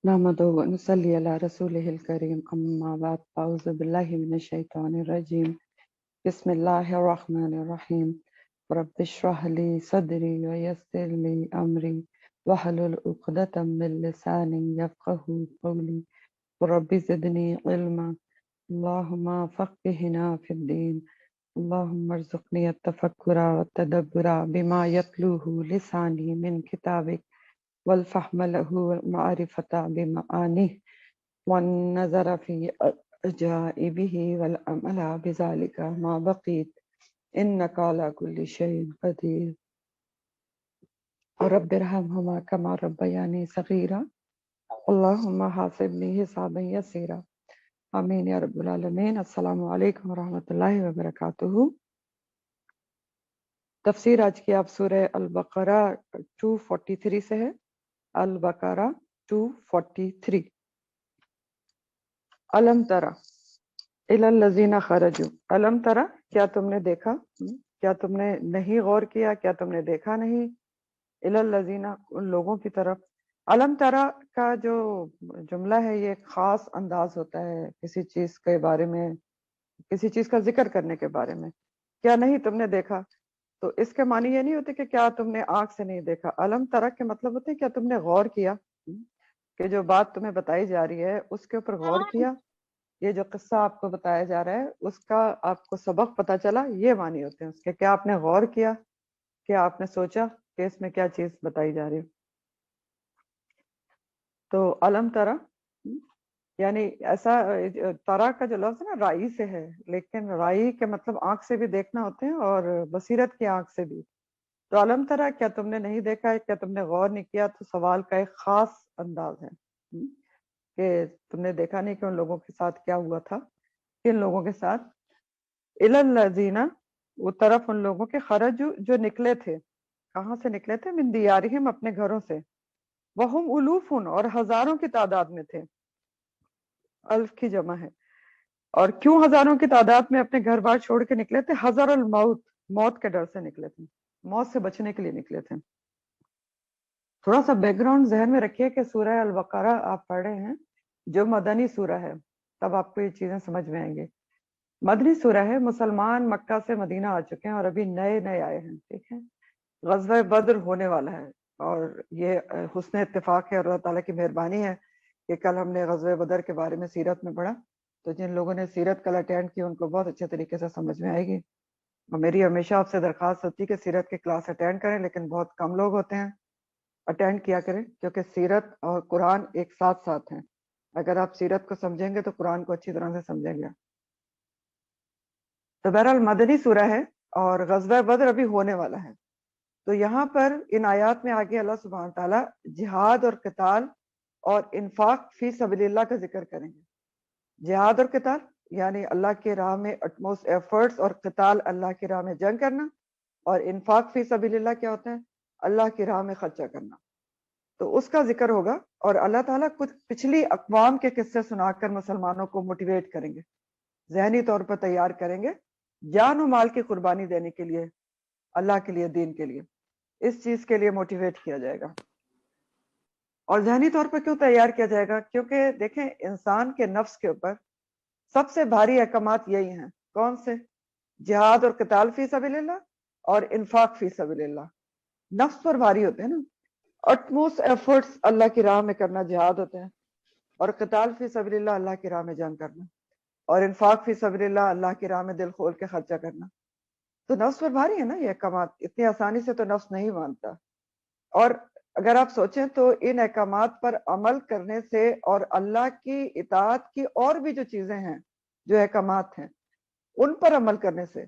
نحمده ونصلي على رسوله الكريم أما بعد أعوذ بالله من الشيطان الرجيم بسم الله الرحمن الرحيم رب اشرح لي صدري ويسر لي أمري واحلل عقدة من لساني يفقه قولي رب زدني علما اللهم فقهنا في الدين اللهم ارزقني التفكر والتدبر بما يتلوه لساني من كتابك والفهم له والمعرفة بمعانيه والنظر في عجائبه والعمل بذلك ما بقيت إنك على كل شيء قدير رب ارحمهما كما ربياني صغيرا اللهم حاسبني حسابا يسيرا آمین یا رب العالمین۔ السلام علیکم ورحمۃ اللہ وبرکاتہ۔ تفسیر آج کی آپ سورہ البقرہ 243 سے ہے۔ البقرہ 243۔ علم ترى الی الذین خرجوا، علم ترى کیا تم نے دیکھا، کیا تم نے نہیں غور کیا، کیا تم نے دیکھا نہیں، الی الذین ان لوگوں کی طرف۔ علم ترى کا جو جملہ ہے یہ ایک خاص انداز ہوتا ہے کسی چیز کے بارے میں، کسی چیز کا ذکر کرنے کے بارے میں۔ کیا نہیں تم نے دیکھا، تو اس کے معنی یہ نہیں ہوتے کہ کیا تم نے آنکھ سے نہیں دیکھا۔ علم ترى کے مطلب ہوتے ہیں کیا تم نے غور کیا کہ جو بات تمہیں بتائی جا رہی ہے اس کے اوپر غور کیا، یہ جو قصہ آپ کو بتایا جا رہا ہے اس کا آپ کو سبق پتہ چلا، یہ معنی ہوتے ہیں اس کے۔ کیا آپ نے غور کیا، کیا آپ نے سوچا کہ اس میں کیا چیز بتائی جا رہی ہے۔ تو علم ترى یعنی ایسا، ترا کا جو لفظ ہے نا رائی سے ہے، لیکن رائی کے مطلب آنکھ سے بھی دیکھنا ہوتے ہیں اور بصیرت کی آنکھ سے بھی۔ تو علم ترى کیا تم نے نہیں دیکھا ہے، کیا تم نے غور نہیں کیا، تو سوال کا ایک خاص انداز ہے کہ تم نے دیکھا نہیں کہ ان لوگوں کے ساتھ کیا ہوا تھا، کن لوگوں کے ساتھ۔ الی الذین وہ طرف ان لوگوں کے خرجوا جو نکلے تھے، کہاں سے نکلے تھے، من دیارہم اپنے گھروں سے، وہم الوف اور ہزاروں کی تعداد میں تھے، الف کی جمع ہے۔ اور کیوں ہزاروں کی تعداد میں اپنے گھر بار چھوڑ کے نکلے تھے، حذر الموت موت کے ڈر سے نکلے تھے، موت سے بچنے کے لیے نکلے تھے۔ تھوڑا سا بیک گراؤنڈ ذہن میں رکھیے کہ سورہ البقرہ آپ پڑھ رہے ہیں جو مدنی سورہ ہے، تب آپ کو یہ چیزیں سمجھ میں آئیں گے۔ مدنی سورہ ہے، مسلمان مکہ سے مدینہ آ چکے ہیں اور ابھی نئے نئے آئے ہیں، ٹھیک ہے۔ غزوہ بدر ہونے والا ہے اور یہ حسن اتفاق ہے اور اللہ تعالیٰ کی مہربانی ہے کہ کل ہم نے غزوہ بدر کے بارے میں سیرت میں پڑھا، تو جن لوگوں نے سیرت کل اٹینڈ کی ان کو بہت اچھے طریقے سے سمجھ میں آئے گی۔ اور میری ہمیشہ آپ سے درخواست ہوتی ہے کہ سیرت کی کلاس اٹینڈ کریں، لیکن بہت کم لوگ ہوتے ہیں، اٹینڈ کیا کریں، کیونکہ سیرت اور قرآن ایک ساتھ ساتھ ہیں۔ اگر آپ سیرت کو سمجھیں گے تو قرآن کو اچھی طرح سے سمجھیں گے۔ تو بہرحال مدنی سورہ ہے اور غزوہ بدر ابھی ہونے والا ہے۔ تو یہاں پر ان آیات میں آگے اللہ سبحانہ تعالیٰ جہاد اور قتال اور انفاق فی سبیل اللہ کا ذکر کریں گے۔ جہاد اور قتال یعنی اللہ کے راہ میں اٹموسٹ ایفرٹس، اور قتال اللہ کی راہ میں جنگ کرنا، اور انفاق فی سبیل اللہ کیا ہوتا ہے، اللہ کی راہ میں خرچہ کرنا۔ تو اس کا ذکر ہوگا اور اللہ تعالیٰ کچھ پچھلی اقوام کے قصے سنا کر مسلمانوں کو موٹیویٹ کریں گے، ذہنی طور پر تیار کریں گے جان و مال کی قربانی دینے کے لیے، اللہ کے لیے، دین کے لیے، اس چیز کے لیے موٹیویٹ کیا جائے گا۔ اور ذہنی طور پر کیوں تیار کیا جائے گا، کیونکہ دیکھیں انسان کے نفس کے اوپر سب سے بھاری احکامات یہی ہیں، کون سے، جہاد اور قتال فی سبیل اللہ اور انفاق فی سبیل اللہ۔ نفس پر بھاری ہوتے ہیں نا، اٹموسٹ ایفرٹس اللہ کی راہ میں کرنا جہاد ہوتے ہیں، اور قتال فی سبیل اللہ اللہ کی راہ میں جنگ کرنا، اور انفاق فی سبیل اللہ اللہ کی راہ میں دل کھول کے خرچہ کرنا۔ تو نفس پر بھاری ہے نا یہ احکامات، اتنی آسانی سے تو نفس نہیں مانتا۔ اور اگر آپ سوچیں تو ان احکامات پر عمل کرنے سے اور اللہ کی اطاعت کی اور بھی جو چیزیں ہیں، جو احکامات ہیں، ان پر عمل کرنے سے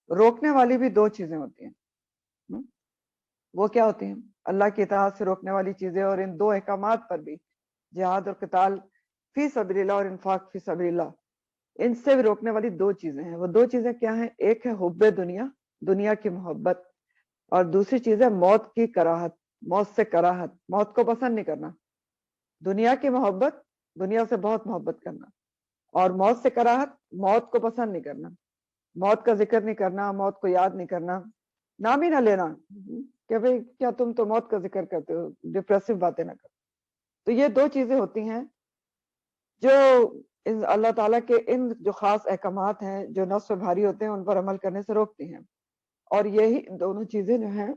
روکنے والی بھی دو چیزیں ہوتی ہیں۔ وہ کیا ہوتی ہیں، اللہ کی اطاعت سے روکنے والی چیزیں، اور ان دو احکامات پر بھی، جہاد اور قتال فی سبیل اللہ اور انفاق فی سبیل اللہ، ان سے بھی روکنے والی دو چیزیں ہیں۔ وہ دو چیزیں کیا ہیں، ایک ہے حب دنیا، دنیا کی محبت، اور دوسری چیز ہے موت کی کراہت، موت سے کراہت، موت کو پسند نہیں کرنا۔ دنیا کی محبت، دنیا سے بہت محبت کرنا، اور موت سے کراہت، موت کو پسند نہیں کرنا، موت کا ذکر نہیں کرنا، موت کو یاد نہیں کرنا، نام ہی نہ لینا کہ بھئی کیا تم تو موت کا ذکر کرتے ہو، ڈپریسو باتیں نہ کرو۔ تو یہ دو چیزیں ہوتی ہیں جو اللہ تعالیٰ کے ان جو خاص احکامات ہیں جو نفس پہ بھاری ہوتے ہیں ان پر عمل کرنے سے روکتی ہیں. اور یہی دونوں چیزیں جو ہیں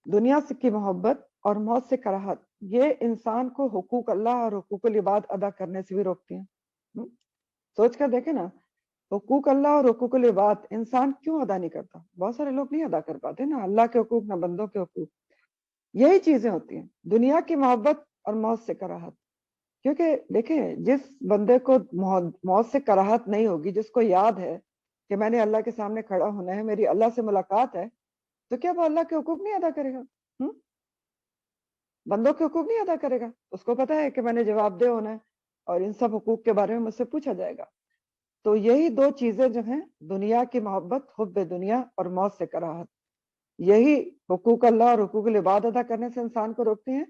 دنیا سے کی محبت اور موت سے کراہت، یہ انسان کو حقوق اللہ اور حقوق العباد ادا کرنے سے بھی روکتی ہیں. سوچ کر دیکھیں نا، حقوق اللہ اور حقوق العباد انسان کیوں ادا نہیں کرتا؟ بہت سارے لوگ نہیں ادا کر پاتے نا، اللہ کے حقوق نہ بندوں کے حقوق. یہی چیزیں ہوتی ہیں دنیا کی محبت اور موت سے کراہت. کیونکہ دیکھیں جس بندے کو موت سے کراہت نہیں ہوگی، جس کو یاد ہے کہ میں نے اللہ کے سامنے کھڑا ہونا ہے، میری اللہ سے ملاقات ہے، تو کیا وہ اللہ کے حقوق نہیں ادا کرے گا؟ بندوں کے حقوق نہیں ادا کرے گا؟ اس کو پتا ہے کہ میں نے جواب دہ ہونا ہے اور ان سب حقوق کے بارے میں مجھ سے پوچھا جائے گا. تو یہی دو چیزیں جو ہیں، دنیا کی محبت، حب دنیا اور موت سے کراہت، یہی حقوق اللہ اور حقوق العباد ادا کرنے سے انسان کو روکتی ہیں.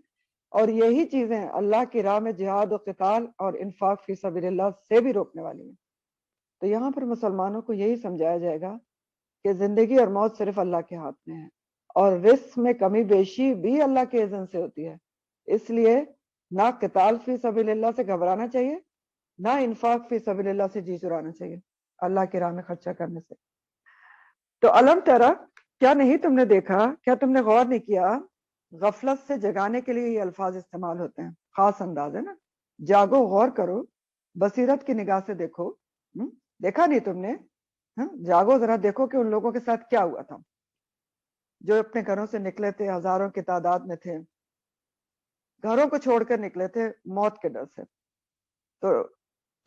اور یہی چیزیں اللہ کی راہ میں جہاد و قتال اور انفاق فی سبیل اللہ سے بھی روکنے والی ہیں. تو یہاں پر مسلمانوں کو یہی سمجھایا جائے گا کہ زندگی اور موت صرف اللہ کے ہاتھ میں ہے، اور رزق میں کمی بیشی بھی اللہ کے اذن سے ہوتی ہے. اس لیے نہ قتال فی سبیل اللہ سے گھبرانا چاہیے، نہ انفاق فی سبیل اللہ سے جی چرانا چاہیے اللہ کی راہ میں خرچہ کرنے سے. تو علم ترا، کیا نہیں تم نے دیکھا، کیا تم نے غور نہیں کیا؟ غفلت سے جگانے کے لیے یہ الفاظ استعمال ہوتے ہیں، خاص انداز ہے نا. جاگو، غور کرو، بصیرت کی نگاہ سے دیکھو. دیکھا نہیں تم نے؟ جاگو، ذرا دیکھو کہ ان لوگوں کے ساتھ کیا ہوا تھا جو اپنے گھروں سے نکلے تھے، ہزاروں کی تعداد میں تھے، گھروں کو چھوڑ کر نکلے تھے موت کے ڈر سے. تو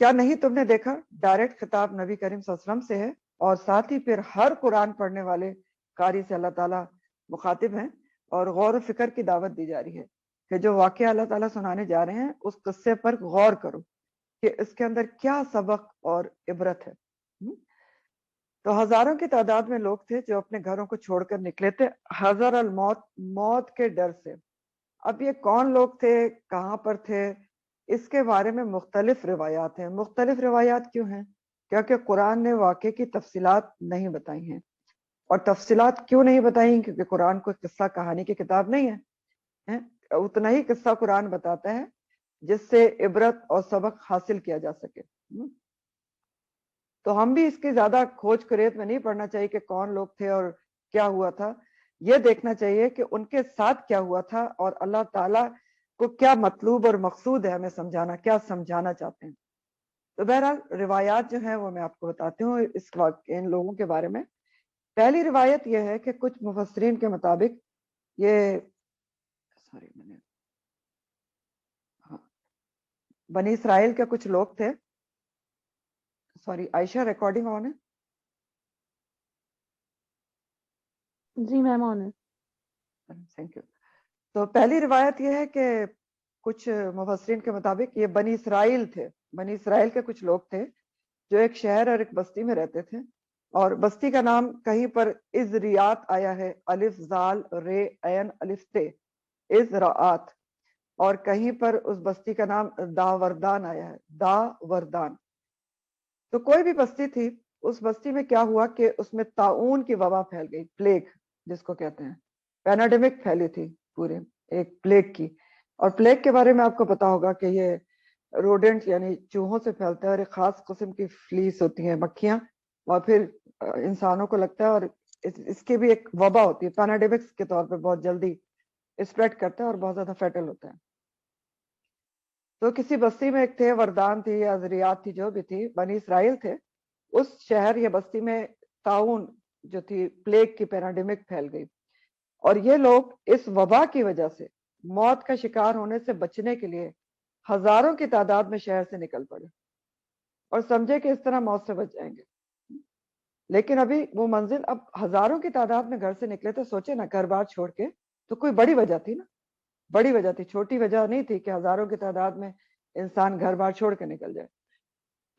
کیا نہیں تم نے دیکھا؟ ڈائریکٹ خطاب نبی کریم صلی اللہ علیہ وسلم سے ہے، اور ساتھ ہی پھر ہر قرآن پڑھنے والے قاری سے اللہ تعالیٰ مخاطب ہیں، اور غور و فکر کی دعوت دی جا رہی ہے کہ جو واقعہ اللہ تعالیٰ سنانے جا رہے ہیں اس قصے پر غور کرو کہ اس کے اندر کیا سبق اور عبرت ہے. تو ہزاروں کی تعداد میں لوگ تھے جو اپنے گھروں کو چھوڑ کر نکلے تھے حذر الموت، موت کے ڈر سے. اب یہ کون لوگ تھے، کہاں پر تھے، اس کے بارے میں مختلف روایات ہیں. مختلف روایات کیوں ہیں؟ کیونکہ قرآن نے واقعے کی تفصیلات نہیں بتائی ہیں. اور تفصیلات کیوں نہیں بتائی؟ کیونکہ قرآن کوئی قصہ کہانی کی کتاب نہیں ہے. اتنا ہی قصہ قرآن بتاتا ہے جس سے عبرت اور سبق حاصل کیا جا سکے. تو ہم بھی اس کی زیادہ کھوج کریت میں نہیں پڑھنا چاہیے کہ کون لوگ تھے اور کیا ہوا تھا. یہ دیکھنا چاہیے کہ ان کے ساتھ کیا ہوا تھا اور اللہ تعالیٰ کو کیا مطلوب اور مقصود ہے ہمیں سمجھانا، کیا سمجھانا چاہتے ہیں. تو بہرحال روایات جو ہیں وہ میں آپ کو بتاتی ہوں اس ان لوگوں کے بارے میں. پہلی روایت یہ ہے کہ کچھ مفسرین کے مطابق یہ بنی اسرائیل کے کچھ لوگ تھے. عائشہ ریکارڈنگ آن ہے؟ جی میم آن ہے. Thank you. تو پہلی روایت یہ ہے کہ کچھ مفسرین کے مطابق یہ بنی اسرائیل تھے. بنی اسرائیل کے کچھ لوگ تھے جو ایک شہر اور ایک بستی میں رہتے تھے، اور بستی کا نام کہیں پر ازریات آیا ہے، الف زال رے عین الف تے، ازراعات. اور کہیں پر اس بستی کا نام داوردان آیا ہے، داوردان. تو کوئی بھی بستی تھی، اس بستی میں کیا ہوا کہ اس میں طاعون کی وبا پھیل گئی، پلیگ جس کو کہتے ہیں، پیناڈیمک پھیلی تھی پورے ایک پلیگ کی. اور پلیگ کے بارے میں آپ کو پتا ہوگا کہ یہ روڈنٹ یعنی چوہوں سے پھیلتا ہے، اور ایک خاص قسم کی فلیس ہوتی ہیں، مکھیاں، اور پھر انسانوں کو لگتا ہے، اور اس کی بھی ایک وبا ہوتی ہے، پیناڈیمکس کے طور پہ بہت جلدی اسپریڈ کرتا ہے اور بہت زیادہ فیٹل ہوتا ہے. تو کسی بستی میں ایک تھے، وردان تھی یا ذریات تھی، جو بھی تھی، بنی اسرائیل تھے. اس شہر یا بستی میں طاعون جو تھی، پلیگ کی پیناڈیمک پھیل گئی، اور یہ لوگ اس وبا کی وجہ سے موت کا شکار ہونے سے بچنے کے لیے ہزاروں کی تعداد میں شہر سے نکل پڑے اور سمجھے کہ اس طرح موت سے بچ جائیں گے. لیکن ابھی وہ منزل، اب ہزاروں کی تعداد میں گھر سے نکلے تو سوچے نا، گھر بار چھوڑ کے، تو کوئی بڑی وجہ تھی نا، بڑی وجہ تھی، چھوٹی وجہ نہیں تھی کہ ہزاروں کی تعداد میں انسان گھر بار چھوڑ کے نکل جائے.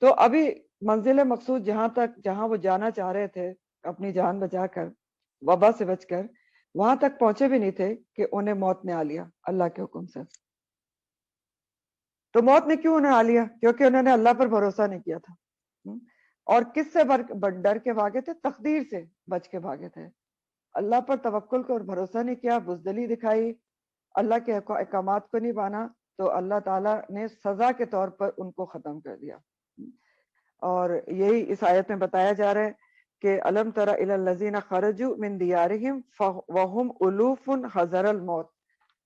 تو ابھی منزل مقصود جہاں وہ جانا چاہ رہے تھے اپنی جان بچا کر، وبا سے بچ کر، وہاں تک پہنچے بھی نہیں تھے کہ انہیں موت نے آ لیا اللہ کے حکم سے. تو موت نے کیوں انہیں آ لیا؟ کیونکہ انہوں نے اللہ پر بھروسہ نہیں کیا تھا. اور کس سے ڈر کے بھاگے تھے؟ تقدیر سے بچ کے بھاگے تھے. اللہ پر توکل کو اور بھروسہ نہیں کیا، بزدلی دکھائی، اللہ کے احکامات کو نہیں مانا تو اللہ تعالیٰ نے سزا کے طور پر ان کو ختم کر دیا. اور یہی اس آیت میں بتایا جا رہا ہے کہ الم تر الی الذین خرجوا من دیارہم وهم الوف حذر الموت،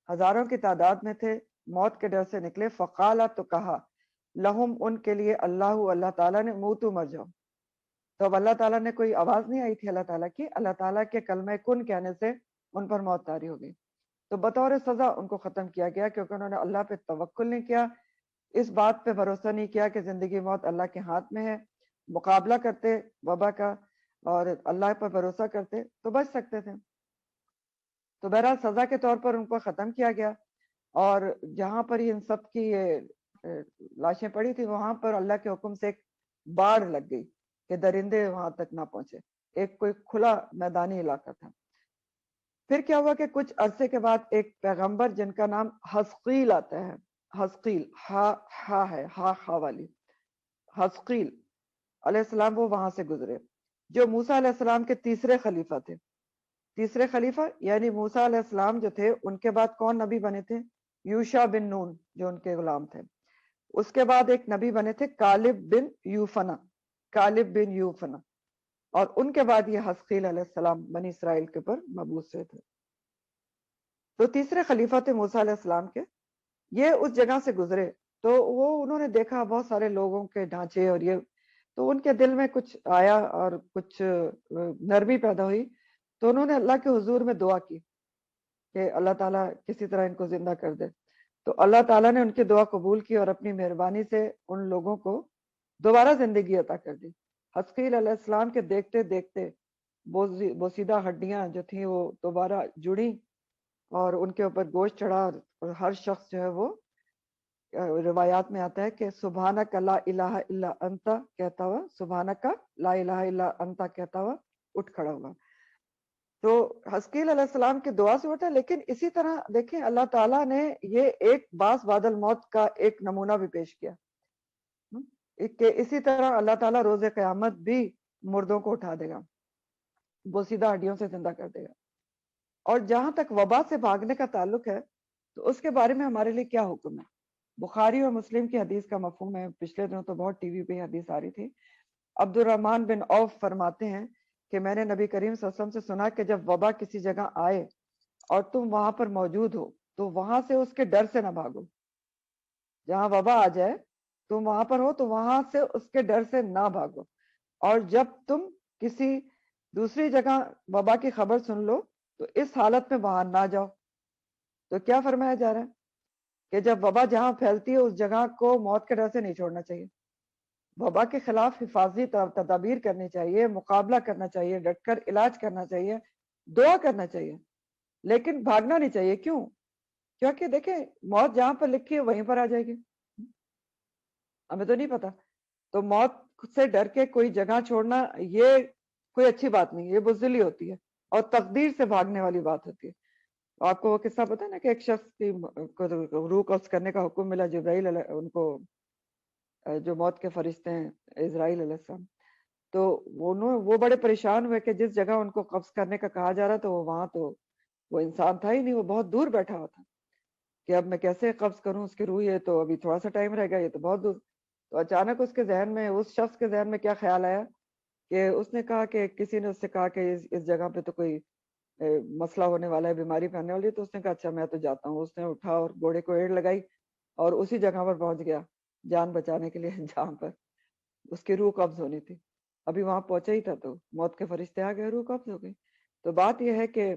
ہزاروں کی تعداد میں تھے، موت کے ڈر سے نکلے. فقالا، تو کہا، لہم، ان کے لیے، اللہ تعالیٰ نے، موتو، مر جاؤ. تو اب اللہ تعالیٰ نے کوئی آواز نہیں آئی تھی اللہ تعالیٰ کی، اللہ تعالیٰ کے کلمہ کن کہنے سے ان پر موت طاری ہو گئی. تو بطور سزا ان کو ختم کیا گیا کیونکہ انہوں نے اللہ پہ توکل نہیں کیا، اس بات پہ بھروسہ نہیں کیا کہ زندگی موت اللہ کے ہاتھ میں ہے. مقابلہ کرتے وبا کا اور اللہ پر بھروسہ کرتے تو بچ سکتے تھے. تو بہرحال سزا کے طور پر ان کو ختم کیا گیا. اور جہاں پر ان سب کی لاشیں پڑی تھی وہاں پر اللہ کے حکم سے ایک باڑ لگ گئی کہ درندے وہاں تک نہ پہنچے. ایک کوئی کھلا میدانی علاقہ تھا. پھر کیا ہوا کہ کچھ عرصے کے بعد ایک پیغمبر جن کا نام حزقیل آتا ہے، حزقیل، ہا ہے، ہا والی، حزقیل علیہ السلام، وہ وہاں سے گزرے جو موسیٰ علیہ السلام کے تیسرے خلیفہ تھے. تیسرے خلیفہ یعنی موسیٰ علیہ السلام جو تھے ان کے بعد کون نبی بنے تھے؟ یوشع بن نون جو ان کے غلام تھے. اس کے بعد ایک نبی بنے تھے کالب بن یوفنا، کالب بن یوفنا. اور ان کے بعد یہ حزقیل علیہ السلام بنی اسرائیل کے پر مبعوث ہوئے تھے. تو تیسرے خلیفہ تھے موسیٰ علیہ السلام کے. یہ اس جگہ سے گزرے تو وہ انہوں نے دیکھا بہت سارے لوگوں کے ڈھانچے اور یہ، تو ان کے دل میں کچھ آیا اور کچھ نرمی پیدا ہوئی. تو انہوں نے اللہ کے حضور میں دعا کی کہ اللہ تعالیٰ کسی طرح ان کو زندہ کر دے. تو اللہ تعالیٰ نے ان کی دعا قبول کی اور اپنی مہربانی سے ان لوگوں کو دوبارہ زندگی عطا کر دی. حزقیل علیہ السلام کے دیکھتے دیکھتے بوسیدہ ہڈیاں جو تھیں وہ دوبارہ جڑی اور ان کے اوپر گوشت چڑھا. اور ہر شخص جو ہے وہ، روایات میں آتا ہے کہ سبحانک لا الہ الا انت کہتا ہوا، سبحانک لا الہ الا انت کہتا ہوا اٹھ کھڑا ہوا. تو حزقیل علیہ السلام کی دعا سے ہوتا ہے. لیکن اسی طرح دیکھیں اللہ تعالیٰ نے یہ ایک باس بعد الموت کا ایک نمونہ بھی پیش کیا کہ اسی طرح اللہ تعالیٰ روز قیامت بھی مردوں کو اٹھا دے گا، بوسیدہ ہڈیوں سے زندہ کر دے گا. اور جہاں تک وبا سے بھاگنے کا تعلق ہے تو اس کے بارے میں ہمارے لیے کیا حکم ہے؟ بخاری اور مسلم کی حدیث کا مفہوم ہے. پچھلے دنوں تو بہت ٹی وی پہ حدیث آ رہی تھی. عبد الرحمن بن عوف فرماتے ہیں کہ میں نے نبی کریم صلی اللہ علیہ وسلم سے سنا کہ جب وبا کسی جگہ آئے اور تم وہاں پر موجود ہو تو وہاں سے اس کے ڈر سے نہ بھاگو. جہاں وبا آ جائے تم وہاں پر ہو تو وہاں سے اس کے ڈر سے نہ بھاگو. اور جب تم کسی دوسری جگہ وبا کی خبر سن لو تو اس حالت میں وہاں نہ جاؤ. تو کیا فرمایا جا رہا ہے کہ جب وبا جہاں پھیلتی ہے اس جگہ کو موت کے ڈر سے نہیں چھوڑنا چاہیے. وبا کے خلاف حفاظتی تدابیر کرنی چاہیے، مقابلہ کرنا چاہیے، ڈٹ کر علاج کرنا چاہیے، دعا کرنا چاہیے، لیکن بھاگنا نہیں چاہیے. کیوں؟ کیونکہ دیکھیں موت جہاں پر لکھی ہے وہیں پر آ جائے گی، ہمیں تو نہیں پتا. تو موت سے ڈر کے کوئی جگہ چھوڑنا یہ کوئی اچھی بات نہیں، یہ بزدلی ہوتی ہے اور تقدیر سے بھاگنے والی بات ہوتی ہے. آپ کو وہ قصہ پتا ہے نا کہ ایک شخص کی روح قبض کرنے کا حکم ملا جبرائیل ان کو، جو موت کے فرشتے ہیں اسرائیل علیہ السلام. تو وہ بڑے پریشان ہوئے کہ جس جگہ ان کو قبض کرنے کا کہا جا رہا تھا وہاں تو وہ انسان تھا ہی نہیں، وہ بہت دور بیٹھا ہوا تھا کہ اب میں کیسے قبض کروں اس کی روح، یہ تو ابھی تھوڑا سا ٹائم رہ گا، یہ تو بہت دور. تو اچانک اس کے ذہن میں، اس شخص کے ذہن میں کیا خیال آیا کہ اس نے کہا کہ کسی نے اس سے کہا کہ اس جگہ پہ تو کوئی مسئلہ ہونے والا ہے، بیماری پھیلنے والی ہے. تو اس نے کہا اچھا میں تو جاتا ہوں. اس نے اٹھا اور گھوڑے کو ایڑ لگائی اور اسی جگہ پر پہنچ گیا جان بچانے کے لیے جہاں پر اس کی روح قبض ہونی تھی. ابھی وہاں پہنچا ہی تھا تو موت کے فرشتے آ گئے، روح قبض ہو گئی. تو بات یہ ہے کہ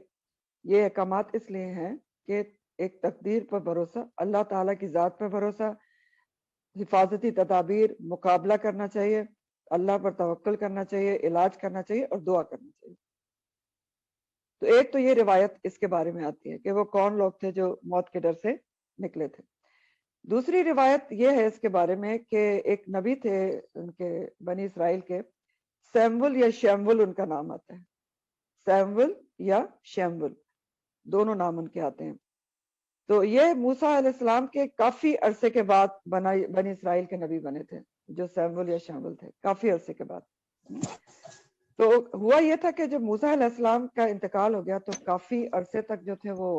یہ احکامات اس لیے ہیں کہ ایک تقدیر پر بھروسہ، اللہ تعالیٰ کی ذات پر بھروسہ، حفاظتی تدابیر، مقابلہ کرنا چاہیے، اللہ پر توکل کرنا چاہیے، علاج کرنا چاہیے اور دعا کرنا چاہیے. تو ایک تو یہ روایت اس کے بارے میں آتی ہے کہ وہ کون لوگ تھے جو موت کے ڈر سے نکلے تھے. دوسری روایت یہ ہے اس کے بارے میں کہ ایک نبی تھے ان کے بنی اسرائیل کے، سیمول یا شیمول ان کا نام آتا ہے. سیمول یا شیمول دونوں نام ان کے آتے ہیں. تو یہ موسیٰ علیہ السلام کے کافی عرصے کے بعد بنی اسرائیل کے نبی بنے تھے جو سیمول یا شیمول تھے، کافی عرصے کے بعد. تو ہوا یہ تھا کہ جب موسیٰ علیہ السلام کا انتقال ہو گیا تو کافی عرصے تک جو تھے وہ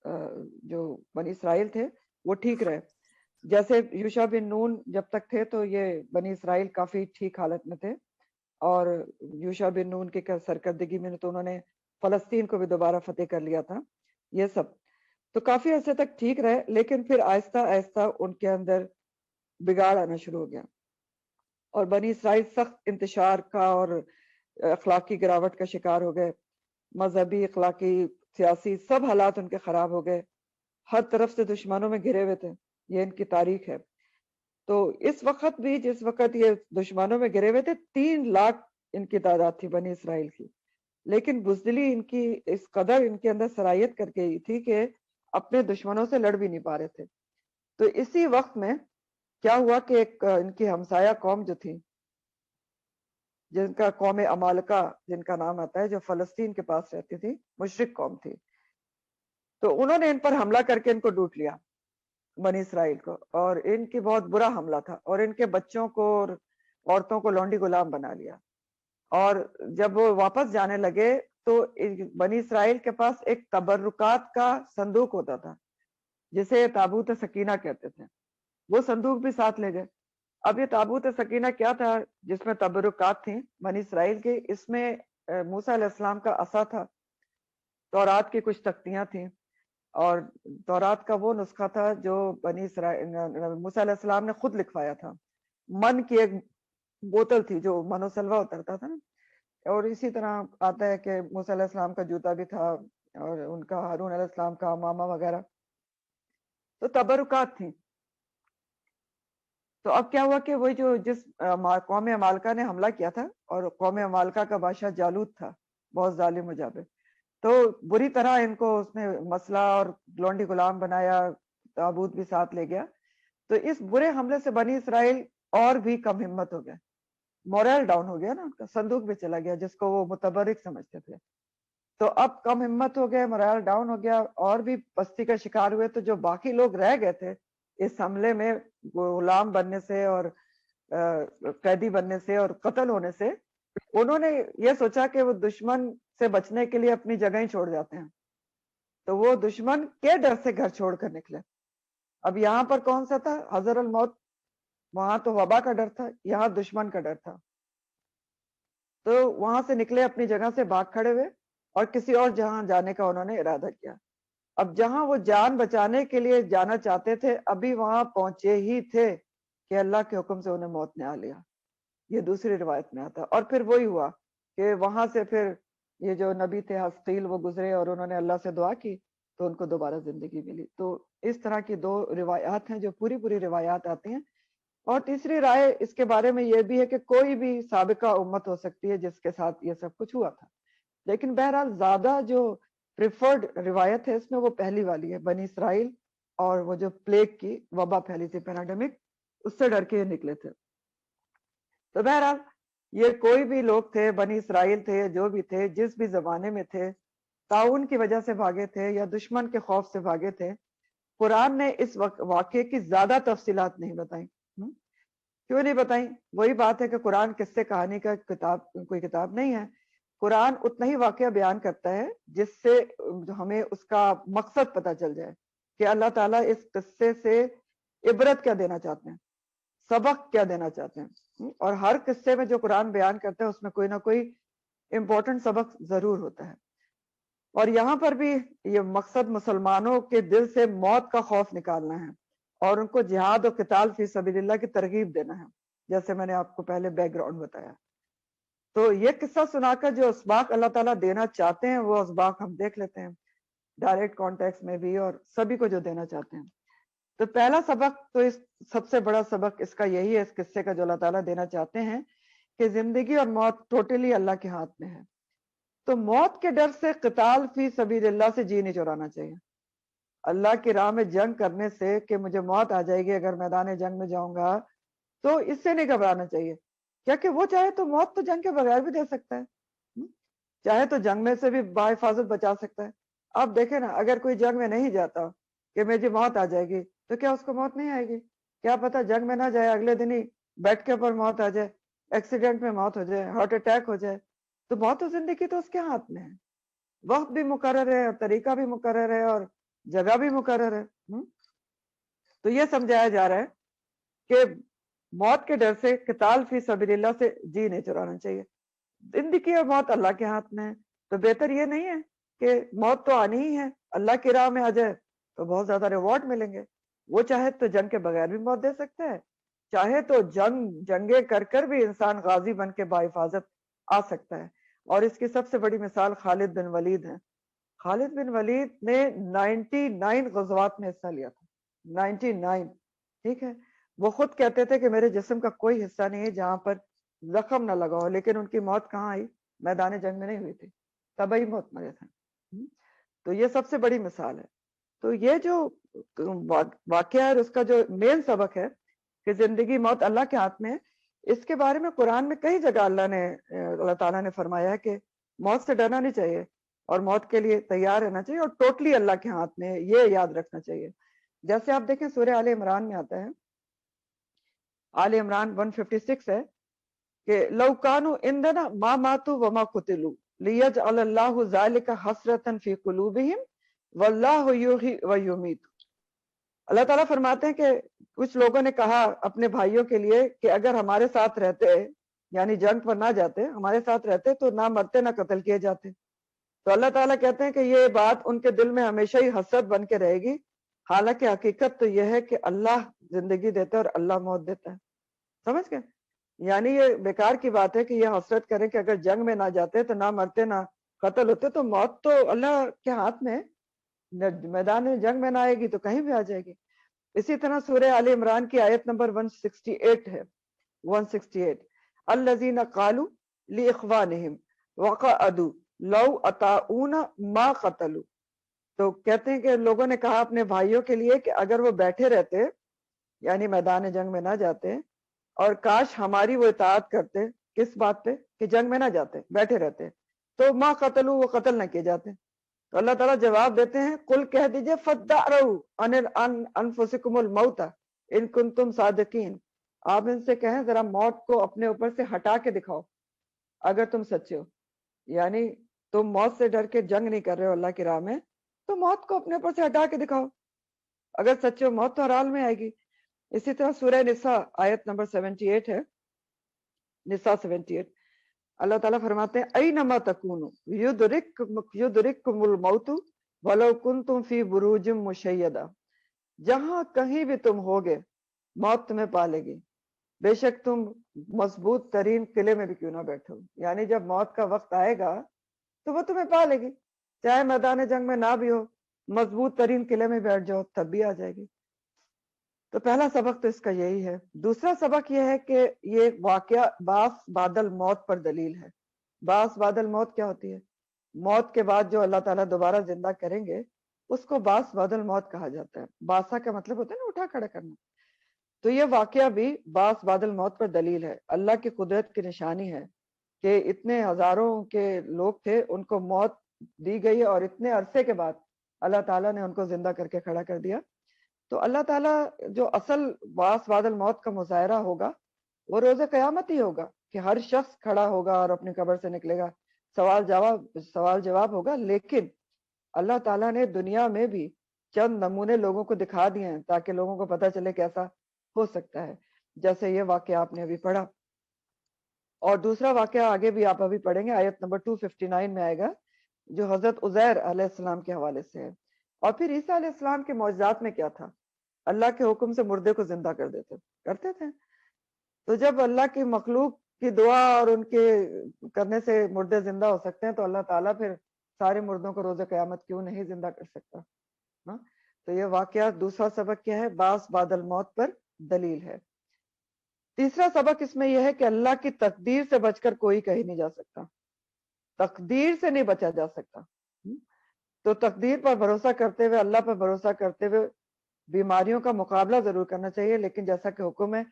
جو بنی اسرائیل تھے وہ ٹھیک رہے. جیسے یوشع بن نون جب تک تھے تو یہ بنی اسرائیل کافی ٹھیک حالت میں تھے, اور یوشع بن نون کی سرکردگی میں تو انہوں نے فلسطین کو بھی دوبارہ فتح کر لیا تھا. یہ سب تو کافی عرصے تک ٹھیک رہے, لیکن پھر آہستہ آہستہ ان کے اندر بگاڑ آنا شروع ہو گیا, اور بنی اسرائیل سخت انتشار کا اور اخلاقی گراوٹ کا شکار ہو گئے. مذہبی, اخلاقی, سیاسی سب حالات ان کے خراب ہو گئے. ہر طرف سے دشمنوں میں گھرے ہوئے تھے, یہ ان کی تاریخ ہے. تو اس وقت بھی جس وقت یہ دشمنوں میں گھرے ہوئے تھے 3 لاکھ ان کی تعداد تھی بنی اسرائیل کی, لیکن بزدلی ان کی اس قدر ان کے اندر صلاحیت کر گئی تھی کہ اپنے دشمنوں سے لڑ بھی نہیں پا رہے تھے. تو اسی وقت میں کیا ہوا کہ ایک ان کی ہمسایہ قوم جو تھی, جن کا قوم عمالقہ جن کا نام آتا ہے, جو فلسطین کے پاس رہتی تھی, مشرک قوم تھی, تو انہوں نے ان پر حملہ کر کے ان کو لوٹ لیا بنی اسرائیل کو, اور ان کی بہت برا حملہ تھا, اور ان کے بچوں کو اور عورتوں کو لونڈی غلام بنا لیا. اور جب وہ واپس جانے لگے تو بنی اسرائیل کے پاس ایک تبرکات کا صندوق ہوتا تھا جسے تابوت سکینہ کہتے تھے, وہ صندوق بھی ساتھ لے گئے. اب یہ تابوت سکینہ کیا تھا جس میں تبرکات تھیں بنی اسرائیل کے, اس میں موسیٰ علیہ السلام کا عصا تھا, تورات کی کچھ تختیاں تھیں, اور تورات کا وہ نسخہ تھا جو بنی اسرائیل موسیٰ علیہ السلام نے خود لکھوایا تھا. من کی ایک بوتل تھی جو من و سلوہ اترتا تھا نا, اور اسی طرح آتا ہے کہ موسیٰ علیہ السلام کا جوتا بھی تھا, اور ان کا ہارون علیہ السلام کا امامہ وغیرہ, تو تبرکات تھیں. تو اب کیا ہوا کہ وہ جو جس قوم عمالقہ نے حملہ کیا تھا, اور قوم عمالقہ کا بادشاہ جالوت تھا, بہت ظالم و جابر, تو بری طرح ان کو اس نے مسئلہ اور لونڈی غلام بنایا, تابوت بھی ساتھ لے گیا. تو اس برے حملے سے بنی اسرائیل اور بھی کم ہمت ہو گئے, مورل ڈاؤن ہو گیا نا, ان کا صندوق بھی چلا گیا جس کو وہ متبرک سمجھتے تھے. تو اب کم ہمت ہو گئے, مورل ڈاؤن ہو گیا, اور بھی پستی کا شکار ہوئے. تو جو باقی لوگ رہ گئے تھے اس حملے میں غلام بننے سے اور قیدی بننے سے اور قتل ہونے سے, انہوں نے یہ سوچا کہ وہ دشمن سے بچنے کے لیے اپنی جگہ ہی چھوڑ جاتے ہیں. تو وہ دشمن کے ڈر سے گھر چھوڑ کر نکلے. اب یہاں پر کون سا تھا, حذر الموت, وہاں تو وبا کا ڈر تھا, یہاں دشمن کا ڈر تھا. تو وہاں سے نکلے, اپنی جگہ سے بھاگ کھڑے ہوئے, اور کسی اور جہاں جانے کا انہوں نے ارادہ کیا. اب جہاں وہ جان بچانے کے لیے جانا چاہتے تھے ابھی وہاں پہنچے ہی تھے کہ اللہ کے حکم سے انہیں موت نے آ لیا. یہ دوسری روایت میں آتا. اور پھر وہی ہوا کہ وہاں سے پھر یہ جو نبی تھے حسقیل وہ گزرے, اور انہوں نے اللہ سے دعا کی تو ان کو دوبارہ زندگی ملی. تو اس طرح کی 2 روایات ہیں جو پوری روایات آتی ہیں. اور تیسری رائے اس کے بارے میں یہ بھی ہے کہ کوئی بھی سابقہ امت ہو سکتی ہے جس کے ساتھ یہ سب کچھ ہوا تھا, لیکن بہرحال زیادہ جو پریفرڈ روایت ہے اس میں وہ پہلی والی ہے, بنی اسرائیل اور وہ جو پلیگ کی وبا پھیلی تھی, پیراڈیمک, اس سے ڈر کے نکلے تھے. تو بہرحال یہ کوئی بھی لوگ تھے, بنی اسرائیل تھے, جو بھی تھے, جس بھی زمانے میں تھے, تعاون کی وجہ سے بھاگے تھے یا دشمن کے خوف سے بھاگے تھے, قرآن نے اس واقعے کی زیادہ تفصیلات نہیں بتائیں. کیوں نہیں بتائیں؟ وہی بات ہے کہ قرآن قصے کہانی کا کوئی کتاب نہیں ہے. قرآن اتنا ہی واقعہ بیان کرتا ہے جس سے ہمیں اس کا مقصد پتہ چل جائے کہ اللہ تعالیٰ اس قصے سے عبرت کیا دینا چاہتے ہیں, سبق کیا دینا چاہتے ہیں. اور ہر قصے میں جو قرآن بیان کرتا ہے اس میں کوئی نہ کوئی امپورٹنٹ سبق ضرور ہوتا ہے. اور یہاں پر بھی یہ مقصد مسلمانوں کے دل سے موت کا خوف نکالنا ہے, اور ان کو جہاد و قتال فی سبیل اللہ کی ترغیب دینا ہے, جیسے میں نے آپ کو پہلے بیک گراؤنڈ بتایا. تو یہ قصہ سنا کر جو اسباق اللہ تعالیٰ دینا چاہتے ہیں وہ اسباق ہم دیکھ لیتے ہیں ڈائریکٹ کانٹیکس میں بھی, اور سبھی کو جو دینا چاہتے ہیں. تو پہلا سبق تو اس سب سے بڑا سبق اس کا یہی ہے, اس قصے کا جو اللہ تعالیٰ دینا چاہتے ہیں, کہ زندگی اور موت ٹوٹلی اللہ کے ہاتھ میں ہے. تو موت کے ڈر سے قتال فی سبیل اللہ سے جی نہیں چرانا چاہیے. اللہ کی راہ میں جنگ کرنے سے کہ مجھے موت آ جائے گی اگر میدان جنگ میں جاؤں گا, تو اس سے نہیں گھبرانا چاہیے. کیا کہ وہ چاہے تو موت تو جنگ کے بغیر بھی دے سکتا ہے, چاہے تو جنگ میں سے بھی بحفاظت بچا سکتا ہے. آپ دیکھیں نا, اگر کوئی جنگ میں نہیں جاتا کہ مجھے موت آ جائے گی, تو کیا اس کو موت نہیں آئے گی؟ کیا پتا جنگ میں نہ جائے, اگلے دن ہی بیٹھ کے پر موت آ جائے, ایکسیڈنٹ میں موت ہو جائے, ہارٹ اٹیک ہو جائے. تو موت و زندگی تو اس کے ہاتھ میں ہے, وقت بھی مقرر ہے اور طریقہ بھی مقرر ہے, اور جگہ بھی مقرر ہے. تو یہ سمجھایا جا رہا ہے کہ موت کے ڈر سے قتال فی سبیل اللہ سے جی نہیں چرانا چاہیے. زندگی اور موت اللہ کے ہاتھ میں ہے. تو بہتر یہ نہیں ہے کہ موت تو آنی ہی ہے, اللہ کی راہ میں آ جائے تو بہت زیادہ ریوارڈ ملیں گے. وہ چاہے تو جنگ کے بغیر بھی موت دے سکتا ہے, چاہے تو جنگیں کر بھی انسان غازی بن کے باحفاظت آ سکتا ہے. اور اس کی سب سے بڑی مثال خالد بن ولید ہے. خالد بن ولید نے 99 غزوات میں حصہ لیا تھا. 99, ٹھیک ہے. وہ خود کہتے تھے کہ میرے جسم کا کوئی حصہ نہیں ہے جہاں پر زخم نہ لگا ہو, لیکن ان کی موت کہاں آئی؟ میدان جنگ میں نہیں ہوئی تھی, تبھی موت مرے تھے. تو یہ سب سے بڑی مثال ہے. تو یہ جو واقعہ ہے اس کا جو مین سبق ہے کہ زندگی موت اللہ کے ہاتھ میں ہے, اس کے بارے میں قرآن میں کئی جگہ اللہ تعالیٰ نے فرمایا ہے کہ موت سے ڈرنا نہیں چاہیے اور موت کے لیے تیار رہنا چاہیے, اور ٹوٹلی اللہ کے ہاتھ میں, یہ یاد رکھنا چاہیے. جیسے آپ دیکھیں سورہ آل عمران میں آتا ہے, آل عمران 156 ہے کہ لو کانوا عندنا ما ماتوا وما قتلوا لیجعل اللہ ذلک حسرۃ فی قلوبہم واللہ یحیی ویمیت. اللہ تعالیٰ فرماتے ہیں کہ کچھ لوگوں نے کہا اپنے بھائیوں کے لیے کہ اگر ہمارے ساتھ رہتے, یعنی جنگ پر نہ جاتے, ہمارے ساتھ رہتے تو نہ مرتے نہ قتل کیے جاتے. تو اللہ تعالیٰ کہتے ہیں کہ یہ بات ان کے دل میں ہمیشہ ہی حسرت بن کے رہے گی, حالانکہ حقیقت تو یہ ہے کہ اللہ زندگی دیتا ہے اور اللہ موت دیتا ہے. سمجھ گئے؟ یعنی یہ بیکار کی بات ہے کہ یہ حسرت کریں کہ اگر جنگ میں نہ جاتے تو نہ مرتے نہ قتل ہوتے. تو موت تو اللہ کے ہاتھ میں, میدان میں جنگ میں نہ آئے گی تو کہیں بھی آ جائے گی. اسی طرح سورہ آل عمران کی آیت نمبر 168 ہے, 168, الذین قالوا لاخوانہم وقعدوا لو اطاعونا ما قتلوا. تو کہتے ہیں کہ لوگوں نے کہا اپنے بھائیوں کے لیے کہ اگر وہ بیٹھے رہتے, یعنی میدان جنگ میں نہ جاتے, اور کاش ہماری وہ اطاعت کرتے. کس بات پہ؟ کہ جنگ میں نہ جاتے, بیٹھے رہتے, تو ما قتلوا, وہ قتل نہ کیے جاتے. تو اللہ تعالیٰ جواب دیتے ہیں قل کہہ دیجئے فادرؤوا عن انفسکم الموت ان کنتم صادقین. آپ ان سے کہیں ذرا موت کو اپنے اوپر سے ہٹا کے دکھاؤ اگر تم سچے ہو. یعنی تم موت سے ڈر کے جنگ نہیں کر رہے ہو اللہ کی راہ میں, تو موت کو اپنے اوپر سے ہٹا کے دکھاؤ. اگر سچے ہو موت تو ہر حال میں آئے گی. اسی طرح سورہ نساء آیت نمبر 78 ہے, نساء 78, اللہ تعالیٰ فرماتے ہیں اینما تکونوا یدرککم الموت ولو کنتم فی بروج مشیدہ. جہاں کہیں بھی تم ہوگے موت تمہیں پالے گی, بے شک تم مضبوط ترین قلعے میں بھی کیوں نہ بیٹھو. یعنی جب موت کا وقت آئے گا تو وہ تمہیں پالے گی, چاہے میدان جنگ میں نہ بھی ہو, مضبوط ترین قلعے میں بیٹھ جاؤ تب بھی آ جائے گی. تو پہلا سبق تو اس کا یہی ہے. دوسرا سبق یہ ہے کہ یہ واقعہ باس بعد الموت پر دلیل ہے. باس بعد الموت کیا ہوتی ہے؟ موت کے بعد جو اللہ تعالیٰ دوبارہ زندہ کریں گے اس کو باس بعد الموت کہا جاتا ہے. باسا کا مطلب ہوتا ہے نا اٹھا کھڑا کرنا. تو یہ واقعہ بھی باس بعد الموت پر دلیل ہے, اللہ کی قدرت کی نشانی ہے کہ اتنے ہزاروں کے لوگ تھے, ان کو موت دی گئی اور اتنے عرصے کے بعد اللہ تعالیٰ نے ان کو زندہ کر کے کھڑا کر دیا. تو اللہ تعالیٰ جو اصل باس بعد الموت کا مظاہرہ ہوگا وہ روز قیامت ہی ہوگا کہ ہر شخص کھڑا ہوگا اور اپنی قبر سے نکلے گا, سوال جواب ہوگا. لیکن اللہ تعالیٰ نے دنیا میں بھی چند نمونے لوگوں کو دکھا دیے ہیں تاکہ لوگوں کو پتہ چلے کیسا ہو سکتا ہے, جیسے یہ واقعہ آپ نے ابھی پڑھا. اور دوسرا واقعہ آگے بھی آپ ابھی پڑھیں گے, آیت نمبر 259 میں آئے گا, جو حضرت عزیر علیہ السلام کے حوالے سے ہے. اور پھر عیسیٰ علیہ السلام کے معجزات میں کیا تھا؟ اللہ کے حکم سے مردے کو زندہ کرتے تھے. تو جب اللہ کی مخلوق کی دعا اور ان کے کرنے سے مردے زندہ ہو سکتے ہیں, تو اللہ تعالیٰ پھر سارے مردوں کو روز قیامت کیوں نہیں زندہ کر سکتا؟ تو یہ واقعہ دوسرا سبق کیا ہے؟ باس بعد الموت پر دلیل ہے. تیسرا سبق اس میں یہ ہے کہ اللہ کی تقدیر سے بچ کر کوئی کہیں نہیں جا سکتا. تقدیر سے نہیں بچا جا سکتا. تو تقدیر پر بھروسہ کرتے ہوئے, اللہ پر بھروسہ کرتے ہوئے بیماریوں کا مقابلہ ضرور کرنا چاہیے, لیکن جیسا کہ حکم ہے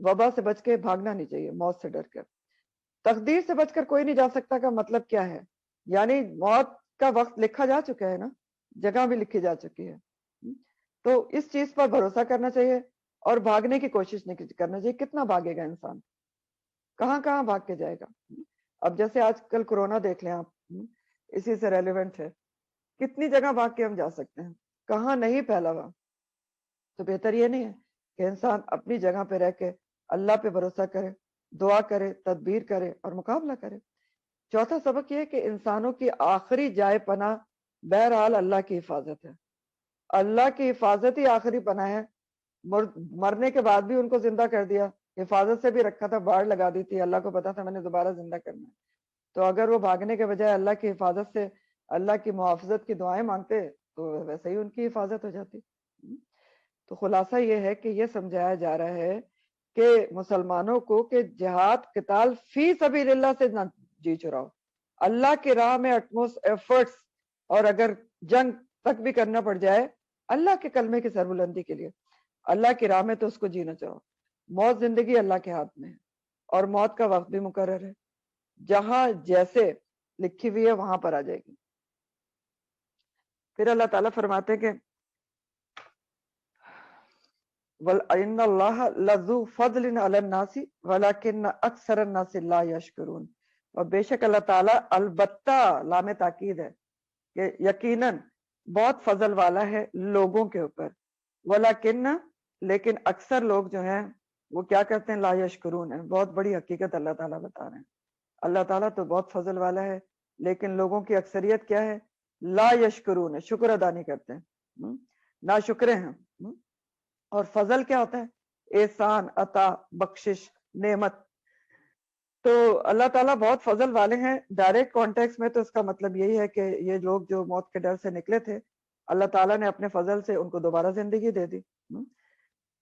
وبا سے بچ کے بھاگنا نہیں چاہیے, موت سے ڈر کر. تقدیر سے بچ کر کوئی نہیں جا سکتا کا مطلب کیا ہے؟ یعنی موت کا وقت لکھا جا چکا ہے نا, جگہ بھی لکھی جا چکی ہے. تو اس چیز پر بھروسہ کرنا چاہیے اور بھاگنے کی کوشش نہیں کرنا چاہیے. کتنا بھاگے گا انسان, کہاں کہاں بھاگ کے جائے گا. اب جیسے آج کل کورونا دیکھ لیں آپ, اسی سے ریلیونٹ ہے, کتنی جگہ بھاگ کے ہم جا سکتے ہیں. کہاں نہیں پھیلا ہوا. تو بہتر یہ نہیں ہے کہ انسان اپنی جگہ پہ رہ کے اللہ پہ بھروسہ کرے, دعا کرے, تدبیر کرے اور مقابلہ کرے. چوتھا سبق یہ ہے کہ انسانوں کی آخری جائے پناہ بہرحال اللہ کی حفاظت ہے. اللہ کی حفاظت ہی آخری پناہ ہے. مرنے کے بعد بھی ان کو زندہ کر دیا, حفاظت سے بھی رکھا تھا, باڑ لگا دی تھی, اللہ کو پتا تھا میں نے دوبارہ زندہ کرنا ہے. تو اگر وہ بھاگنے کے بجائے اللہ کی حفاظت سے, اللہ کی محافظت کی دعائیں مانگتے تو ویسے ہی ان کی حفاظت ہو جاتی. تو خلاصہ یہ ہے کہ یہ سمجھایا جا رہا ہے کہ مسلمانوں کو کہ جہاد قتال فی سبیل اللہ سے نہ جی چراؤ. اللہ کی راہ میں اٹموسٹ ایفرٹس, اور اگر جنگ تک بھی کرنا پڑ جائے اللہ کے کلمے کی سربلندی کے لیے, اللہ کی راہ میں, تو اس کو جینا چاہو. موت زندگی اللہ کے ہاتھ میں ہے, اور موت کا وقت بھی مقرر ہے. جہاں جیسے لکھی ہوئی ہے وہاں پر آ جائے گی. پھر اللہ تعالیٰ فرماتے کہ وَإِنَّ اللَّهَ لَذُو فَضْلٍ عَلَى النَّاسِ وَلَكِنَّ أَكْثَرَ النَّاسِ لَا يَشْكُرُونَ. اور بے شک اللہ تعالیٰ البتہ لام تاکید ہے کہ یقیناً بہت فضل والا ہے لوگوں کے اوپر. وَلَكِنَّ لیکن اکثر لوگ جو ہیں وہ کیا کرتے ہیں, لا یشکرون ہے. بہت بڑی حقیقت اللہ تعالیٰ بتا رہے ہیں. اللہ تعالیٰ تو بہت فضل والا ہے, لیکن لوگوں کی اکثریت کیا ہے, لا یشکرون ہے, شکر ادا نہیں کرتے, نا شکرے ہیں. اور فضل کیا ہوتا ہے, احسان, عطا, بخشش, نعمت. تو اللہ تعالیٰ بہت فضل والے ہیں. ڈائریکٹ کانٹیکس میں تو اس کا مطلب یہی ہے کہ یہ لوگ جو موت کے ڈر سے نکلے تھے, اللہ تعالیٰ نے اپنے فضل سے ان کو دوبارہ زندگی دے دی.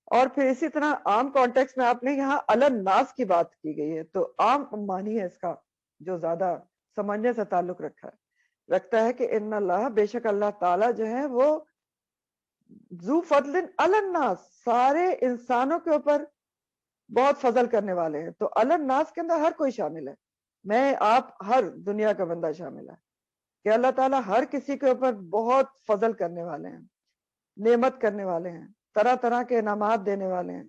اور پھر اسی طرح عام کانٹیکس میں آپ نے یہاں الناس کی بات کی گئی ہے, تو عام معنی ہے اس کا جو زیادہ سمجھنے سے تعلق رکھتا ہے کہ ان اللہ, بے شک اللہ تعالیٰ جو ہے وہ ذو فضل علی الناس, سارے انسانوں کے اوپر بہت فضل کرنے والے ہیں. تو علی الناس کے اندر ہر کوئی شامل ہے, میں آپ ہر دنیا کا بندہ شامل ہے, کہ اللہ تعالیٰ ہر کسی کے اوپر بہت فضل کرنے والے ہیں, نعمت کرنے والے ہیں, طرح طرح کے انعامات دینے والے ہیں,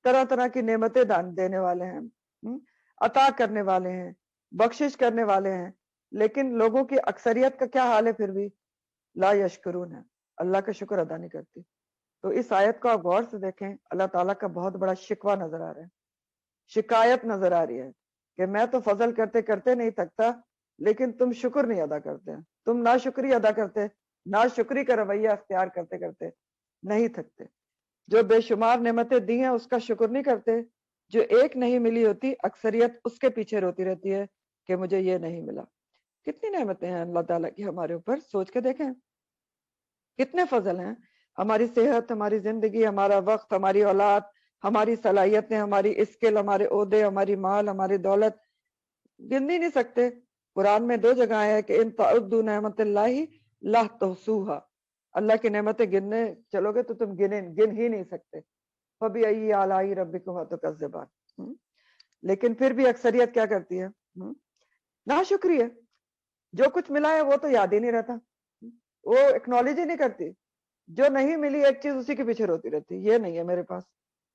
طرح طرح کی نعمتیں دینے والے ہیں, عطا کرنے والے ہیں, بخشش کرنے والے ہیں. لیکن لوگوں کی اکثریت کا کیا حال ہے, پھر بھی لا یشکرون ہے, اللہ کا شکر ادا نہیں کرتی. تو اس آیت کو آپ غور سے دیکھیں, اللہ تعالیٰ کا بہت بڑا شکوہ نظر آ رہا ہے, شکایت نظر آ رہی ہے کہ میں تو فضل کرتے کرتے نہیں تھکتا, لیکن تم شکر نہیں ادا کرتے, تم ناشکری ادا کرتے, ناشکری کا رویہ اختیار کرتے کرتے نہیں تھکتے. جو بے شمار نعمتیں دی ہیں اس کا شکر نہیں کرتے, جو ایک نہیں ملی ہوتی اکثریت اس کے پیچھے روتی رہتی ہے کہ مجھے یہ نہیں ملا. کتنی نعمتیں ہیں اللہ تعالیٰ کی ہمارے اوپر, سوچ کے دیکھیں کتنے فضل ہیں. ہماری صحت, ہماری زندگی, ہمارا وقت, ہماری اولاد, ہماری صلاحیتیں, ہماری اسکل, ہمارے عہدے, ہماری مال, ہماری دولت, گن نہیں سکتے. قرآن میں 2 جگہ ہے کہ ان تعدوا نعمت اللہ لا تحصوها, اللہ کی نعمتیں گننے چلو گے تو تم گن ہی نہیں سکتے. فبأي آلاء ربكما تكذبان. لیکن پھر بھی اکثریت کیا کرتی ہے, ناشکری ہے. جو کچھ ملا ہے وہ تو یاد ہی نہیں رہتا, وہ اکنالج ہی نہیں کرتی. جو نہیں ملی ایک چیز اسی کے پیچھے روتی رہتی, یہ نہیں ہے میرے پاس,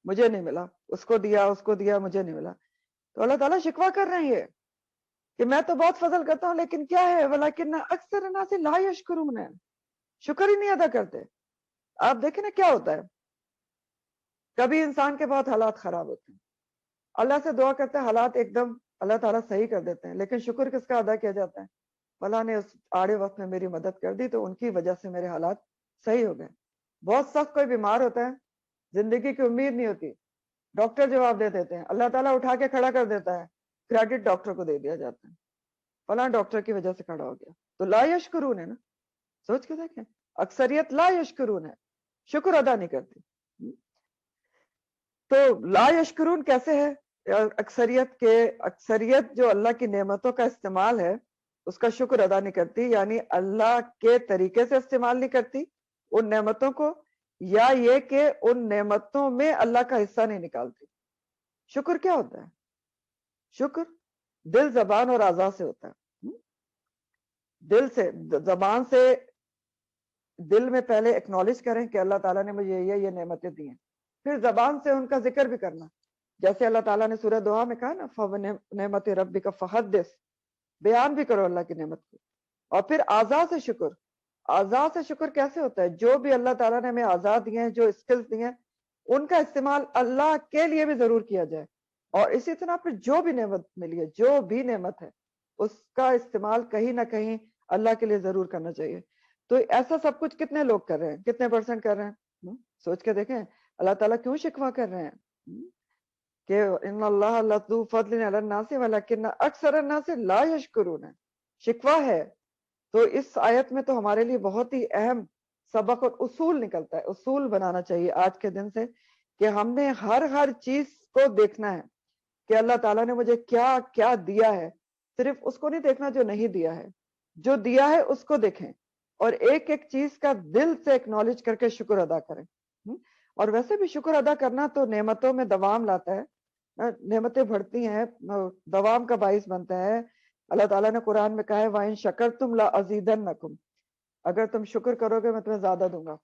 مجھے نہیں ملا, اس کو دیا, مجھے نہیں ملا. تو اللہ تعالیٰ شکوہ کر رہے ہیں کہ میں تو بہت فضل کرتا ہوں, لیکن کیا ہے, ولیکن اکثر الناس لا یشکرون, شکر ہی نہیں ادا کرتے. آپ دیکھیں نا کیا ہوتا ہے, کبھی انسان کے بہت حالات خراب ہوتے ہیں, اللہ سے دعا کرتے ہیں حالات ایک دم اللہ تعالیٰ صحیح کر دیتے ہیں, لیکن شکر کس کا ادا کیا جاتا ہے, فلاں نے اس آڑے وقت میں میری مدد کر دی تو ان کی وجہ سے میرے حالات صحیح ہو گئے. بہت سخت کوئی بیمار ہوتا ہے, زندگی کی امید نہیں ہوتی, ڈاکٹر جواب دے دیتے ہیں, اللہ تعالیٰ اٹھا کے کھڑا کر دیتا ہے, کریڈٹ ڈاکٹر کو دے دیا جاتا ہے, فلاں ڈاکٹر کی وجہ سے کھڑا ہو گیا. تو لا یشکرون ہے نا, سوچ کے دیکھیں, اکثریت لا یشکرون ہے, شکر ادا نہیں کرتی. تو لا یشکرون کیسے ہے, اکثریت جو اللہ کی نعمتوں کا استعمال ہے اس کا شکر ادا نہیں کرتی, یعنی اللہ کے طریقے سے استعمال نہیں کرتی ان نعمتوں کو, یا یہ کہ ان نعمتوں میں اللہ کا حصہ نہیں نکالتی. شکر کیا ہوتا ہے, شکر دل, زبان اور اعضاء سے ہوتا ہے. دل سے, زبان سے دل میں پہلے ایکنالج کریں کہ اللہ تعالیٰ نے مجھے یہ نعمتیں دی ہیں, پھر زبان سے ان کا ذکر بھی کرنا, جیسے اللہ تعالیٰ نے سورہ دعا میں کہا نا, فَنِعْمَتِ رَبِّكَ فَحَدِّثْ, بیان بھی کرو اللہ کی نعمت کو. اور پھر اعضاء سے شکر, آزاد سے شکر کیسے ہوتا ہے؟ جو بھی اللہ تعالیٰ نے ہمیں آزاد دیے ہیں، جو اسکلز دیے ہیں، ان کا استعمال اللہ کے لیے بھی ضرور کیا جائے. اور اسی طرح پھر جو بھی نعمت ملی ہے، جو بھی نعمت ہے، اس کا استعمال کہیں نہ کہیں اللہ کے لیے ضرور کرنا چاہیے. تو ایسا سب کچھ کتنے لوگ کر رہے ہیں؟ کتنے پرسنٹ کر رہے ہیں؟ سوچ کے دیکھیں اللہ تعالیٰ کیوں شکوہ کر رہے ہیں کہ ان اللہ لذو فضل علی الناس ولکن اکثر الناس لا یشکرون. شکوہ ہے. تو اس آیت میں تو ہمارے لیے بہت ہی اہم سبق اور اصول نکلتا ہے. اصول بنانا چاہیے آج کے دن سے کہ ہم نے ہر چیز کو دیکھنا ہے کہ اللہ تعالیٰ نے مجھے کیا کیا دیا ہے. صرف اس کو نہیں دیکھنا جو نہیں دیا ہے، جو دیا ہے اس کو دیکھیں اور ایک ایک چیز کا دل سے ایکنالج کر کے شکر ادا کریں. اور ویسے بھی شکر ادا کرنا تو نعمتوں میں دوام لاتا ہے. نعمتیں بڑھتی ہیں، دوام کا باعث بنتا ہے. اللہ تعالیٰ نے قرآن میں کہا ہے وَإِن شَكَرْتُمْ لَأَزِيدَنَّكُمْ. اگر تم شکر کرو گے میں تمہیں زیادہ دوں گا.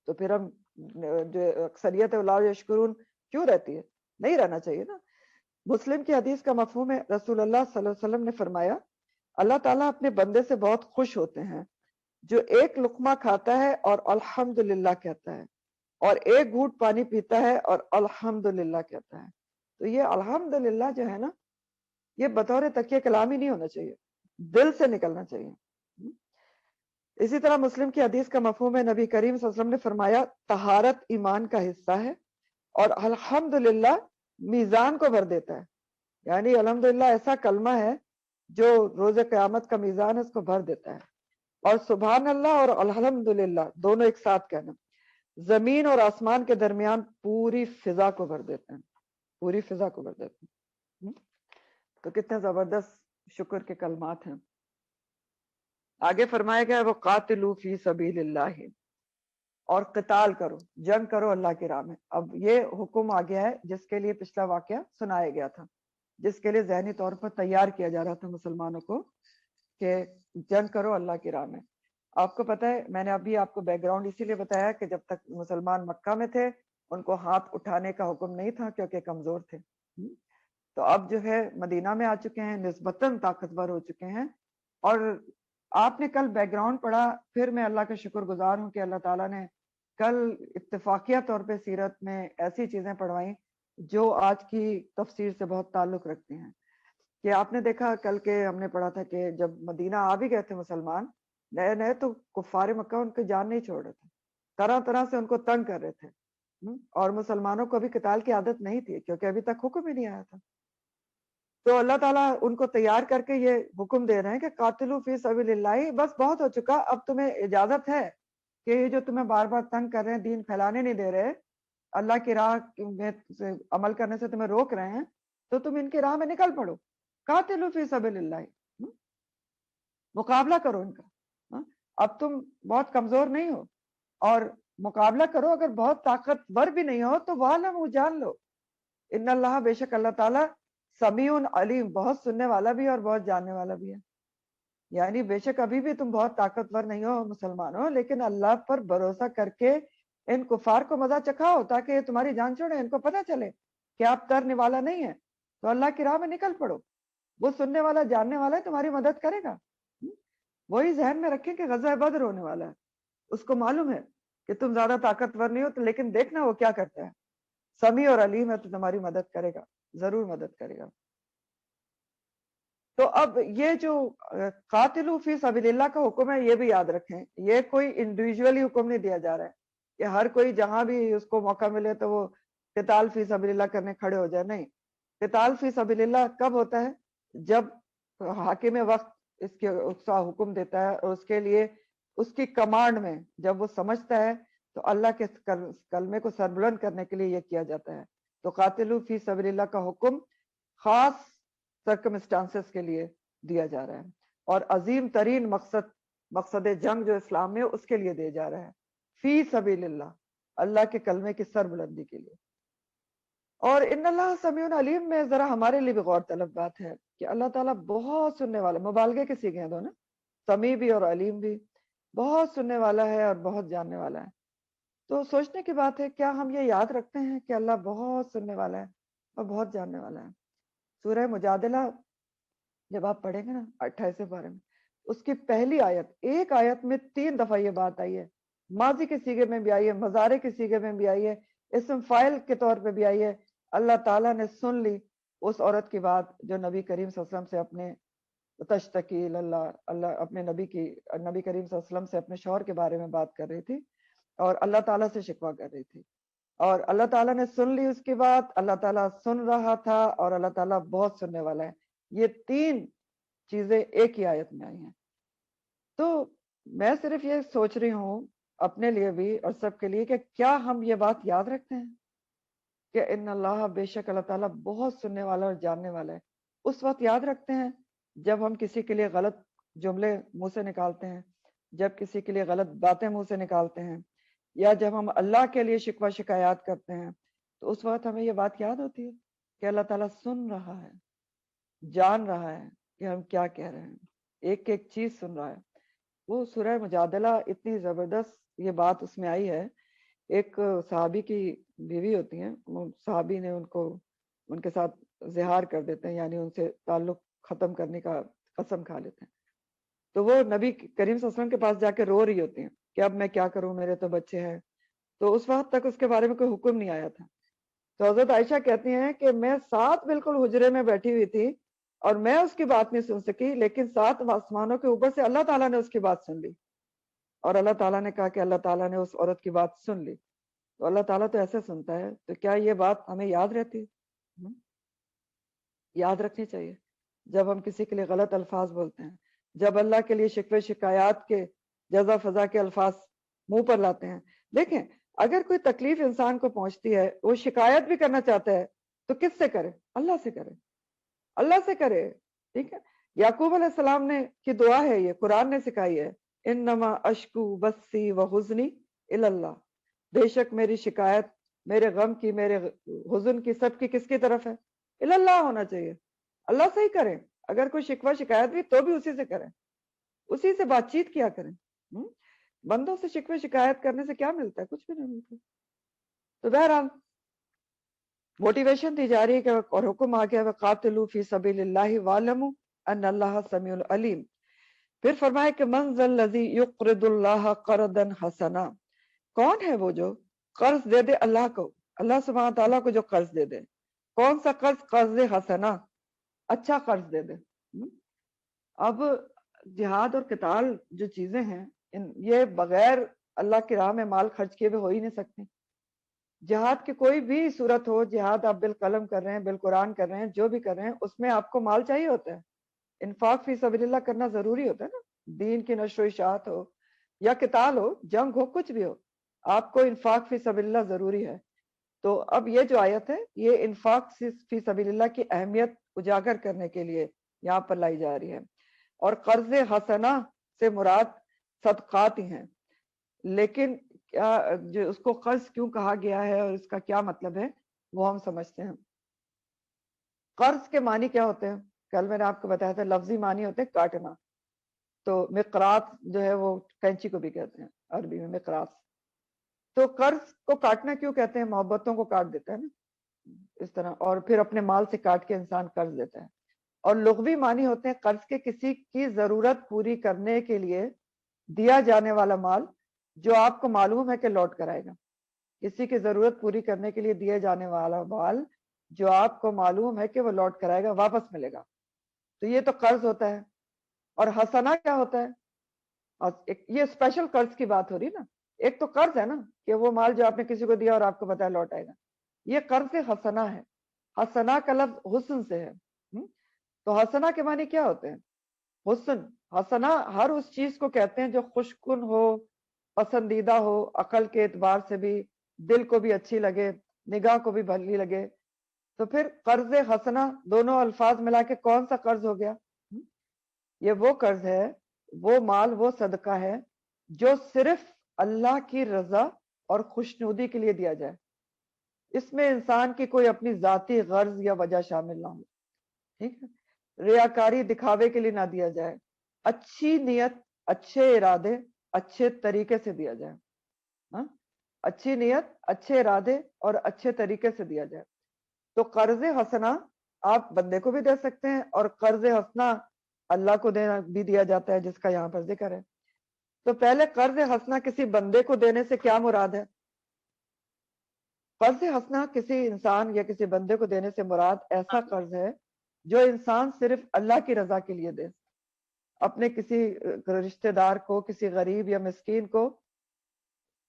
تو پھر ہم جو اکثریت لا یشکرون کیوں رہتی ہے؟ نہیں رہنا چاہیے نا. مسلم کی حدیث کا مفہوم ہے، رسول اللہ صلی اللہ علیہ وسلم نے فرمایا اللہ تعالیٰ اپنے بندے سے بہت خوش ہوتے ہیں جو ایک لقمہ کھاتا ہے اور الحمدللہ کہتا ہے، اور ایک گھونٹ پانی پیتا ہے اور الحمدللہ کہتا ہے. تو یہ الحمدللہ جو ہے نا، یہ بطور تکیہ کلام ہی نہیں ہونا چاہیے، دل سے نکلنا چاہیے. اسی طرح مسلم کی حدیث کا مفہوم ہے، نبی کریم صلی اللہ علیہ وسلم نے فرمایا طہارت ایمان کا حصہ ہے اور الحمدللہ میزان کو بھر دیتا ہے. یعنی الحمدللہ ایسا کلمہ ہے جو روز قیامت کا میزان ہے اس کو بھر دیتا ہے. اور سبحان اللہ اور الحمدللہ دونوں ایک ساتھ کہنا زمین اور آسمان کے درمیان پوری فضا کو بھر دیتے ہیں، پوری فضا کو بھر دیتے ہیں. تو کتنے زبردست شکر کے کلمات ہیں. آگے فرمایا گیا وہ قاتلو فی سبیل اللہ، اور قتال کرو، جنگ کرو اللہ کی راہ میں. اب یہ حکم آ گیا ہے جس کے لیے پچھلا واقعہ سنایا گیا تھا، جس کے لیے ذہنی طور پر تیار کیا جا رہا تھا مسلمانوں کو کہ جنگ کرو اللہ کی راہ میں. آپ کو پتہ ہے میں نے ابھی آپ کو بیک گراؤنڈ اسی لیے بتایا کہ جب تک مسلمان مکہ میں تھے ان کو ہاتھ اٹھانے کا حکم نہیں تھا کیونکہ کمزور تھے. تو اب جو ہے مدینہ میں آ چکے ہیں، نسبتاً طاقتور ہو چکے ہیں. اور آپ نے کل بیک گراؤنڈ پڑھا، پھر میں اللہ کا شکر گزار ہوں کہ اللہ تعالیٰ نے کل اتفاقیہ طور پہ سیرت میں ایسی چیزیں پڑھوائیں جو آج کی تفسیر سے بہت تعلق رکھتی ہیں. کہ آپ نے دیکھا کل کے ہم نے پڑھا تھا کہ جب مدینہ آ بھی گئے تھے مسلمان نئے نئے، تو کفار مکہ ان کی جان نہیں چھوڑ رہے تھے، طرح طرح سے ان کو تنگ کر رہے تھے. اور مسلمانوں کو ابھی قتال کی عادت نہیں تھی کیونکہ ابھی تک حکم ہی نہیں آیا تھا. تو اللہ تعالیٰ ان کو تیار کر کے یہ حکم دے رہے ہیں کہ قاتلو فی سبیل اللہ، بس بہت ہو چکا، اب تمہیں اجازت ہے کہ یہ جو تمہیں بار بار تنگ کر رہے ہیں، دین پھیلانے نہیں دے رہے، اللہ کی راہ میں عمل کرنے سے تمہیں روک رہے ہیں، تو تم ان کی راہ میں نکل پڑو. قاتلو فی سبیل اللہ، مقابلہ کرو ان کا. اب تم بہت کمزور نہیں ہو اور مقابلہ کرو، اگر بہت طاقتور بھی نہیں ہو تو وَاعْلَمُوا جان لو ان اللہ، بے شک اللہ تعالیٰ سمیع علیم، بہت سننے والا بھی اور بہت جاننے والا بھی ہے. یعنی بے شک ابھی بھی تم بہت طاقتور نہیں ہو مسلمانوں، لیکن اللہ پر بھروسہ کر کے ان کفار کو مزہ چکھاؤ تاکہ یہ تمہاری جان چھوڑے، ان کو پتہ چلے کہ آپ ترنے والا نہیں ہے، تو اللہ کی راہ میں نکل پڑو. وہ سننے والا جاننے والا ہے، تمہاری مدد کرے گا. وہی ذہن میں رکھیں کہ غزوہ بدر ہونے والا ہے، اس کو معلوم ہے کہ تم زیادہ طاقتور نہیں ہو، تو لیکن دیکھنا وہ کیا کرتا ہے. سمیع اور علیم ہے تو تمہاری مدد کرے گا، ضرور مدد کرے گا. تو اب یہ جو قاتلو فی سبیل اللہ کا حکم ہے یہ بھی یاد رکھیں، یہ کوئی انڈیویجولی حکم نہیں دیا جا رہا ہے کہ ہر کوئی جہاں بھی اس کو موقع ملے تو وہ قتال فی سبیل اللہ کرنے کھڑے ہو جائے. نہیں، قتال فی سبیل اللہ کب ہوتا ہے؟ جب حاکم وقت اس کا حکم دیتا ہے اور اس کے لیے اس کی کمانڈ میں جب وہ سمجھتا ہے تو اللہ کے کلمے کو سربلند کرنے کے لیے یہ کیا جاتا ہے. تو قاتلو فی سبیل اللہ کا حکم خاص سرکمسٹانسز کے لیے دیا جا رہا ہے، اور عظیم ترین مقصد جنگ جو اسلام میں اس کے لیے دیا جا رہا ہے، فی سبیل اللہ، اللہ کے کلمے کی سربلندی کے لیے. اور ان اللہ سمیع علیم میں ذرا ہمارے لیے بھی غور طلب بات ہے کہ اللہ تعالیٰ بہت سننے والا، مبالغے کے سیکھیں دو نا، سمیع بھی اور علیم بھی، بہت سننے والا ہے اور بہت جاننے والا ہے. تو سوچنے کی بات ہے کیا ہم یہ یاد رکھتے ہیں کہ اللہ بہت سننے والا ہے اور بہت جاننے والا ہے. سورہ مجادلہ جب آپ پڑھیں گے نا 28 بارے میں، اس کی پہلی آیت، ایک آیت میں 3 دفعہ یہ بات آئی ہے، ماضی کے سیغے میں بھی آئی ہے، مضارع کے سیغے میں بھی آئی ہے، اسم فاعل کے طور پہ بھی آئی ہے۔ اللہ تعالیٰ نے سن لی اس عورت کی بات جو نبی کریم صلی اللہ علیہ وسلم سے اپنے تشتکی اللہ اپنے نبی کریم صلی اللہ علیہ وسلم سے اپنے شوہر کے بارے میں بات کر رہی تھی اور اللہ تعالیٰ سے شکوہ کر رہی تھی، اور اللہ تعالیٰ نے سن لی اس کی بات، اللہ تعالیٰ سن رہا تھا اور اللہ تعالیٰ بہت سننے والا ہے۔ یہ 3 چیزیں ایک ہی آیت میں آئی ہیں۔ تو میں صرف یہ سوچ رہی ہوں اپنے لیے بھی اور سب کے لیے کہ کیا ہم یہ بات یاد رکھتے ہیں کہ ان اللہ، بے شک اللہ تعالیٰ بہت سننے والا اور جاننے والا ہے۔ اس وقت یاد رکھتے ہیں جب ہم کسی کے لیے غلط جملے منہ سے نکالتے ہیں، جب کسی کے لیے غلط باتیں منہ سے نکالتے ہیں، یا جب ہم اللہ کے لیے شکوہ شکایات کرتے ہیں، تو اس وقت ہمیں یہ بات یاد ہوتی ہے کہ اللہ تعالیٰ سن رہا ہے، جان رہا ہے کہ ہم کیا کہہ رہے ہیں، ایک ایک چیز سن رہا ہے۔ وہ سورہ مجادلہ اتنی زبردست یہ بات اس میں آئی ہے، ایک صحابی کی بیوی ہوتی ہیں، صحابی نے ان کے ساتھ زہار کر دیتے ہیں، یعنی ان سے تعلق ختم کرنے کا قسم کھا لیتے ہیں، تو وہ نبی کریم صلی اللہ علیہ وسلم کے پاس جا کے رو رہی ہوتی ہیں کہ اب میں کیا کروں، میرے تو بچے ہیں۔ تو اس وقت تک اس کے بارے میں کوئی حکم نہیں آیا تھا، تو حضرت عائشہ کہتی ہیں کہ میں ساتھ بالکل حجرے میں بیٹھی ہوئی تھی اور میں اس کی بات نہیں سن سکی، لیکن 7 آسمانوں کے اوپر سے اللہ تعالیٰ نے اس کی بات سن لی، اور اللہ تعالیٰ نے کہا کہ اللہ تعالیٰ نے اس عورت کی بات سن لی۔ تو اللہ تعالیٰ تو ایسے سنتا ہے، تو کیا یہ بات ہمیں یاد رہتی ہے؟ یاد رکھنی چاہیے جب ہم کسی کے لیے غلط الفاظ بولتے ہیں، جب اللہ کے لیے شکوے شکایات کے جزا فضا کے الفاظ منہ پر لاتے ہیں۔ دیکھیں، اگر کوئی تکلیف انسان کو پہنچتی ہے، وہ شکایت بھی کرنا چاہتا ہے، تو کس سے کرے؟ اللہ سے کرے، اللہ سے کرے، ٹھیک ہے؟ یعقوب علیہ السلام نے کی دعا ہے، یہ قرآن نے سکھائی ہے، انما اشکو بسی و حزنی اللہ، بے شک میری شکایت، میرے غم کی، میرے حزن کی، سب کی کس کی طرف ہے؟ اللہ ہونا چاہیے، اللہ سے ہی کریں۔ اگر کوئی شکوہ شکایت بھی تو بھی اسی سے کریں، اسی سے بات چیت کیا کریں۔ بندوں سے شکوہ شکایت کرنے سے کیا ملتا ہے؟ کچھ بھی نہیں ملتا۔ تو بہرحال موٹیویشن دی جا رہی ہے اور حکم آ گیا وَقَاتِلُوا فِي سَبِيلِ اللَّهِ وَاعْلَمُوا أَنَّ اللَّهَ سَمِيعٌ عَلِيمٌ۔ پھر فرمایا کہ مَنْ ذَا الَّذِي يُقْرِضُ اللَّهَ قَرْضًا حَسَنًا، کون ہے وہ جو قرض دے دے اللہ کو، اللہ سبحانہ تعالیٰ کو جو قرض دے دے۔ کون سا قرض؟ قرض حسنہ، اچھا قرض دے دے۔ اب جہاد اور قتال جو چیزیں ہیں، یہ بغیر اللہ کی راہ میں مال خرچ کیے ہوئے ہو ہی نہیں سکتے۔ جہاد کی کوئی بھی صورت ہو، جہاد آپ بالقلم کر رہے ہیں، بالقرآن کر رہے ہیں، جو بھی کر رہے ہیں، اس میں آپ کو مال چاہیے ہوتا ہے، انفاق فی سبیل اللہ کرنا ضروری ہوتا ہے نا۔ دین کی نشر و اشاعت ہو یا قتال ہو، جنگ ہو، کچھ بھی ہو، آپ کو انفاق فی سبیل اللہ ضروری ہے۔ تو اب یہ جو آیت ہے، یہ انفاق فی سبیل اللہ کی اہمیت اجاگر کرنے کے لیے یہاں پر لائی جا رہی ہے۔ اور قرض حسنہ سے مراد صدقات ہی ہیں، لیکن جو اس کو قرض کیوں کہا گیا ہے اور اس کا کیا مطلب ہے وہ ہم سمجھتے ہیں۔ قرض کے معنی کیا ہوتے ہیں؟ کل میں نے آپ کو بتایا تھا، لفظی معنی ہوتے ہیں کاٹنا، تو مقراط جو ہے وہ کینچی کو بھی کہتے ہیں عربی میں، مقراط۔ تو قرض کو کاٹنا کیوں کہتے ہیں؟ محبتوں کو کاٹ دیتا ہے نا اس طرح، اور پھر اپنے مال سے کاٹ کے انسان قرض دیتا ہے۔ اور لغوی معنی ہوتے ہیں قرض کے کسی کی ضرورت پوری کرنے کے لیے دیا جانے والا مال جو آپ کو معلوم ہے کہ لوٹ کر آئے گا۔ کسی کی ضرورت پوری کرنے کے لیے دیا جانے والا مال جو آپ کو معلوم ہے کہ وہ لوٹ کر آئے گا، واپس ملے گا، تو یہ تو قرض ہوتا ہے۔ اور حسنہ کیا ہوتا ہے؟ اور یہ اسپیشل قرض کی بات ہو رہی نا، ایک تو قرض ہے نا کہ وہ مال جو آپ نے کسی کو دیا اور آپ کو بتایا لوٹ آئے گا، یہ قرض حسنہ ہے۔ حسنہ کا لفظ حسن سے ہے، تو حسنہ کے معنی کیا ہوتے ہیں؟ حسن، حسنہ ہر اس چیز کو کہتے ہیں جو خوشکن ہو، پسندیدہ ہو، عقل کے اعتبار سے بھی، دل کو بھی اچھی لگے، نگاہ کو بھی بھلی لگے۔ تو پھر قرض حسنہ دونوں الفاظ ملا کے کون سا قرض ہو گیا؟ یہ وہ قرض ہے، وہ مال، وہ صدقہ ہے جو صرف اللہ کی رضا اور خوشنودی کے لیے دیا جائے، اس میں انسان کی کوئی اپنی ذاتی غرض یا وجہ شامل نہ ہو، ٹھیک ہے؟ ریاکاری، دکھاوے کے لیے نہ دیا جائے، اچھی نیت، اچھے ارادے، اچھے طریقے سے دیا جائے، اچھی نیت، اچھے ارادے اور اچھے طریقے سے دیا جائے۔ تو قرض حسنہ آپ بندے کو بھی دے سکتے ہیں، اور قرض حسنہ اللہ کو دینا بھی دیا جاتا ہے جس کا یہاں پر ذکر ہے. تو پہلے قرض حسنہ کسی بندے کو دینے سے کیا مراد ہے؟ قرض حسنہ کسی انسان یا کسی بندے کو دینے سے مراد ایسا قرض ہے جو انسان صرف اللہ کی رضا کے لیے دے. اپنے کسی رشتہ دار کو، کسی غریب یا مسکین کو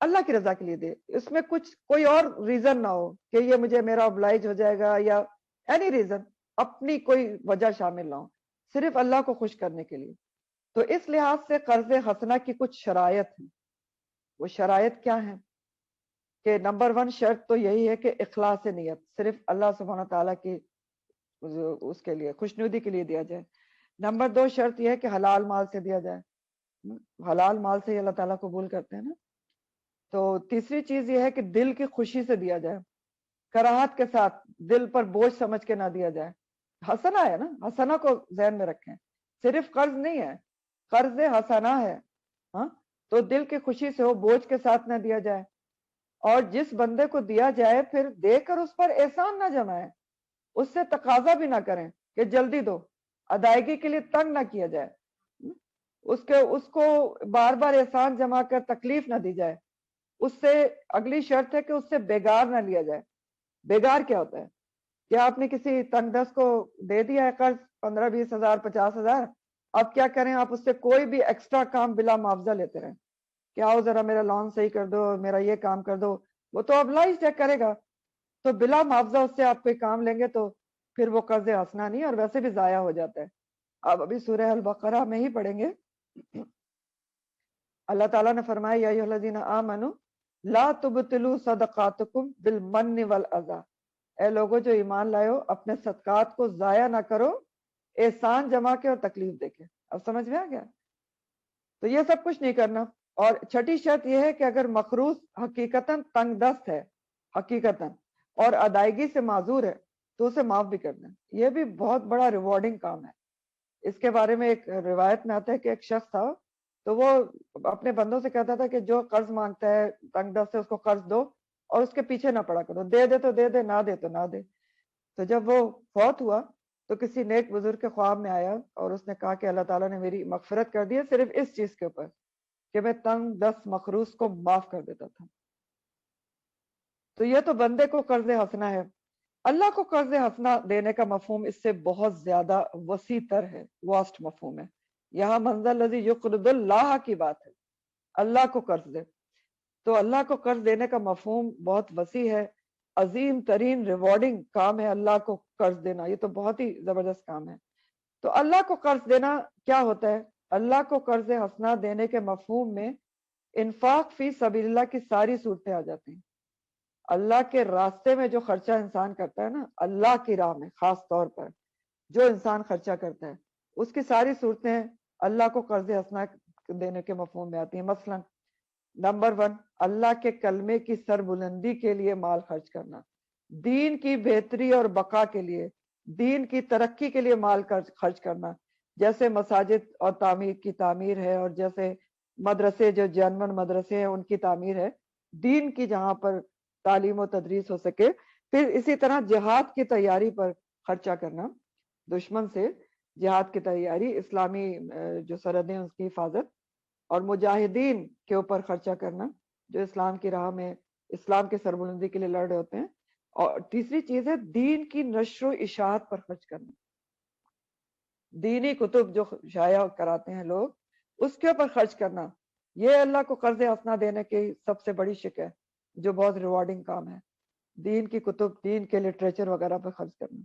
اللہ کی رضا کے لیے دے. اس میں کوئی اور ریزن نہ ہو کہ یہ مجھے میرا oblige ہو جائے گا یا اینی ریزن، اپنی کوئی وجہ شامل نہ ہو، صرف اللہ کو خوش کرنے کے لیے. تو اس لحاظ سے قرض حسنہ کی کچھ شرائط ہیں. وہ شرائط کیا ہیں؟ کہ نمبر 1 شرط تو یہی ہے کہ اخلاص نیت، صرف اللہ سبحانہ تعالیٰ کی اس کے لیے خوشنودی کے لیے دیا جائے. نمبر 2 شرط یہ ہے کہ حلال مال سے دیا جائے. حلال مال سے اللہ تعالیٰ قبول کرتے ہیں نا. تو تیسری چیز یہ ہے کہ دل کی خوشی سے دیا جائے، کراہت کے ساتھ، دل پر بوجھ سمجھ کے نہ دیا جائے. حسنہ ہے نا، حسنہ کو ذہن میں رکھیں، صرف قرض نہیں ہے، قرض حسنہ ہے. ہاں، تو دل کی خوشی سے ہو، بوجھ کے ساتھ نہ دیا جائے. اور جس بندے کو دیا جائے پھر دے کر اس پر احسان نہ جمائے، اس سے تقاضا بھی نہ کریں کہ جلدی دو، ادائیگی کے لیے تنگ نہ کیا جائے، اس کو بار بار احسان جما کر تکلیف نہ دی جائے. اس سے اگلی شرط ہے کہ اس سے بیگار نہ لیا جائے. بیگار کیا ہوتا ہے؟ کیا آپ نے کسی تنگ دست کو دے دیا ہے قرض 15-20 ہزار 50 ہزار، اب کیا کریں آپ اس سے کوئی بھی ایکسٹرا کام بلا معاوضہ لیتے رہیں کہ آؤ ذرا میرا لون صحیح کر دو، میرا یہ کام کر دو. وہ تو obliged ہے، کرے گا. تو بلا معاوضہ اس سے آپ کوئی کام لیں گے تو پھر وہ قرض حسنہ نہیں، اور ویسے بھی ضائع ہو جاتا ہے. اب ابھی سورہ البقرہ میں ہی پڑھیں گے. اللہ تعالیٰ نے فرمایا یا ایھا الذین آمنوا لا تبطلوا صدقاتکم بالمن والاذی، اے لوگوں جو ایمان لائے ہو اپنے صدقات کو ضائع نہ کرو احسان جما کے اور تکلیف دے کے. اب سمجھ میں آ گیا؟ تو یہ سب کچھ نہیں کرنا. اور چھٹی شرط یہ ہے کہ اگر مخروص حقیقتاً تنگ دست ہے حقیقتاً اور ادائیگی سے معذور ہے تو اسے معاف بھی کرنا. یہ بھی بہت بڑا ریوارڈنگ کام ہے. اس کے بارے میں ایک روایت میں آتا ہے کہ ایک شخص تھا تو وہ اپنے بندوں سے کہتا تھا کہ جو قرض مانگتا ہے تنگ دست سے اس کو قرض دو اور اس کے پیچھے نہ پڑا کرو، دے دے تو دے دے، نہ دے تو نہ دے. تو جب وہ فوت ہوا تو کسی نیک بزرگ کے خواب میں آیا اور اس نے کہا کہ اللہ تعالیٰ نے میری مغفرت کر دی ہے صرف اس چیز کے اوپر کہ میں تنگ دست مخروص کو معاف کر دیتا تھا. تو یہ تو بندے کو قرض حسنہ ہے. اللہ کو قرض حسنہ دینے کا مفہوم اس سے بہت زیادہ وسیع تر ہے، واسٹ مفہوم ہے. یہاں منزل الذی یقرض اللہ کی بات ہے، اللہ کو قرض دے. تو اللہ کو قرض دینے کا مفہوم بہت وسیع ہے، عظیم ترین ریوارڈنگ کام ہے اللہ کو قرض دینا. یہ تو بہت ہی زبردست کام ہے. تو اللہ کو قرض دینا کیا ہوتا ہے؟ اللہ کو قرض حسنہ دینے کے مفہوم میں انفاق فی سبیل اللہ کی ساری صورتیں آ جاتی ہیں. اللہ کے راستے میں جو خرچہ انسان کرتا ہے نا، اللہ کی راہ میں خاص طور پر جو انسان خرچہ کرتا ہے اس کی ساری صورتیں اللہ کو قرض حسنہ دینے کے مفہوم میں آتی ہیں. مثلا نمبر 1 اللہ کے کلمے کی سربلندی کے لیے مال خرچ کرنا، دین کی بہتری اور بقا کے لیے، دین کی ترقی کے لیے مال خرچ کرنا. جیسے مساجد اور تعمیر کی تعمیر ہے، اور جیسے مدرسے جو جنمن مدرسے ہیں ان کی تعمیر ہے، دین کی جہاں پر تعلیم و تدریس ہو سکے. پھر اسی طرح جہاد کی تیاری پر خرچہ کرنا، دشمن سے جہاد کی تیاری، اسلامی جو سرحدیں اس کی حفاظت، اور مجاہدین کے اوپر خرچہ کرنا جو اسلام کی راہ میں اسلام کے سربلندی کے لیے لڑ رہے ہوتے ہیں. اور تیسری چیز ہے دین کی نشر و اشاعت پر خرچ کرنا، دینی کتب جو شائع کراتے ہیں لوگ اس کے اوپر خرچ کرنا. یہ اللہ کو قرض حسنہ دینے کی سب سے بڑی شک ہے جو بہت ریوارڈنگ کام ہے، دین کی کتب، دین کے لٹریچر وغیرہ پر خرچ کرنا.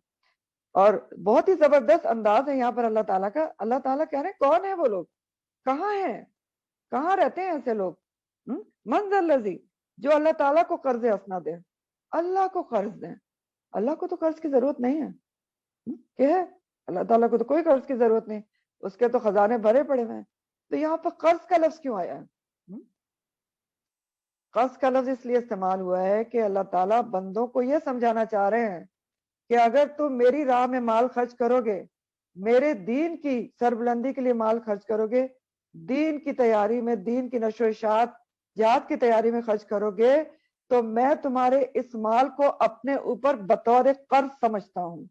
اور بہت ہی زبردست انداز ہے یہاں پر اللہ تعالیٰ کا. اللہ تعالیٰ کہہ رہے ہیں کون ہے وہ لوگ، کہاں ہیں، کہاں رہتے ہیں ایسے لوگ؟ منزل الذی، جو اللہ تعالیٰ کو قرض حسنہ دیں، اللہ کو قرض دیں. اللہ کو تو قرض کی ضرورت نہیں ہے کہ ہے، اللہ تعالیٰ کو تو کوئی قرض کی ضرورت نہیں، اس کے تو خزانے بھرے پڑے ہوئے ہیں. تو یہاں پر قرض کا لفظ کیوں آیا ہے؟ قرض کا لفظ اس لیے استعمال ہوا ہے کہ اللہ تعالیٰ بندوں کو یہ سمجھانا چاہ رہے ہیں کہ اگر تم میری راہ میں مال خرچ کرو گے، میرے دین کی سربلندی کے لیے مال خرچ کرو گے، دین کی تیاری میں، دین کی نشر و اشاعت، جہاد کی تیاری میں خرچ کرو گے، تو میں تمہارے اس مال کو اپنے اوپر بطور قرض سمجھتا ہوں،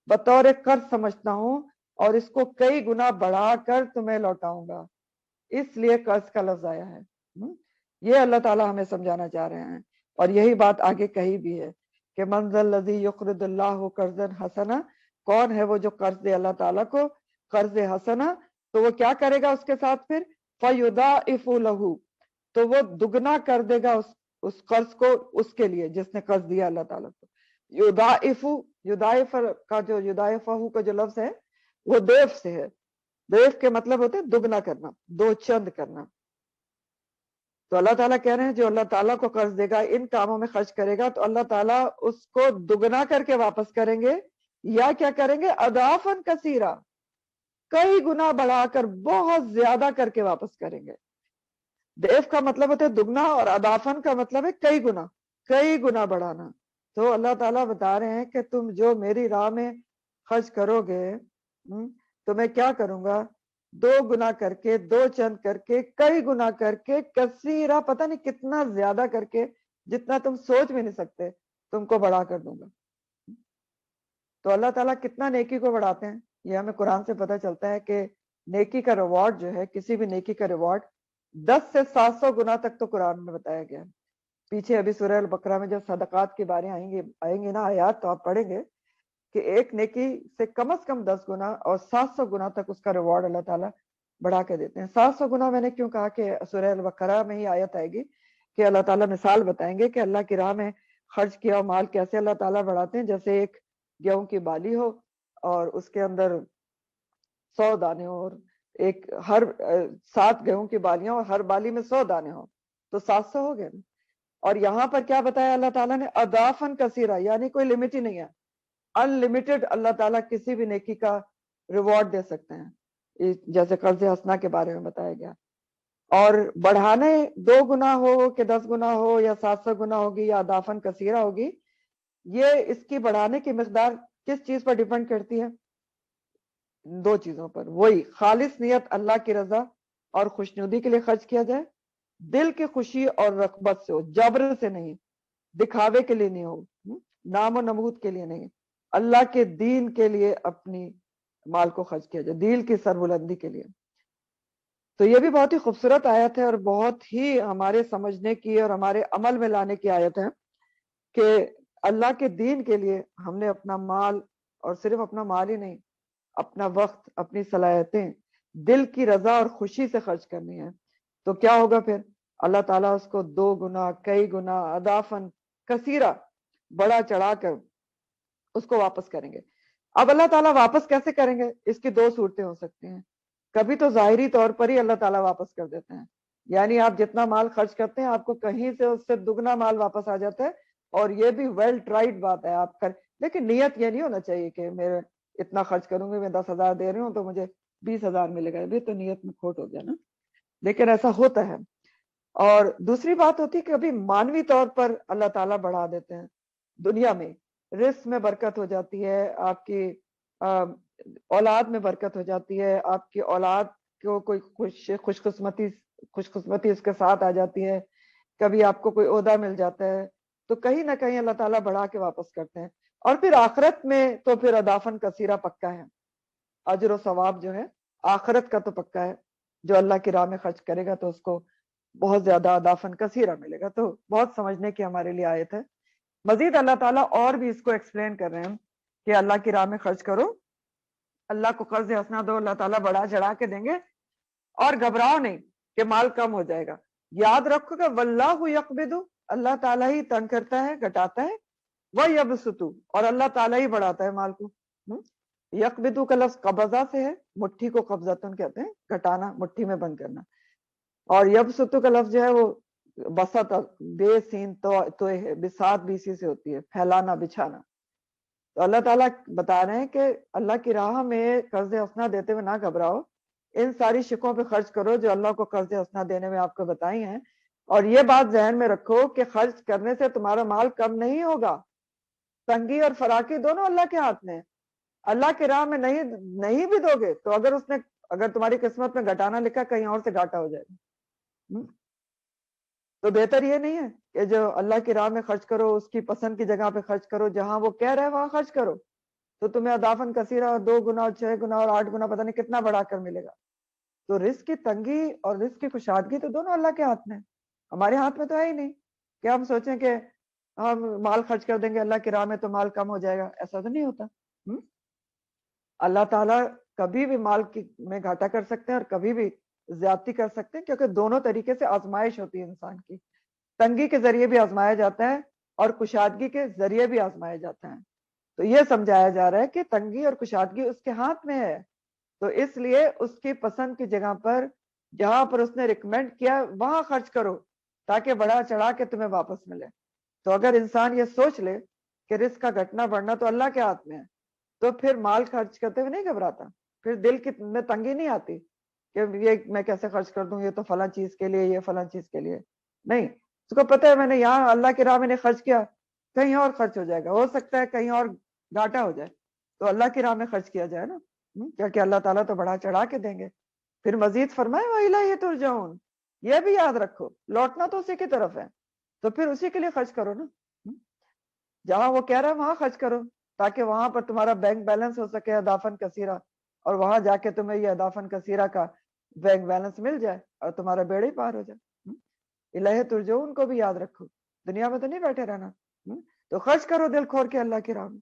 بطور قرض سمجھتا ہوں. اور اس کو کئی گنا بڑھا کر تمہیں لوٹاؤں گا، اس لیے قرض کا لفظ آیا ہے۔ یہ اللہ تعالیٰ ہمیں سمجھانا چاہ رہے ہیں، اور یہی بات آگے کہی بھی ہے کہ من ذا الذی یقرض اللہ قرضا حسنا، کون ہے وہ جو قرض دے اللہ تعالیٰ کو قرض حسنا، تو وہ کیا کرے گا اس کے ساتھ پھر فیضاعف لہ، تو وہ دگنا کر دے گا اس قرض کو اس کے لیے جس نے قرض دیا اللہ تعالیٰ کو۔ یضاعف، یضاعف کا جو یضاعفہ کا جو لفظ ہے وہ دیف سے ہے، دیف کے مطلب ہوتے ہیں دگنا کرنا، دو چند کرنا۔ تو اللہ تعالیٰ کہہ رہے ہیں جو اللہ تعالیٰ کو قرض دے گا، ان کاموں میں خرچ کرے گا، تو اللہ تعالیٰ اس کو دگنا کر کے واپس کریں گے، یا کیا کریں گے؟ اضافاً کثیرا، کئی گنا بڑھا کر، بہت زیادہ کر کے واپس کریں گے۔ دیف کا مطلب ہوتا ہے دگنا، اور اضافاً کا مطلب ہے کئی گنا بڑھانا۔ تو اللہ تعالیٰ بتا رہے ہیں کہ تم جو میری راہ میں خرچ کرو گے، تو میں کیا کروں گا؟ دو گنا کر کے، دو چند کر کے، کئی گنا کر کے، کثیرہ، پتہ نہیں کتنا زیادہ کر کے، جتنا تم سوچ بھی نہیں سکتے، تم کو بڑھا کر دوں گا۔ تو اللہ تعالیٰ کتنا نیکی کو بڑھاتے ہیں، یہ ہمیں قرآن سے پتہ چلتا ہے کہ نیکی کا ریوارڈ جو ہے، کسی بھی نیکی کا ریوارڈ 10 سے 700 گنا تک تو قرآن میں بتایا گیا ہے۔ پیچھے ابھی سورہ البقرہ میں جب صدقات کی باریں آئیں گی نا آیات، تو آپ پڑھیں گے کہ ایک نیکی سے کم از کم 10 گنا اور 700 گنا تک اس کا ریوارڈ اللہ تعالیٰ بڑھا کے دیتے ہیں۔ 700 گنا میں نے کیوں کہا کہ سورہ البقرہ میں ہی آیت آئے گی کہ اللہ تعالیٰ مثال بتائیں گے کہ اللہ کی راہ میں خرچ کیا مال کیسے اللہ تعالیٰ بڑھاتے ہیں۔ جیسے ایک گیہوں کی بالی ہو اور اس کے اندر 100 دانے ہو، اور ایک ہر 7 گیہوں کی بالیاں اور ہر بالی میں 100 دانے ہو، تو 700 ہو گئے۔ اور یہاں پر کیا بتایا اللہ تعالیٰ نے؟ اضافاً کثیرہ، یعنی کوئی لمٹ ہی نہیں ہے، ان لمیٹڈ اللہ تعالیٰ کسی بھی نیکی کا ریوارڈ دے سکتے ہیں، جیسے قرض حسنہ کے بارے میں بتایا گیا۔ اور بڑھانے 2 گنا ہو کہ 10 گنا ہو یا 700 گنا ہوگی یا اضافاً کثیرہ ہوگی، یہ اس کی بڑھانے کی مقدار کس چیز پر ڈیپینڈ کرتی ہے؟ 2 چیزوں پر، وہی خالص نیت اللہ کی رضا اور خوشنودی کے لیے خرچ کیا جائے، دل کی خوشی اور رغبت سے ہو، جبر سے نہیں، دکھاوے کے لیے نہیں ہو، نام و نمود کے لیے نہیں، اللہ کے دین کے لیے اپنی مال کو خرچ کیا جائے، دین کی سربلندی کے لیے۔ تو یہ بھی بہت ہی خوبصورت آیت ہے اور بہت ہی ہمارے سمجھنے کی اور ہمارے عمل میں لانے کی آیت ہے کہ اللہ کے دین کے لیے ہم نے اپنا مال، اور صرف اپنا مال ہی نہیں، اپنا وقت، اپنی صلاحیتیں دل کی رضا اور خوشی سے خرچ کرنی ہے۔ تو کیا ہوگا پھر؟ اللہ تعالیٰ اس کو 2 گنا، کئی گنا، اضافاً کثیرہ بڑا چڑھا کر اس کو واپس کریں گے۔ اب اللہ تعالیٰ واپس کیسے کریں گے؟ اس کی 2 صورتیں ہو سکتی ہیں۔ کبھی تو ظاہری طور پر ہی اللہ تعالیٰ واپس کر دیتے ہیں، یعنی آپ جتنا مال خرچ کرتے ہیں آپ کو کہیں سے اس سے دگنا مال واپس آ جاتا ہے، اور یہ بھی ویل ٹرائیڈ بات ہے آپ کر، لیکن نیت یہ نہیں ہونا چاہیے کہ میرے اتنا خرچ کروں گی، میں 10,000 دے رہی ہوں تو مجھے 20,000 ملے گا، یہ تو نیت میں کھوٹ ہو گیا نا، لیکن ایسا ہوتا ہے۔ اور دوسری بات ہوتی ہے کہ کبھی مانوی طور پر اللہ تعالیٰ بڑھا دیتے ہیں، دنیا میں رزق میں برکت ہو جاتی ہے، آپ کی اولاد میں برکت ہو جاتی ہے، آپ کی اولاد کو کوئی خوش قسمتی اس کے ساتھ آ جاتی ہے، کبھی آپ کو کوئی عہدہ مل جاتا ہے، تو کہیں نہ کہیں اللہ تعالیٰ بڑھا کے واپس کرتے ہیں۔ اور پھر آخرت میں تو پھر اضافاً کثیرہ پکا ہے، اجر و ثواب جو ہے آخرت کا تو پکا ہے، جو اللہ کی راہ میں خرچ کرے گا تو اس کو بہت زیادہ اضافاً کثیرہ ملے گا۔ تو بہت سمجھنے کی ہمارے لیے آیت ہے۔ مزید اللہ تعالیٰ اور بھی اس کو ایکسپلین کر رہے ہیں کہ اللہ کی راہ میں خرچ کرو، اللہ کو قرض حسنہ دو، اللہ تعالیٰ بڑھا چڑھا کے دیں گے، اور گھبراؤ نہیں کہ مال کم ہو جائے گا۔ یاد رکھو کہ واللہ یقبض، اللہ تعالیٰ ہی تنگ کرتا ہے، گھٹاتا ہے، وَیَبْسُطُ، اور اللہ تعالیٰ ہی بڑھاتا ہے مال کو۔ یقبض کا لفظ قبضہ سے ہے، مٹھی کو قبضتن کہتے ہیں، گھٹانا، مٹھی میں بند کرنا، اور یبسط کا لفظ جو ہے وہ بسط، بے سین تو ہے، بساط بھی اسی سے ہوتی ہے، پھیلانا، بچھانا۔ تو اللہ تعالیٰ بتا رہے ہیں کہ اللہ کی راہ میں قرض حسنہ دیتے ہوئے نہ گھبراؤ، ان ساری شکوں پہ خرچ کرو جو اللہ کو قرض حسنہ دینے میں آپ کو بتائی ہیں، اور یہ بات ذہن میں رکھو کہ خرچ کرنے سے تمہارا مال کم نہیں ہوگا، تنگی اور فراخی دونوں اللہ کے ہاتھ میں۔ اللہ کی راہ میں نہیں بھی دو گے تو اگر تمہاری قسمت میں گھٹانا لکھا، کہیں اور سے گھاٹا ہو جائے گا۔ تو بہتر یہ نہیں ہے کہ جو اللہ کی راہ میں خرچ کرو اس کی پسند کی جگہ پہ خرچ کرو، جہاں وہ کہہ رہے ہیں وہاں خرچ کرو، تو تمہیں اضافاً کثیرہ اور 2 گنا اور 6 گنا اور 8 گنا پتہ نہیں کتنا بڑھا کر ملے گا. تو رزق کی تنگی اور رزق کی کشادگی تو دونوں اللہ کے ہاتھ میں ہے، ہمارے ہاتھ میں تو ہے ہی نہیں کہ ہم سوچیں کہ ہم مال خرچ کر دیں گے اللہ کی راہ میں تو مال کم ہو جائے گا. ایسا تو نہیں ہوتا. اللہ تعالیٰ کبھی بھی مال میں گھاٹا کر سکتے ہیں اور کبھی بھی زیادتی کر سکتے ہیں، کیونکہ دونوں طریقے سے آزمائش ہوتی ہے انسان کی. تنگی کے ذریعے بھی آزمایا جاتا ہے اور کشادگی کے ذریعے بھی آزمایا جاتا ہے. تو یہ سمجھایا جا رہا ہے کہ تنگی اور کشادگی اس کے ہاتھ میں ہے، تو اس لیے اس کی پسند کی جگہ پر جہاں پر اس نے ریکمینڈ کیا وہاں خرچ کرو تاکہ بڑا چڑھا کے تمہیں واپس ملے. تو اگر انسان یہ سوچ لے کہ رزق کا گھٹنا بڑھنا تو اللہ کے ہاتھ میں ہے، تو پھر مال خرچ کرتے ہوئے نہیں گھبراتا، پھر دل کی میں تنگی نہیں آتی کہ یہ میں کیسے خرچ کر دوں، یہ تو فلاں چیز کے لیے، یہ فلاں چیز کے لیے. نہیں، اس کو پتہ ہے میں نے یہاں اللہ کی راہ میں نے خرچ کیا، کہیں اور خرچ ہو جائے گا، ہو سکتا ہے کہیں اور گھاٹا ہو جائے، تو اللہ کی راہ میں خرچ کیا جائے نا، کیونکہ اللہ تعالیٰ تو بڑھا چڑھا کے دیں گے. پھر مزید فرمائے وَإِلَيْهِ تُرْجَعُونَ، یہ بھی یاد رکھو لوٹنا تو اسی کی طرف ہے، تو پھر اسی کے لیے خرچ کرو نا. جہاں وہ کہہ رہا ہے وہاں خرچ کرو تاکہ وہاں پر تمہارا بینک بیلنس ہو سکے اضافاً کثیرہ، اور وہاں جا کے تمہیں یہ اضافاً کثیرہ کا بینک بیلنس مل جائے اور تمہارا بیڑا ہی پار ہو جائے. الہ ترجعون کو بھی یاد رکھو، دنیا میں تو نہیں بیٹھے رہنا، تو خرچ کرو دل کھول کے اللہ کی راہ میں.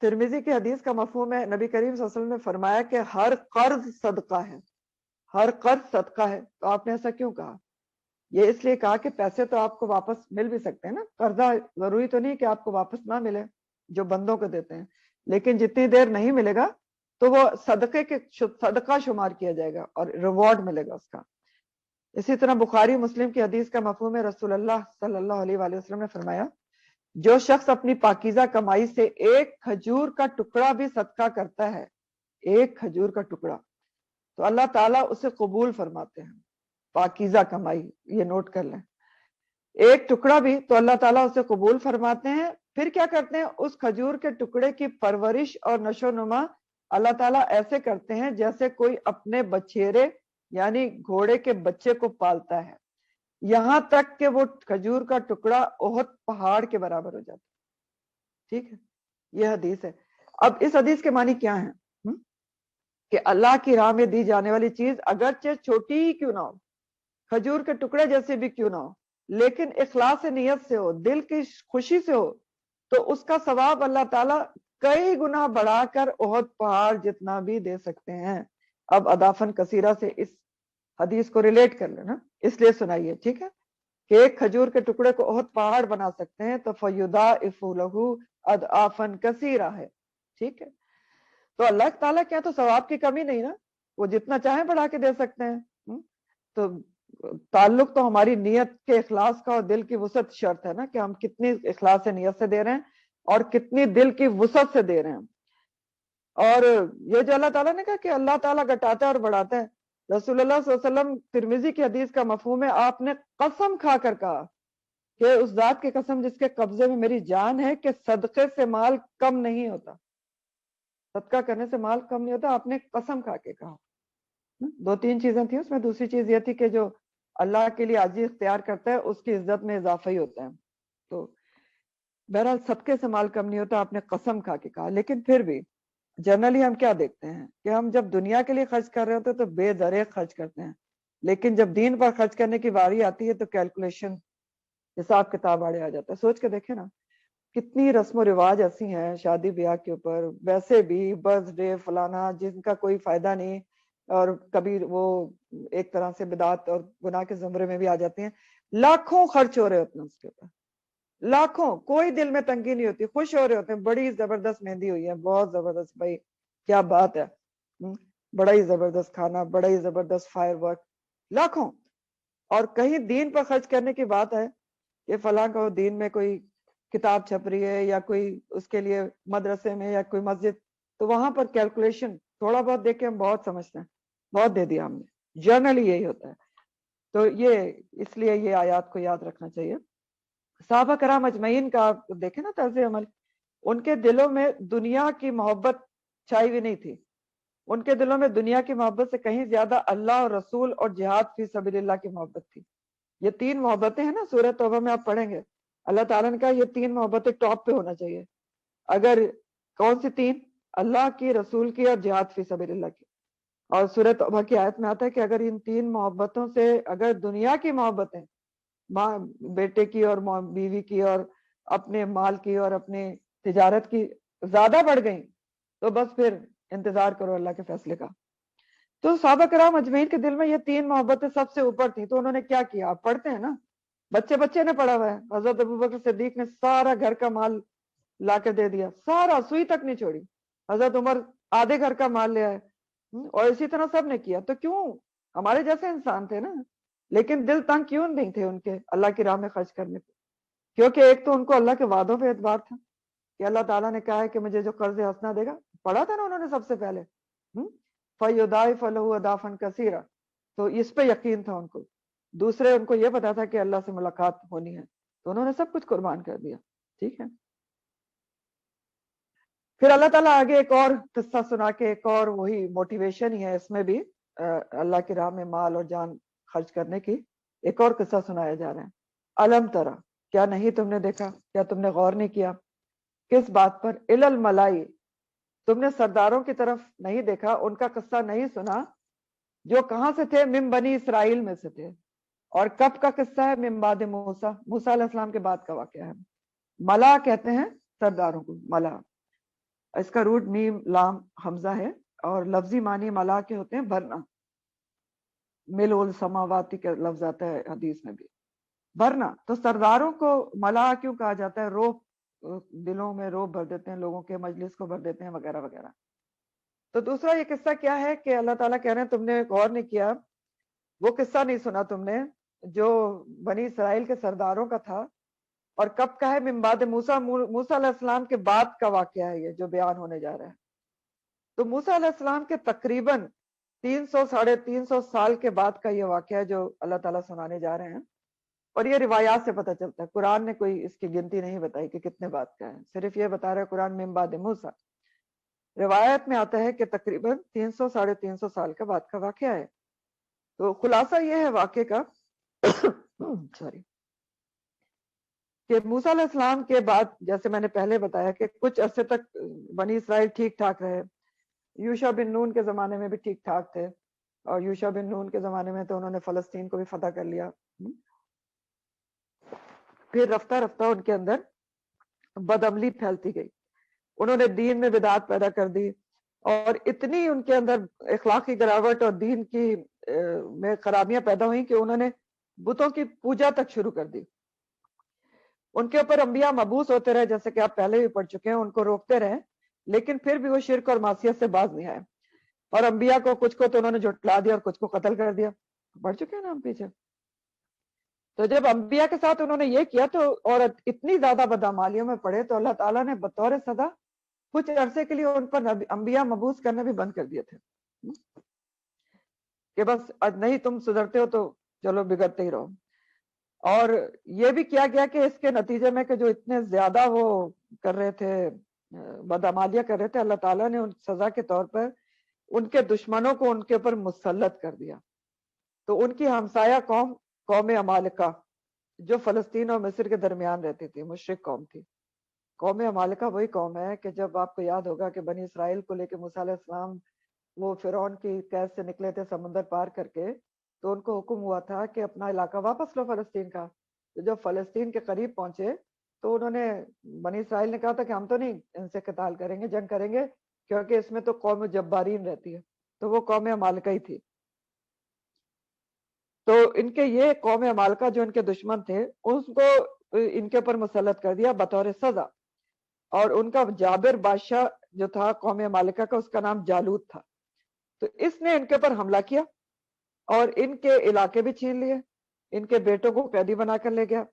ترمذی کی حدیث کا مفہوم ہے، نبی کریم صلی اللہ علیہ وسلم نے فرمایا کہ ہر قرض صدقہ ہے، ہر قرض صدقہ ہے. تو آپ نے ایسا کیوں کہا؟ یہ اس لیے کہا کہ پیسے تو آپ کو واپس مل بھی سکتے ہیں نا، قرضہ ضروری تو نہیں کہ آپ کو واپس نہ ملے جو بندوں کو دیتے ہیں، لیکن جتنی دیر نہیں ملے گا تو وہ صدقہ شمار کیا جائے گا اور ریوارڈ ملے گا اس کا. اسی طرح بخاری مسلم کی حدیث کا مفہوم ہے، رسول اللہ صلی اللہ علیہ وآلہ وسلم نے فرمایا جو شخص اپنی پاکیزہ کمائی سے ایک کھجور کا ٹکڑا بھی صدقہ کرتا ہے، ایک کھجور کا ٹکڑا، تو اللہ تعالیٰ اسے قبول فرماتے ہیں. پاکیزہ کمائی، یہ نوٹ کر لیں، ایک ٹکڑا بھی تو اللہ تعالیٰ اسے قبول فرماتے ہیں. پھر کیا کرتے ہیں؟ اس کھجور کے ٹکڑے کی پرورش اور نشو نما اللہ تعالیٰ ایسے کرتے ہیں جیسے کوئی اپنے بچھیرے یعنی گھوڑے کے بچے کو پالتا ہے، یہاں تک کہ وہ کھجور کا ٹکڑا احد پہاڑ کے برابر ہو جاتا ہے. ٹھیک ہے، یہ حدیث ہے. اب اس حدیث کے معنی کیا ہیں؟ کہ اللہ کی راہ میں دی جانے والی چیز اگرچہ چھوٹی ہی کیوں نہ ہو، کھجور کے ٹکڑے جیسے بھی کیوں نہ ہو، لیکن اخلاص نیت سے ہو، دل کی خوشی سے ہو، تو اس کا ثواب اللہ تعالیٰ کئی گنا بڑھا کر احد پہاڑ جتنا بھی دے سکتے ہیں. اب اضافاً کثیرہ سے اس حدیث کو ریلیٹ کر لینا، اس لیے سنائیے، ٹھیک ہے، کہ ایک کھجور کے ٹکڑے کو احد پہاڑ بنا سکتے ہیں تو فَيُضَاعِفُ لَهُ أَضْعَافًا كَثِيرًا ہے. ٹھیک ہے، تو اللہ تعالیٰ کیا تو ثواب کی کمی نہیں نا، وہ جتنا چاہیں بڑھا کے دے سکتے ہیں. تو تعلق تو ہماری نیت کے اخلاص کا اور دل کی وسعت شرط ہے نا، کہ ہم کتنی اخلاص سے نیت سے دے رہے ہیں اور کتنی دل کی وسعت سے دے رہے ہیں. اور یہ جو اللہ تعالیٰ نے کہا کہ اللہ تعالیٰ گھٹاتا ہے اور بڑھاتا ہے، رسول اللہ صلی اللہ علیہ وسلم ترمذی کی حدیث کا مفہوم ہے، آپ نے قسم کھا کر کہا کہ اس ذات کی قسم جس کے قبضے میں میری جان ہے کہ صدقے سے مال کم نہیں ہوتا، صدقہ کرنے سے مال کم نہیں ہوتا. آپ نے قسم کھا کے کہا. 2-3 چیزیں تھیں اس میں، دوسری چیز یہ تھی کہ جو اللہ کے لیے عاجزی اختیار کرتا ہے اس کی عزت میں اضافہ ہی ہوتا ہے. تو بہرحال صدقے سے مال کم نہیں ہوتا، آپ نے قسم کھا کے کہا. لیکن پھر بھی جنرلی ہم کیا دیکھتے ہیں کہ ہم جب دنیا کے لیے خرچ کر رہے ہوتے ہیں تو بے دریغ خرچ کرتے ہیں، لیکن جب دین پر خرچ کرنے کی باری آتی ہے تو کیلکولیشن، حساب کتاب آڑے آ جاتا ہے. سوچ کے دیکھیں نا، کتنی رسم و رواج ایسی ہیں شادی بیاہ کے اوپر، ویسے بھی برتھ ڈے فلانا جن کا کوئی فائدہ نہیں، اور کبھی وہ ایک طرح سے بدعت اور گناہ کے زمرے میں بھی آ جاتی ہیں. لاکھوں خرچ ہو رہے ہوتے ہیں اس کے اوپر، لاکھوں، کوئی دل میں تنگی نہیں ہوتی، خوش ہو رہے ہوتے ہیں. بڑی زبردست مہندی ہوئی ہے، بہت زبردست، بھائی کیا بات ہے، بڑا ہی زبردست کھانا، بڑا ہی زبردست فائر ورک، لاکھوں. اور کہیں دین پر خرچ کرنے کی بات ہے کہ فلاں کو دین میں کوئی کتاب چھپ رہی ہے یا کوئی اس کے لیے مدرسے میں یا کوئی مسجد، تو وہاں پر کیلکولیشن تھوڑا بہت دیکھ کے ہم بہت سمجھتے ہیں، بہت دے دیا ہم نے، جرنلی یہی ہوتا ہے. تو یہ اس لیے یہ آیات کو یاد رکھنا چاہیے. صحابہ کرام اجمعین کا آپ دیکھیں نا طرز عمل، ان کے دلوں میں دنیا کی محبت چھائی ہوئی نہیں تھی، ان کے دلوں میں دنیا کی محبت سے کہیں زیادہ اللہ اور رسول اور جہاد فی سبیل اللہ کی محبت تھی. یہ 3 محبتیں ہیں نا، سورہ توبہ میں آپ پڑھیں گے اللہ تعالیٰ نے کہا یہ 3 محبتیں ٹاپ پہ ہونا چاہیے. اگر کون سی 3؟ اللہ کی، رسول کی اور جہاد فی سبیل اللہ کی. اور سورۃ توبہ کی آیت میں آتا ہے کہ اگر ان 3 محبتوں سے اگر دنیا کی محبتیں ماں بیٹے کی اور بیوی کی اور اپنے مال کی اور اپنی تجارت کی زیادہ بڑھ گئیں تو بس پھر انتظار کرو اللہ کے فیصلے کا. تو صحابہ کرام اجمعین کے دل میں یہ 3 محبتیں سب سے اوپر تھیں. تو انہوں نے کیا کیا؟ آپ پڑھتے ہیں نا، بچے بچے نے پڑھا ہوا ہے. حضرت ابوبکر صدیق نے سارا گھر کا مال لا کے دے دیا، سارا، سوئی تک نہیں چھوڑی. حضرت عمر آدھے گھر کا مال لے آئے. اور اسی طرح سب نے کیا. تو کیوں؟ ہمارے جیسے انسان تھے نا، لیکن دل تنگ کیوں نہیں تھے ان کے اللہ کی راہ میں خرچ کرنے پہ؟ کیونکہ ایک تو ان کو اللہ کے وعدوں پہ اعتبار تھا کہ اللہ تعالیٰ نے کہا ہے کہ مجھے جو قرض حسنہ دے گا، پڑھا تھا نا انہوں نے سب سے پہلے، فَيُضَاعِفَ لَهُ أَضْعَافًا كَثِيرًا. تو اس پہ یقین تھا ان کو. دوسرے ان کو یہ پتا تھا کہ اللہ سے ملاقات ہونی ہے، تو انہوں نے سب کچھ قربان کر دیا. ٹھیک ہے. پھر اللہ تعالیٰ آگے ایک اور قصہ سنا کے، ایک اور وہی موٹیویشن ہی ہے اس میں بھی، اللہ کی راہ میں مال اور جان خرچ کرنے کی ایک اور قصہ سنایا جا رہا ہے. الم ترا، کیا نہیں تم نے دیکھا، کیا تم نے غور نہیں کیا؟ کس بات پر؟ الی الملائی، تم نے سرداروں کی طرف نہیں دیکھا، ان کا قصہ نہیں سنا جو کہاں سے تھے؟ من بنی اسرائیل میں سے تھے. اور کب کا قصہ ہے؟ من بعد موسیٰ، موسیٰ علیہ السلام کے بعد کا واقعہ ہے. ملا کہتے ہیں سرداروں کو، ملا. اس کا روٹ میم لام حمزہ ہے اور لفظی معنی ملا کے ہوتے ہیں بھرنا. ملء السماواتی کا لفظ آتا ہے حدیث میں بھی، بھرنا. تو سرداروں کو ملا کیوں کہا جاتا ہے؟ روب، دلوں میں روب بھر دیتے ہیں، لوگوں کے مجلس کو بھر دیتے ہیں وغیرہ وغیرہ. تو دوسرا یہ قصہ کیا ہے کہ اللہ تعالیٰ کہہ رہے ہیں تم نے غور نہیں کیا، وہ قصہ نہیں سنا تم نے جو بنی اسرائیل کے سرداروں کا تھا. اور کب کا ہے؟ من بعد موسیٰ، موسیٰ علیہ السلام کے بعد کا واقعہ ہے یہ جو بیان ہونے جا رہا ہے. تو موسیٰ علیہ السلام کے تقریباً 300-350 سال کے بعد کا یہ واقعہ ہے جو اللہ تعالیٰ سنانے جا رہے ہیں. اور یہ روایات سے پتہ چلتا ہے، قرآن نے کوئی اس کی گنتی نہیں بتائی کہ کتنے بعد کا ہے، صرف یہ بتا رہا ہے قرآن من بعد موسیٰ. روایت میں آتا ہے کہ تقریباً 300-350 سال کے بعد کا واقعہ ہے. تو خلاصہ یہ ہے واقعے کا سوری، کہ موسیٰ علیہ السلام کے بعد جیسے میں نے پہلے بتایا کہ کچھ عرصے تک بنی اسرائیل ٹھیک ٹھاک رہے. یوشع بن نون کے زمانے میں بھی ٹھیک ٹھاک تھے، اور یوشع بن نون کے زمانے میں تو انہوں نے فلسطین کو بھی فتح کر لیا. پھر رفتہ رفتہ ان کے اندر بدعملی پھیلتی گئی، انہوں نے دین میں بدعات پیدا کر دی، اور اتنی ان کے اندر اخلاقی گراوٹ اور دین کی میں خرابیاں پیدا ہوئیں کہ انہوں نے بتوں کی پوجا تک شروع کر دی. ان کے اوپر انبیاء مبعوث ہوتے رہے، جیسے کہ آپ پہلے بھی پڑھ چکے ہیں، ان کو روکتے رہے، لیکن پھر بھی وہ شرک اور معصیت سے باز نہیں آئے. اور انبیاء کو کچھ کو تو انہوں نے جھٹلا دیا اور کچھ کو قتل کر دیا، پڑھ چکے ہیں نا ہم پیچھے. تو جب انبیاء کے ساتھ انہوں نے یہ کیا تو اور اتنی زیادہ بدعمالیوں میں پڑے تو اللہ تعالیٰ نے بطور سزا کچھ عرصے کے لیے ان پر انبیاء مبعوث کرنے بھی بند کر دیے تھے کہ بس نہیں تم سدھرتے ہو تو چلو بگڑتے ہی رہو. اور یہ بھی کیا گیا کہ اس کے نتیجے میں کہ جو اتنے زیادہ وہ کر رہے تھے، بدعمالیاں کر رہے تھے، اللہ تعالیٰ نے ان سزا کے طور پر ان کے دشمنوں کو ان کے اوپر مسلط کر دیا. تو ان کی ہمسایہ قوم، قوم عمالقہ، جو فلسطین اور مصر کے درمیان رہتی تھی، مشرک قوم تھی. قوم عمالقہ وہی قوم ہے کہ جب آپ کو یاد ہوگا کہ بنی اسرائیل کو لے کے موسیٰ علیہ السلام وہ فرعون کی قید سے نکلے تھے سمندر پار کر کے، تو ان کو حکم ہوا تھا کہ اپنا علاقہ واپس لو فلسطین کا. تو جب فلسطین کے قریب پہنچے تو انہوں نے، بنی اسرائیل نے کہا تھا کہ ہم تو نہیں ان سے قتال کریں گے، جنگ کریں گے، کیونکہ اس میں تو قوم جبارین رہتی ہے. تو وہ قوم عمالقہ ہی تھی. تو ان کے یہ قوم عمالقہ جو ان کے دشمن تھے، اس کو ان کے اوپر مسلط کر دیا بطور سزا. اور ان کا جابر بادشاہ جو تھا قوم عمالقہ کا، اس کا نام جالوت تھا. تو اس نے ان کے اوپر حملہ کیا اور ان کے علاقے بھی چھین لیے، ان کے بیٹوں کو قیدی بنا کر لے گیا.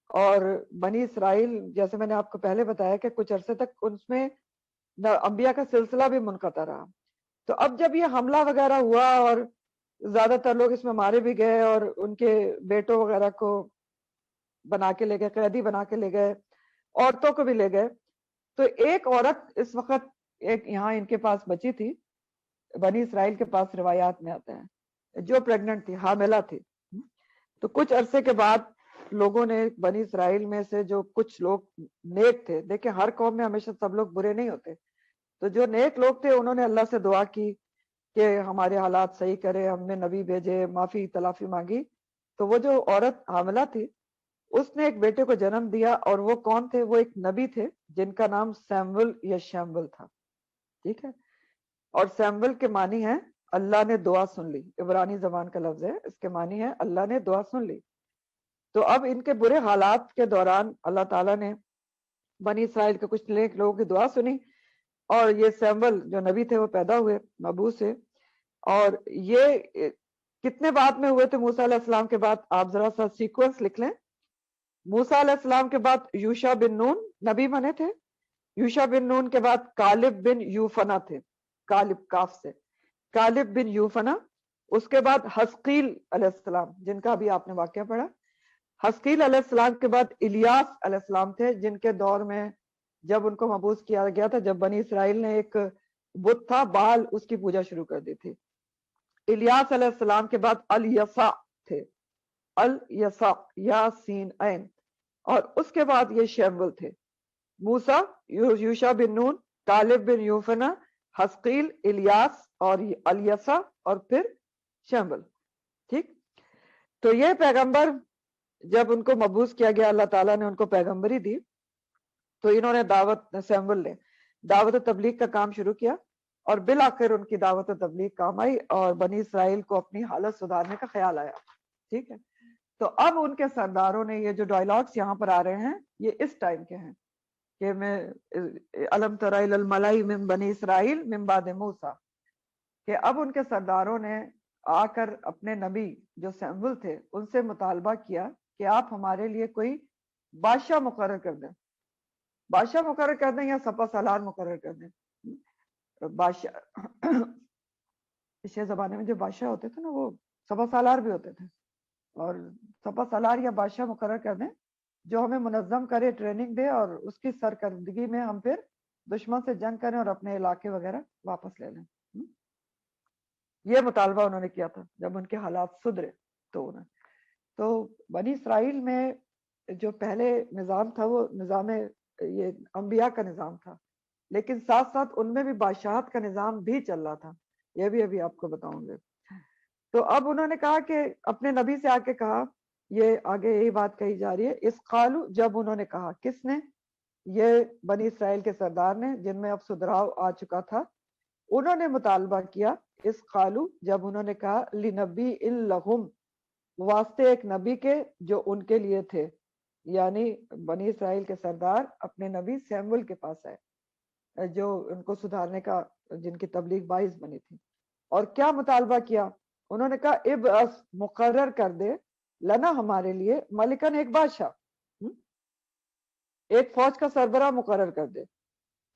اور بنی اسرائیل، جیسے میں نے آپ کو پہلے بتایا کہ کچھ عرصے تک اس میں انبیاء کا سلسلہ بھی منقطع رہا. تو اب جب یہ حملہ وغیرہ ہوا اور زیادہ تر لوگ اس میں مارے بھی گئے اور ان کے بیٹوں وغیرہ کو بنا کے لے گئے، قیدی بنا کے لے گئے، عورتوں کو بھی لے گئے. تو ایک عورت اس وقت ایک یہاں ان کے پاس بچی تھی، بنی اسرائیل کے پاس روایات میں آتا ہے، جو پریگننٹ تھی، حاملہ تھی. تو کچھ عرصے کے بعد لوگوں نے بنی اسرائیل میں سے جو کچھ لوگ نیک تھے، دیکھیں ہر قوم میں ہمیشہ سب لوگ برے نہیں ہوتے، تو جو نیک لوگ تھے انہوں نے اللہ سے دعا کی کہ ہمارے حالات صحیح کرے، ہم نے نبی بھیجے، معافی تلافی مانگی. تو وہ جو عورت حاملہ تھی اس نے ایک بیٹے کو جنم دیا، اور وہ کون تھے؟ وہ ایک نبی تھے جن کا نام سیمول یا شیمول تھا. ٹھیک ہے، اور سیمول کے معنی ہے اللہ نے دعا سن لی، عبرانی زبان کا لفظ ہے، اس کے معنی ہے اللہ نے دعا سن لی. تو اب ان کے برے حالات کے دوران اللہ تعالیٰ نے بنی اسرائیل کے کچھ نیک لوگوں کی دعا سنی، اور یہ سیمول جو نبی تھے وہ پیدا ہوئے مبعوث سے. اور یہ کتنے بعد میں ہوئے تھے موسیٰ علیہ السلام کے بعد؟ آپ ذرا سا سیکوینس لکھ لیں. موسیٰ علیہ السلام کے بعد یوشع بن نون نبی بنے تھے. یوشع بن نون کے بعد کالب بن یوفنا تھے، کالب کاف سے، کالب بن یوفنا. اس کے بعد حزقیل علیہ السلام جن کا بھی آپ نے واقعہ پڑھا. حزقیل علیہ السلام کے بعد الیاس علیہ السلام تھے جن کے دور میں جب ان کو مبعوث کیا گیا تھا، جب بنی اسرائیل نے ایک بت تھا بال، اس کی پوجا شروع کر دی تھی. الیاس علیہ السلام کے بعد الیسع تھے، الیسع یا سین عین. اور اس کے بعد یہ شیمول تھے، موسیٰ، یوشع بن نون، کالب بن یوفنا، حزقیل، الیاس اور الیسع اور پھر شیمول. ٹھیک، تو یہ پیغمبر جب ان کو مبعوث کیا گیا، اللہ تعالیٰ نے ان کو پیغمبری دی، تو انہوں نے سیمول نے دعوت و تبلیغ کا کام شروع کیا، اور بالآخر ان کی دعوت و تبلیغ کام آئی اور بنی اسرائیل کو اپنی حالت سدھارنے کا خیال آیا. ٹھیک ہے، تو اب ان کے سرداروں نے یہ جو ڈائلاگس یہاں پر آ رہے ہیں یہ اس ٹائم کے ہیں کہ میں الم تر الی الملأ من بنی اسرائیل من بعد موسیٰ، کہ اب ان کے سرداروں نے آ کر اپنے نبی جو سیمول تھے ان سے مطالبہ کیا کہ آپ ہمارے لیے کوئی بادشاہ مقرر کر دیں، بادشاہ مقرر کر دیں یا سپہ سالار مقرر کر دیں. بادشاہ پچھلے زمانے میں جو بادشاہ ہوتے تھے نا وہ سپہ سالار بھی ہوتے تھے، اور سپہ سالار یا بادشاہ مقرر کر دیں جو ہمیں منظم کرے، ٹریننگ دے، اور اس کی سرکردگی میں ہم پھر دشمن سے جنگ کریں اور اپنے علاقے وغیرہ واپس لے لیں. یہ مطالبہ انہوں نے کیا تھا جب ان کے حالات سدھرے. تو بنی اسرائیل میں جو پہلے نظام تھا وہ نظام یہ انبیاء کا نظام تھا، لیکن ساتھ ساتھ ان میں بھی بادشاہت کا نظام بھی چل رہا تھا، یہ بھی ابھی آپ کو بتاؤں گے. تو اب انہوں نے کہا کہ اپنے نبی سے آ کے کہا، یہ آگے یہی بات کہی جا رہی ہے، اس قالو، جب انہوں نے کہا، کس نے؟ یہ بنی اسرائیل کے سردار نے جن میں اب سدھراؤ آ چکا تھا، انہوں نے مطالبہ کیا، اس قالو، جب انہوں نے کہا، لنبی لہم، واسطے ایک نبی کے جو ان کے لیے تھے، یعنی بنی اسرائیل کے سردار اپنے نبی سیمول کے پاس آئے جو ان کو سدھارنے کا، جن کی تبلیغ باعث بنی تھی. اور کیا مطالبہ کیا؟ انہوں نے کہا ابعث، مقرر کر دے، لنا، ہمارے لیے، ملکن، ایک بادشاہ، ایک فوج کا سربراہ مقرر کر دے.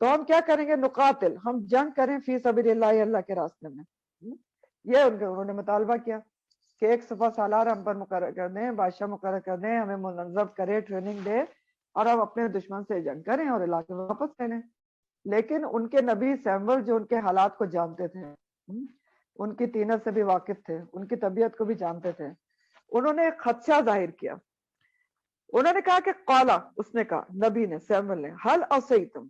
تو ہم کیا کریں گے؟ نقاتل، ہم جنگ کریں فی سبیل اللہ، اللہ کے راستے میں. یہ انہوں نے مطالبہ کیا کہ ایک سپہ سالار ہم پر مقرر کر دیں، بادشاہ مقرر کر دیں، ہمیں منظم کرے، ٹریننگ دے، اور ہم اپنے دشمن سے جنگ کریں اور علاقے واپس لے لیں. لیکن ان کے نبی سیمول جو ان کے حالات کو جانتے تھے، ان کی طینت سے بھی واقف تھے، ان کی طبیعت کو بھی جانتے تھے، انہوں نے ایک خدشہ ظاہر کیا. انہوں نے کہا کہ قالا، اس نے کہا، نبی نے، سیمول نے، حل عصیتم،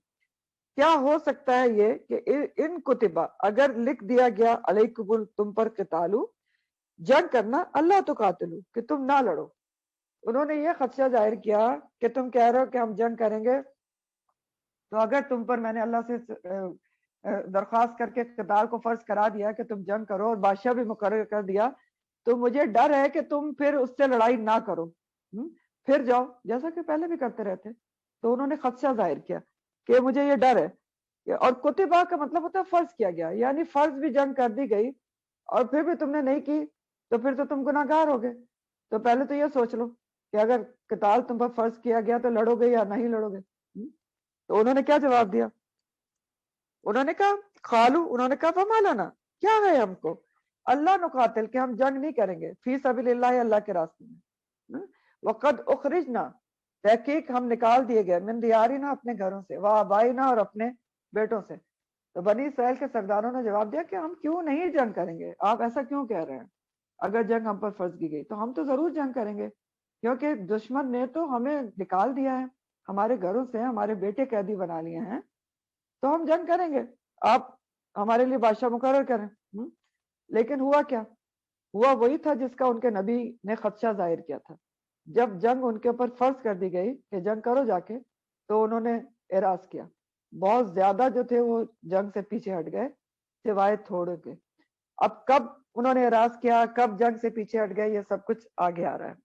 کیا ہو سکتا ہے یہ کہ ان کتبہ، اگر لکھ دیا گیا، علیکم، تم پر، قتالو، جنگ کرنا، اللہ تو قاتلو، کہ تم نہ لڑو. انہوں نے یہ خدشہ ظاہر کیا کہ تم کہہ رہے ہو کہ ہم جنگ کریں گے، تو اگر تم پر میں نے اللہ سے درخواست کر کے قتال کو فرض کرا دیا کہ تم جنگ کرو، اور بادشاہ بھی مقرر کر دیا، تو مجھے ڈر ہے کہ تم پھر اس سے لڑائی نہ کرو، پھر جاؤ جیسا کہ پہلے بھی کرتے رہتے. تو انہوں نے خدشہ ظاہر کیا کہ مجھے یہ ڈر ہے. اور کتبہ کا مطلب ہوتا ہے فرض کیا گیا، یعنی فرض بھی جنگ کر دی گئی اور پھر بھی تم نے نہیں کی تو پھر تو تم گناہ گار ہو گئے. تو پہلے تو یہ سوچ لو کہ اگر قتال تم پر فرض کیا گیا تو لڑو گے یا نہیں لڑو گے. تو انہوں نے کیا جواب دیا؟ انہوں نے کہا خالو، انہوں نے کہا فما لنا، کیا ہے ہم کو، اللہ نقاتل، کہ ہم جنگ نہیں کریں گے، فی سبیل اللہ، اللہ کے راستے میں. وقد اخرجنا، تحقیق ہم نکال دیے گئے، من دیارنا، اپنے گھروں سے، وآبائنا، اور اپنے بیٹوں سے. تو بنی اسرائیل کے سرداروں نے جواب دیا کہ ہم کیوں نہیں جنگ کریں گے، آپ ایسا کیوں کہہ رہے ہیں؟ اگر جنگ ہم پر فرض کی گئی تو ہم تو ضرور جنگ کریں گے. کیونکہ دشمن نے تو ہمیں نکال دیا ہے ہمارے گھروں سے, ہمارے بیٹے قیدی بنا لیے ہیں, تو ہم جنگ کریں گے, آپ ہمارے لیے بادشاہ مقرر کریں. لیکن ہوا کیا؟ ہوا وہی تھا جس کا ان کے نبی نے خدشہ ظاہر کیا تھا. جب جنگ ان کے اوپر فرض کر دی گئی کہ جنگ کرو جا کے, تو انہوں نے اعراض کیا. بہت زیادہ جو تھے وہ جنگ سے پیچھے ہٹ گئے سوائے تھوڑے کے. اب کب انہوں نے اعراض کیا, کب جنگ سے پیچھے ہٹ گئے, یہ سب کچھ آگے آ رہا ہے.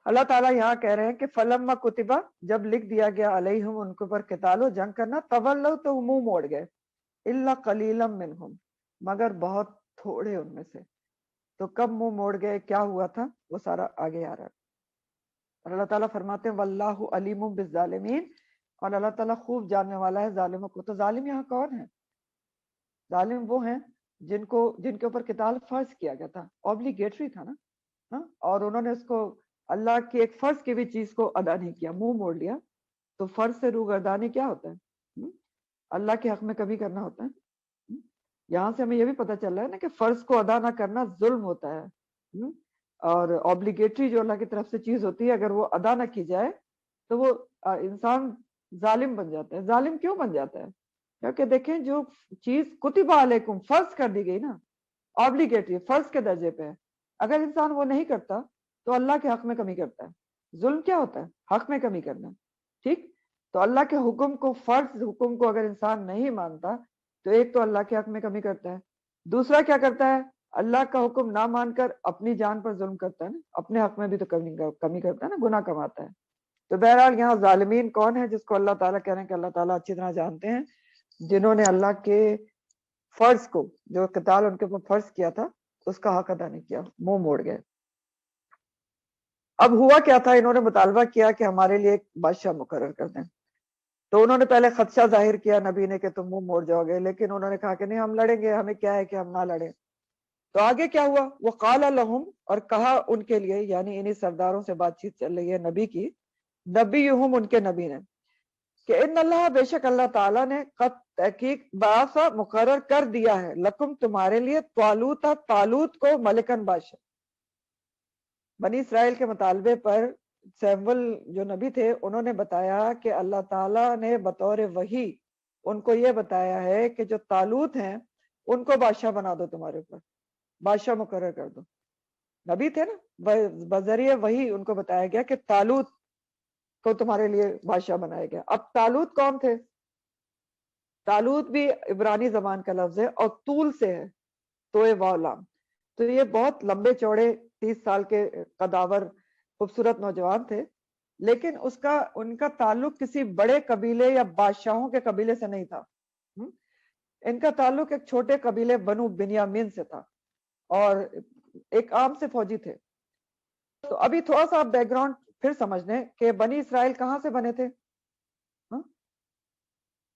اللہ تعالیٰ یہاں کہہ رہے ہیں کہ فلما کتبہ, جب لکھ دیا گیا علیہم ان کے اوپر قتال و جنگ کرنا, تولوا تو منہ موڑ گئے, الا قلیلا منہم, مگر بہت تھوڑے ان میں سے. تو کب منہ موڑ گئے, کیا ہوا تھا, وہ سارا آگے آ رہا ہے. اللہ تعالیٰ فرماتے ہیں واللہ علیم بالظالمین, اور اللہ تعالیٰ خوب جاننے والا ہے ظالموں کو. تو ظالم یہاں کون ہے؟ ظالم وہ ہیں جن کے اوپر قتال فرض کیا گیا تھا, اوبلیگیٹری تھا نا, اور انہوں نے اس کو اللہ کی ایک فرض کی بھی چیز کو ادا نہیں کیا, منہ موڑ لیا. تو فرض سے روگردانی کیا ہوتا ہے؟ اللہ کے حق میں کبھی کرنا ہوتا ہے. یہاں سے ہمیں یہ بھی پتہ چل رہا ہے نا کہ فرض کو ادا نہ کرنا ظلم ہوتا ہے, اور اوبلیگیٹری جو اللہ کی طرف سے چیز ہوتی ہے اگر وہ ادا نہ کی جائے تو وہ انسان ظالم بن جاتا ہے. ظالم کیوں بن جاتا ہے؟ کیونکہ دیکھیں جو چیز کتب علیکم فرض کر دی گئی نا, اوبلیگیٹری فرض کے درجے پہ ہے, اگر انسان وہ نہیں کرتا تو اللہ کے حق میں کمی کرتا ہے. ظلم کیا ہوتا ہے؟ حق میں کمی کرنا. ٹھیک, تو اللہ کے حکم کو, فرض حکم کو اگر انسان نہیں مانتا تو ایک تو اللہ کے حق میں کمی کرتا ہے, دوسرا کیا کرتا ہے, اللہ کا حکم نہ مان کر اپنی جان پر ظلم کرتا ہے نا, اپنے حق میں بھی تو کمی کرتا ہے نا, گناہ کماتا ہے. تو بہرحال یہاں ظالمین کون ہے جس کو اللہ تعالیٰ کہہ رہے ہیں کہ اللہ تعالیٰ اچھی طرح جانتے ہیں, جنہوں نے اللہ کے فرض کو, جو قتال ان کے اوپر فرض کیا تھا, اس کا حق ادا نہیں کیا, منہ موڑ گئے. اب ہوا کیا تھا, انہوں نے مطالبہ کیا کہ ہمارے لیے ایک بادشاہ مقرر کر دیں. تو انہوں نے پہلے خدشہ ظاہر کیا نبی نے کہ تم منہ موڑ جاؤ گے, لیکن انہوں نے کہا کہ نہیں ہم لڑیں گے, ہمیں کیا ہے کہ ہم نہ لڑیں. تو آگے کیا ہوا, وہ قال لہم, اور کہا ان کے لیے, یعنی انہی سرداروں سے بات چیت چل رہی ہے نبی کی, نبیہم ان کے نبی نے, کہ ان اللہ, بے شک اللہ تعالیٰ نے قد تحقیق بعث مقرر کر دیا ہے, لکم تمہارے لیے, طالوت, طالوت کو, ملکن بادشاہ. بنی اسرائیل کے مطالبے پر سیمول جو نبی تھے انہوں نے بتایا کہ اللہ تعالیٰ نے بطور وحی ان کو یہ بتایا ہے کہ جو طالوت ہیں ان کو بادشاہ بنا دو, تمہارے اوپر بادشاہ مقرر کر دو. نبی تھے نا, بذریعہ وحی ان کو بتایا گیا کہ طالوت کو تمہارے لیے بادشاہ بنایا گیا. اب طالوت کون تھے؟ طالوت بھی عبرانی زبان کا لفظ ہے اور طول سے ہے, توئے واولام. تو یہ بہت لمبے چوڑے 30 سال کے قداور خوبصورت نوجوان تھے, لیکن ان کا تعلق کسی بڑے قبیلے یا بادشاہوں کے قبیلے سے نہیں تھا. ان کا تعلق ایک چھوٹے قبیلے بنو بنیامین سے تھا, اور ایک عام سے فوجی تھے. تو ابھی تھوڑا سا آپ بیک گراؤنڈ پھر سمجھ لیں کہ بنی اسرائیل کہاں سے بنے تھے.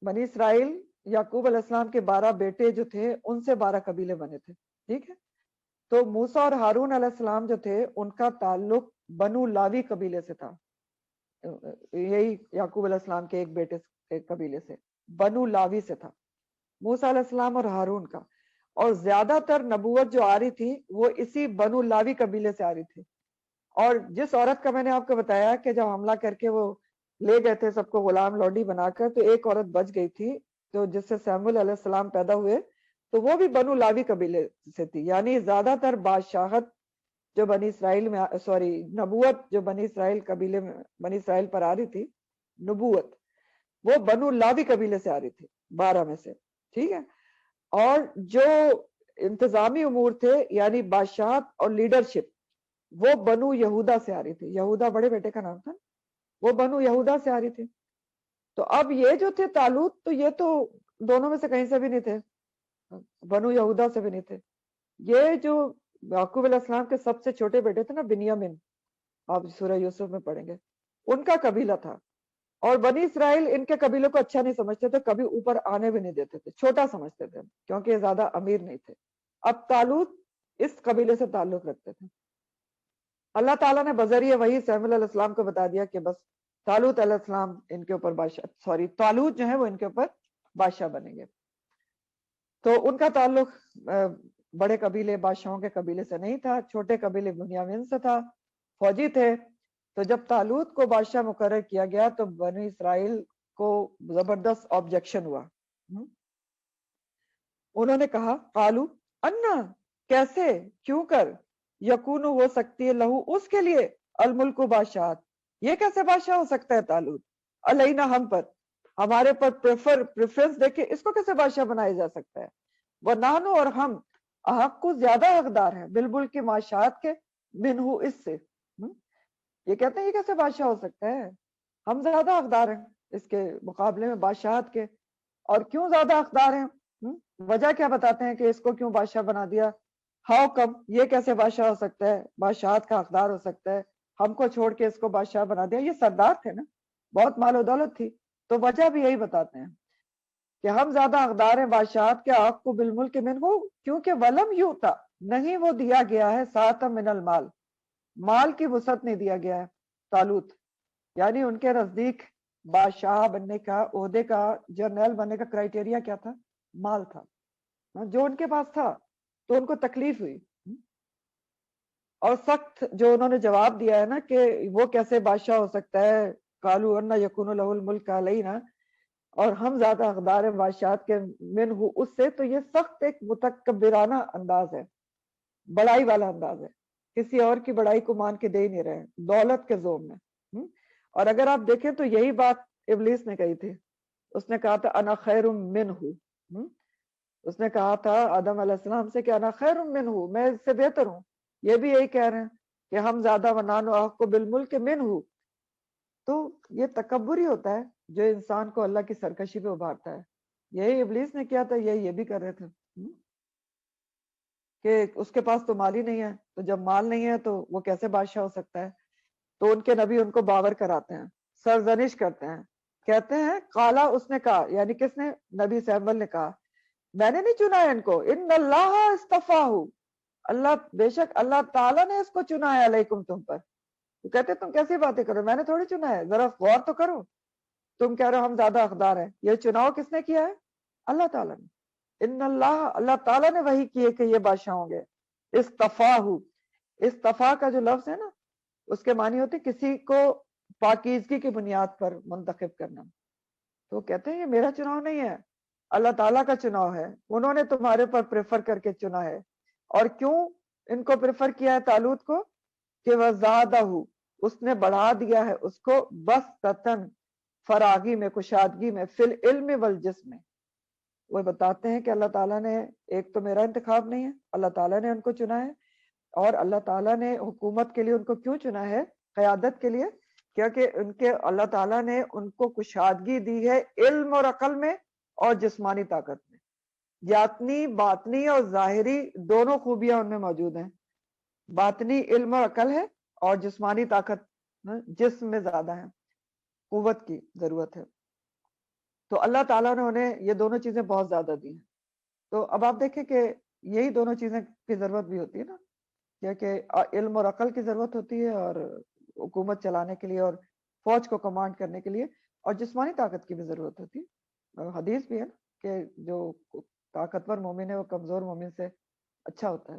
بنی اسرائیل یعقوب علیہ السلام کے 12 بیٹے جو تھے ان سے 12 قبیلے بنے تھے. ٹھیک ہے, تو موسیٰ اور ہارون علیہ السلام جو تھے ان کا تعلق بنو لاوی قبیلے سے تھا, یہی یعقوب علیہ السلام کے ایک بیٹے کے قبیلے سے, بنو لاوی سے تھا موسیٰ علیہ السلام اور ہارون کا. اور زیادہ تر نبوت جو آ رہی تھی وہ اسی بنو لاوی قبیلے سے آ رہی تھی. اور جس عورت کا میں نے آپ کو بتایا کہ جب حملہ کر کے وہ لے گئے تھے سب کو غلام لوڈی بنا کر, تو ایک عورت بچ گئی تھی, تو جس سے سیمول علیہ السلام پیدا ہوئے, تو وہ بھی بنو لاوی قبیلے سے تھی. یعنی زیادہ تر بادشاہت جو بنی اسرائیل میں, نبوت جو بنی اسرائیل قبیلے میں, بنی اسرائیل پر آ رہی تھی نبوت, وہ بنو لاوی قبیلے سے آ رہی تھی, 12 میں سے. ٹھیک ہے, اور جو انتظامی امور تھے یعنی بادشاہت اور لیڈرشپ, وہ بنو یہودا سے آ رہی تھی. یہودا بڑے بیٹے کا نام تھا, وہ بنو یہودا سے آ رہی تھی. تو اب یہ جو تھے طالوت, تو یہ تو دونوں میں سے کہیں سے بھی نہیں تھے, بنو یہودا سے بھی نہیں تھے. یہ جو یعقوب علیہ السلام کے سب سے چھوٹے بیٹے تھے نا, بنیامین, آپ سورہ یوسف میں پڑھیں گے, ان کا قبیلہ تھا. اور بنی اسرائیل ان کے قبیلوں کو اچھا نہیں سمجھتے تھے, کبھی اوپر آنے بھی نہیں دیتے تھے, چھوٹا سمجھتے تھے کیونکہ یہ زیادہ امیر نہیں تھے. اب طالوت اس قبیلے سے تعلق رکھتے تھے. اللہ تعالیٰ نے بذریعہ وحی سیمول علیہ السلام کو بتا دیا کہ بس طالوت علیہ السلام ان کے اوپر بادشاہ, طالوت جو ہے وہ ان کے اوپر بادشاہ بنیں گے. تو ان کا تعلق بڑے قبیلے بادشاہوں کے قبیلے سے نہیں تھا, چھوٹے قبیلے بنیامین سے تھا. فوجی تھے. تو جب طالوت کو بادشاہ مقرر کیا گیا تو بنی اسرائیل کو زبردست آبجیکشن ہوا. انہوں نے کہا قالو انا، کیسے، کیوں کر، یکون ہو سکتی ہے لہو اس کے لیے الملک بادشاہت، یہ کیسے بادشاہ ہو سکتا ہے طالوت، علینا ہم پر، ہمارے پر پریفرنس دیکھے اس کو کیسے بادشاہ بنایا جا سکتا ہے. وہ نانو اور ہم حق کو زیادہ حقدار ہیں بالبل کی معاشات کے منہو اس سے. یہ کہتے ہیں یہ کیسے بادشاہ ہو سکتا ہے، ہم زیادہ حقدار ہیں اس کے مقابلے میں بادشاہت کے. اور کیوں زیادہ حقدار ہیں، وجہ کیا بتاتے ہیں کہ اس کو کیوں بادشاہ بنا دیا. ہاؤ کم، یہ کیسے بادشاہ ہو سکتا ہے، بادشاہت کا حقدار ہو سکتا ہے، ہم کو چھوڑ کے اس کو بادشاہ بنا دیا. یہ سردار تھے نا، بہت مال و دولت تھی. تو وجہ بھی یہی بتاتے ہیں کہ ہم زیادہ حقدار ہیں بادشاہت کے حق کو بالملک منہو، کیونکہ ولم یوتا، نہیں وہ دیا گیا ہے ساتھ من المال، مال کی وسعت نہیں دیا گیا ہے. طالوت یعنی ان کے نزدیک بادشاہ بننے کا، عہدے کا، جنرل بننے کا کرائٹیریا کیا تھا، مال تھا، جو ان کے پاس تھا. تو ان کو تکلیف ہوئی اور سخت جو انہوں نے جواب دیا ہے نا کہ وہ کیسے بادشاہ ہو سکتا ہے، قالو ان یکون له الملک علینا، اور ہم زیادہ حقدار ہیں بادشاہت کے منہ اس سے. تو یہ سخت ایک متکبرانہ انداز ہے، بڑائی والا انداز ہے، کسی اور کی بڑائی کو مان کے دے ہی نہیں رہے دولت کے زوم میں. اور اگر آپ دیکھیں تو یہی بات ابلیس نے کہی تھی. اس نے کہا تھا انا خیر منہ، اس نے کہا تھا آدم علیہ السلام سے کہ انا خیر منہ، میں اس سے بہتر ہوں. یہ بھی یہی کہہ رہے ہیں کہ ہم زیادہ ونان و حق بالملک منہ. تو یہ تکبر ہی ہوتا ہے جو انسان کو اللہ کی سرکشی پہ ابھارتا ہے. یہی ابلیس نے کیا تھا، یہی یہ بھی کر رہے تھے کہ اس کے پاس تو مال ہی نہیں ہے، تو جب مال نہیں ہے تو وہ کیسے بادشاہ ہو سکتا ہے. تو ان کے نبی ان کو باور کراتے ہیں، سرزنش کرتے ہیں، کہتے ہیں قالا، اس نے کہا، یعنی کس نے، نبی سیمول نے کہا میں نے نہیں چنا ہے ان کو، ان اللہ استفاہ، اللہ بے شک اللہ تعالیٰ نے اس کو چنا ہے علیکم تم پر. تو کہتے تم کیسی باتیں کرو، میں نے تھوڑی چنا ہے، ذرا غور تو کرو. تم کہہ رہے ہو ہم زیادہ حقدار ہیں، یہ چناؤ کس نے کیا ہے، اللہ تعالیٰ نے. ان اللہ تعالیٰ نے وہی کیے کہ یہ بادشاہ ہوں گے. استفاہ، استفاہ کا جو لفظ ہے نا اس کے معنی ہوتے کسی کو پاکیزگی کی بنیاد پر منتخب کرنا. تو کہتے ہیں یہ میرا چناؤ نہیں ہے، اللہ تعالیٰ کا چناؤ ہے، انہوں نے تمہارے پر پریفر کر کے چنا ہے. اور کیوں ان کو پریفر کیا ہے طالوت کو، کہ وزادہ، اس نے بڑھا دیا ہے اس کو، بسطتن، فراغی میں، کشادگی میں، فی العلم والجسم میں. وہ بتاتے ہیں کہ اللہ تعالیٰ نے، ایک تو میرا انتخاب نہیں ہے، اللہ تعالیٰ نے ان کو چنا ہے. اور اللہ تعالیٰ نے حکومت کے لیے ان کو کیوں چنا ہے، قیادت کے لیے، کیونکہ ان کے اللہ تعالیٰ نے ان کو کشادگی دی ہے علم اور عقل میں اور جسمانی طاقت میں. جاتنی، باطنی اور ظاہری دونوں خوبیاں ان میں موجود ہیں. باطنی علم اور عقل ہے، اور جسمانی طاقت جسم میں زیادہ ہے، قوت کی ضرورت ہے. تو اللہ تعالیٰ نے انہیں یہ دونوں چیزیں بہت زیادہ دی ہیں. تو اب آپ دیکھیں کہ یہی دونوں چیزیں کی ضرورت بھی ہوتی ہے نا، کہ علم اور عقل کی ضرورت ہوتی ہے، اور حکومت چلانے کے لیے، اور فوج کو کمانڈ کرنے کے لیے، اور جسمانی طاقت کی بھی ضرورت ہوتی ہے. حدیث بھی ہے نا کہ جو طاقتور مومن ہے وہ کمزور مومن سے اچھا ہوتا ہے.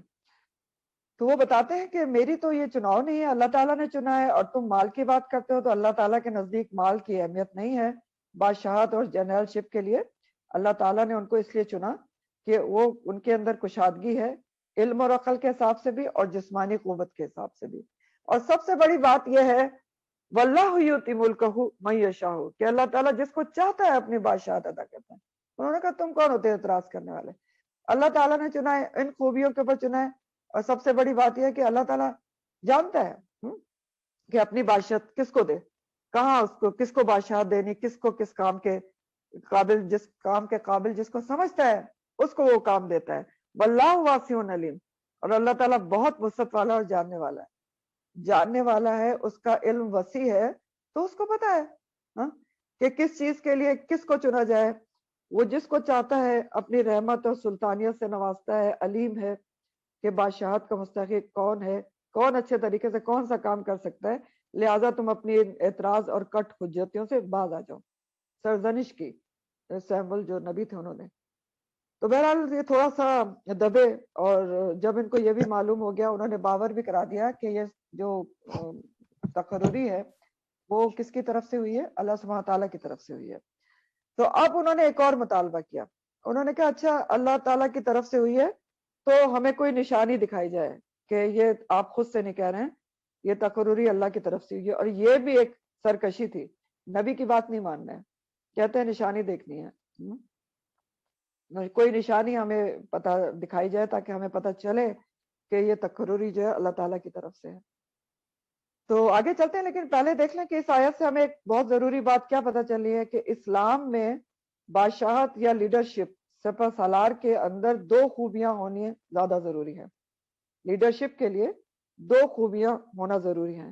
تو وہ بتاتے ہیں کہ میری تو یہ چناؤ نہیں ہے، اللہ تعالیٰ نے چنا ہے. اور تم مال کی بات کرتے ہو تو اللہ تعالیٰ کے نزدیک مال کی اہمیت نہیں ہے بادشاہت اور جنرل شپ کے لیے. اللہ تعالیٰ نے ان کو اس لیے چنا کہ وہ ان کے اندر کشادگی ہے علم اور عقل کے حساب سے بھی اور جسمانی قوت کے حساب سے بھی. اور سب سے بڑی بات یہ ہے واللہ یؤتی ملکہ من یشاء، کہ اللہ تعالیٰ جس کو چاہتا ہے اپنی بادشاہت عطا کرتا ہے. انہوں نے کہا تم کون ہوتے اعتراض کرنے والے، اللہ تعالیٰ نے چنا ہے، ان خوبیوں کے اوپر چنا ہے. اور سب سے بڑی بات یہ ہے کہ اللہ تعالیٰ جانتا ہے کہ اپنی بادشاہت کس کو دے، کہاں اس کو، کس کو بادشاہت دینی، کس کو کس کام کے قابل، جس کام کے قابل جس کو سمجھتا ہے اس کو وہ کام دیتا ہے. واللہ واسع علیم، اور اللہ تعالیٰ بہت وسعت والا اور جاننے والا ہے، جاننے والا ہے، اس کا علم وسیع ہے. تو اس کو پتا ہے کہ کس چیز کے لیے کس کو چنا جائے. وہ جس کو چاہتا ہے اپنی رحمت اور سلطانیت سے نوازتا ہے، علیم ہے کہ بادشاہت کا مستحق کون ہے، کون اچھے طریقے سے کون سا کام کر سکتا ہے. لہٰذا تم اپنی اعتراض اور کٹ حجتیوں سے باز آ جاؤ. سرزنش کی سیمول جو نبی تھے انہوں نے. تو بہرحال یہ تھوڑا سا دبے، اور جب ان کو یہ بھی معلوم ہو گیا، انہوں نے باور بھی کرا دیا کہ یہ جو تقرری ہے وہ کس کی طرف سے ہوئی ہے؟ اللہ سبحانہ تعالیٰ کی طرف سے ہوئی ہے۔ تو اب انہوں نے ایک اور مطالبہ کیا، انہوں نے کہا اچھا اللہ تعالیٰ کی طرف سے ہوئی ہے تو ہمیں کوئی نشانی دکھائی جائے کہ یہ آپ خود سے نہیں کہہ رہے ہیں، یہ تقرری اللہ کی طرف سے ہوئی ہے۔ اور یہ بھی ایک سرکشی تھی، نبی کی بات نہیں ماننا ہے، کہتے ہیں نشانی دیکھنی ہے، کوئی نشانی ہمیں پتہ دکھائی جائے تاکہ ہمیں پتہ چلے کہ یہ تقرری جو ہے اللہ تعالیٰ کی طرف سے ہے۔ تو آگے چلتے ہیں، لیکن پہلے دیکھ لیں کہ اس آیت سے ہمیں ایک بہت ضروری بات کیا پتہ چلی ہے کہ اسلام میں بادشاہت یا لیڈرشپ سپہ سالار کے اندر دو خوبیاں ہونی زیادہ ضروری ہے۔ لیڈرشپ کے لیے دو خوبیاں ہونا ضروری ہیں۔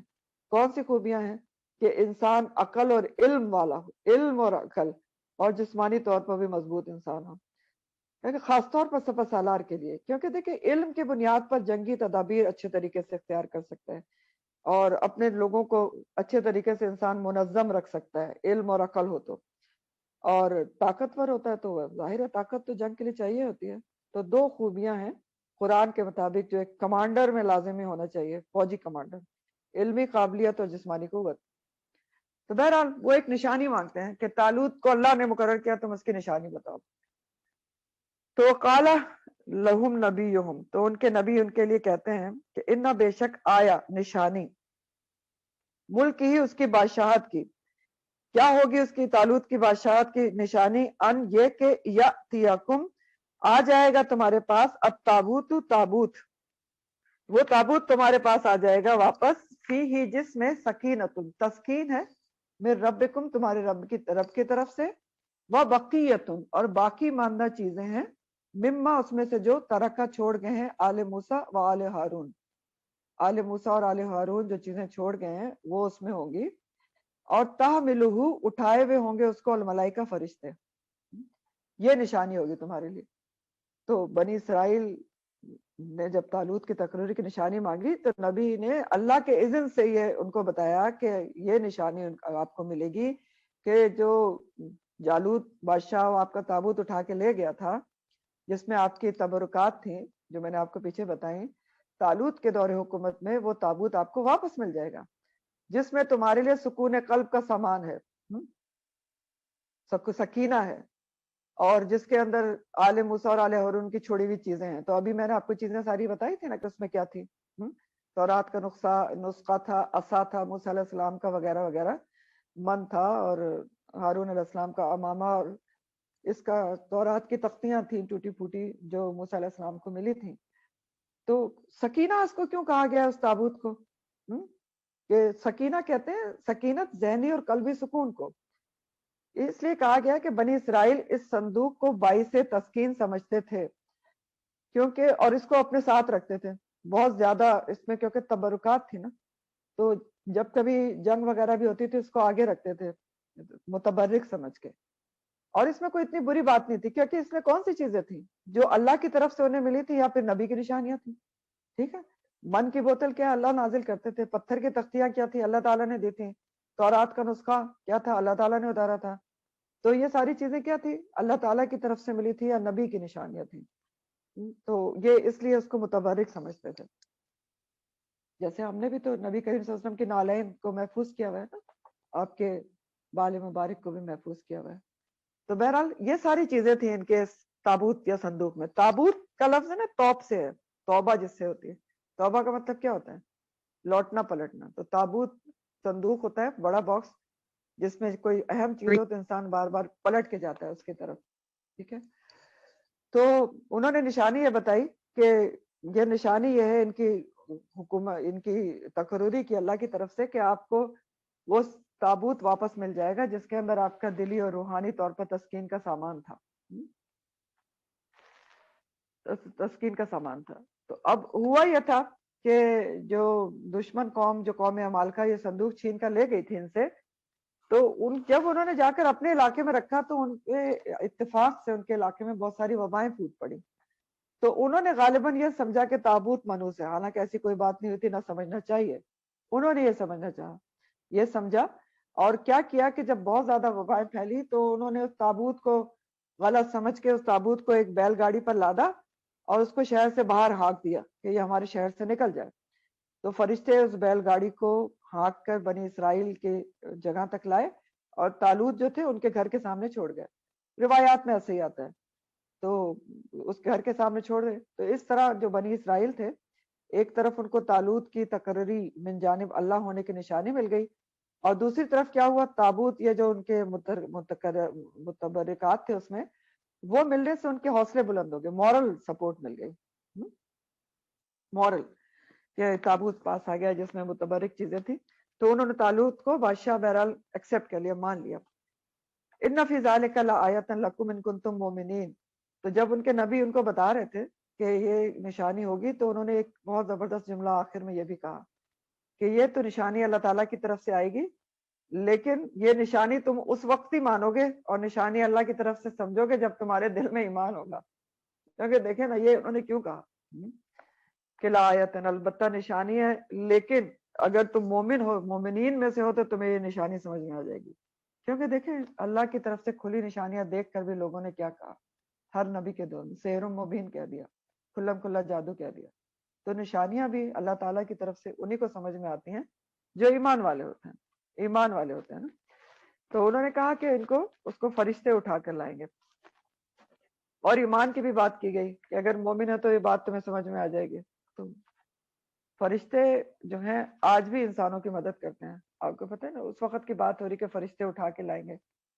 کون سی خوبیاں ہیں؟ کہ انسان عقل اور علم والا ہو، علم اور عقل، اور جسمانی طور پر بھی مضبوط انسان ہو، لیکن خاص طور پر سپہ سالار کے لیے، کیونکہ دیکھیں علم کی بنیاد پر جنگی تدابیر اچھے طریقے سے اختیار کر سکتا ہے، اور اپنے لوگوں کو اچھے طریقے سے انسان منظم رکھ سکتا ہے، علم اور عقل ہو تو۔ اور طاقتور ہوتا ہے تو ظاہر ہے طاقت تو جنگ کے لیے چاہیے ہوتی ہے۔ تو دو خوبیاں ہیں قرآن کے مطابق جو ایک کمانڈر میں لازمی ہونا چاہیے، فوجی کمانڈر، علمی قابلیت اور جسمانی قوت۔ تو بہرحال وہ ایک نشانی مانگتے ہیں کہ طالوت کو اللہ نے مقرر کیا، تم اس کی نشانی بتاؤ۔ تو قال لہم نبیہم، تو ان کے نبی ان کے لیے کہتے ہیں کہ انا بے شک آیا، نشانی، ملک ہی اس کی بادشاہت کی، کیا ہوگی اس کی طالوت کی بادشاہت کی نشانی؟ ان یہ کہ یاتیکم، آ جائے گا تمہارے پاس، التابوت، تابوت، وہ تابوت تمہارے پاس آ جائے گا واپس، فی ہی جس میں سکینت، تسکین ہے، من ربکم، تمہارے رب کی طرف سے، وہ بقیت، اور باقی ماندہ چیزیں ہیں، مما، اس میں سے جو ترکہ چھوڑ گئے ہیں آل موسیٰ و آل ہارون، آل موسیٰ اور آل ہارون جو چیزیں چھوڑ گئے ہیں وہ اس میں ہوں گی، اور تحملہ، اٹھائے ہوئے ہوں گے اس کو الملائکہ، فرشتے، یہ نشانی ہوگی تمہارے لیے۔ تو بنی اسرائیل نے جب طالوت کی تقرری کی نشانی مانگی تو نبی نے اللہ کے اذن سے یہ ان کو بتایا کہ یہ نشانی آپ کو ملے گی کہ جو جالوت بادشاہ آپ کا تابوت اٹھا کے لے گیا تھا، جس میں آپ کی تبرکات تھیں جو میں نے آپ کو پیچھے بتائیں، طالوت کے دور حکومت میں وہ تابوت آپ کو واپس مل جائے گا، جس میں تمہارے لیے سکون قلب کا سامان ہے، سکینہ ہے، اور جس کے اندر آل موسیٰ اور آل ہارون کی چھوڑی ہوئی چیزیں ہیں۔ تو ابھی میں نے آپ کو چیزیں ساری بتائی تھی نا کہ اس میں کیا تھی، تورات کا نسخہ تھا، عصا تھا موسیٰ علیہ السلام کا، وغیرہ وغیرہ، من تھا، اور ہارون علیہ السلام کا امامہ، اور اس کا تورات کی تختیاں تھیں ٹوٹی پھوٹی جو موسیٰ علیہ السلام کو ملی تھیں۔ تو سکینہ اس کو کیوں کہا گیا اس تابوت کو؟ کہ سکینہ کہتے ہیں سکینت، ذہنی اور قلبی سکون کو، اس لیے کہا گیا کہ بنی اسرائیل اس صندوق کو باعث تسکین سمجھتے تھے، کیونکہ اور اس کو اپنے ساتھ رکھتے تھے بہت زیادہ، اس میں کیونکہ تبرکات تھی نا، تو جب کبھی جنگ وغیرہ بھی ہوتی تھی اس کو آگے رکھتے تھے متبرک سمجھ کے۔ اور اس میں کوئی اتنی بری بات نہیں تھی، کیونکہ اس میں کون سی چیزیں تھیں جو اللہ کی طرف سے انہیں ملی تھی یا پھر نبی کی نشانیاں تھیں، ٹھیک ہے۔ من کی بوتل کیا اللہ نازل کرتے تھے، پتھر کی تختیاں کیا تھی اللہ تعالیٰ نے دی تھی، تورات کا نسخہ کیا تھا اللہ تعالیٰ نے اتارا تھا، تو یہ ساری چیزیں کیا تھی اللہ تعالیٰ کی طرف سے ملی تھی یا نبی کی نشانیاں تھیں۔ تو یہ اس لیے اس کو متبرک سمجھتے تھے، جیسے ہم نے بھی تو نبی کریم صلی اللہ علیہ وسلم کی نالین کو محفوظ کیا ہوا ہے نا، آپ کے بال مبارک کو بھی محفوظ کیا ہوا ہے۔ تو بہرحال یہ ساری چیزیں تھیں ان کے تابوت یا صندوق میں۔ تابوت کا لفظ ہے نا توب سے ہے، توبہ جس سے ہوتی ہے، توبہ کا مطلب کیا ہوتا ہے؟ لوٹنا پلٹنا۔ تو تابوت صندوق ہوتا ہے بڑا باکس جس میں کوئی اہم چیز ہو تو انسان بار بار پلٹ کے جاتا ہے اس کی طرف، ٹھیک ہے۔ تو انہوں نے نشانی یہ بتائی کہ یہ نشانی یہ ہے ان کی حکومت، ان کی تقرری کی اللہ کی طرف سے، کہ آپ کو وہ تابوت واپس مل جائے گا جس کے اندر آپ کا دلی اور روحانی طور پر تسکین کا سامان تھا، تسکین کا سامان تھا۔ تو اب ہوا یہ تھا کہ جو دشمن قوم، جو قوم عمالقہ یہ صندوق چھین کر لے گئی تھی ان سے، تو جب انہوں نے جا کر اپنے علاقے میں رکھا تو ان کے اتفاق سے ان کے علاقے میں بہت ساری وبائیں پھوٹ پڑی۔ تو انہوں نے غالباً یہ سمجھا کہ تابوت منحوس ہے، حالانکہ ایسی کوئی بات نہیں ہوتی، نہ سمجھنا چاہیے، انہوں نے یہ سمجھنا چاہا، یہ سمجھا، اور کیا کیا کہ جب بہت زیادہ وبائیں پھیلی تو انہوں نے اس تابوت کو غلط سمجھ کے اس تابوت کو ایک بیل گاڑی پر لادا اور اس کو شہر سے باہر ہانک دیا کہ یہ ہمارے شہر سے نکل جائے. تو فرشتے اس بیل گاڑی کو ہانک کر بنی اسرائیل کے جگہ تک لائے اور طالوت جو تھے ان کے گھر کے سامنے چھوڑ گئے. روایات میں ایسے ہی آتا ہے. تو اس گھر کے سامنے چھوڑ دے. تو اس طرح جو بنی اسرائیل تھے ایک طرف ان کو طالوت کی تقرری من جانب اللہ ہونے کی نشانی مل گئی اور دوسری طرف کیا ہوا تابوت یہ جو ان کے متبرکات تھے اس میں وہ ملنے سے ان کے حوصلے بلند ہو گئے. مورل سپورٹ مل گئی. مورل کہ تابوت پاس آ گیا جس میں متبرک چیزیں تھی تو انہوں نے طالوت کو بادشاہ بہرحال ایکسپٹ کر لیا, مان لیا. ان فی ذالک لآیۃ لکم ان کنتم مؤمنین. تو جب ان کے نبی ان کو بتا رہے تھے کہ یہ نشانی ہوگی تو انہوں نے ایک بہت زبردست جملہ آخر میں یہ بھی کہا کہ یہ تو نشانی اللہ تعالیٰ کی طرف سے آئے گی لیکن یہ نشانی تم اس وقت ہی مانو گے اور نشانی اللہ کی طرف سے سمجھو گے جب تمہارے دل میں ایمان ہوگا. کیونکہ دیکھیں نا یہ انہوں نے کیوں کہا کہ لا آیتن, البتہ نشانی ہے لیکن اگر تم مومن ہو مومنین میں سے ہو تو تمہیں یہ نشانی سمجھ میں آ جائے گی. کیونکہ دیکھیں اللہ کی طرف سے کھلی نشانیاں دیکھ کر بھی لوگوں نے کیا کہا, ہر نبی کے دور میں سحر مبین کہہ دیا, کھلم کھلا جادو کہہ دیا. تو نشانیاں بھی اللہ تعالیٰ کی طرف سے انہی کو سمجھ میں آتی ہیں جو ایمان والے ہوتے ہیں, ایمان والے ہوتے ہیں نا. تو انہوں نے کہا کہ ان کو اس کو فرشتے اٹھا کر لائیں گے. اور ایمان کی بھی بات کی گئی کہ اگر مومن ہے تو یہ بات تمہیں سمجھ میں آ جائے گی. تو فرشتے جو ہیں آج بھی انسانوں کی مدد کرتے ہیں. آپ کو پتہ ہے نا اس وقت کی بات ہو رہی کہ فرشتے اٹھا کے لائیں گے,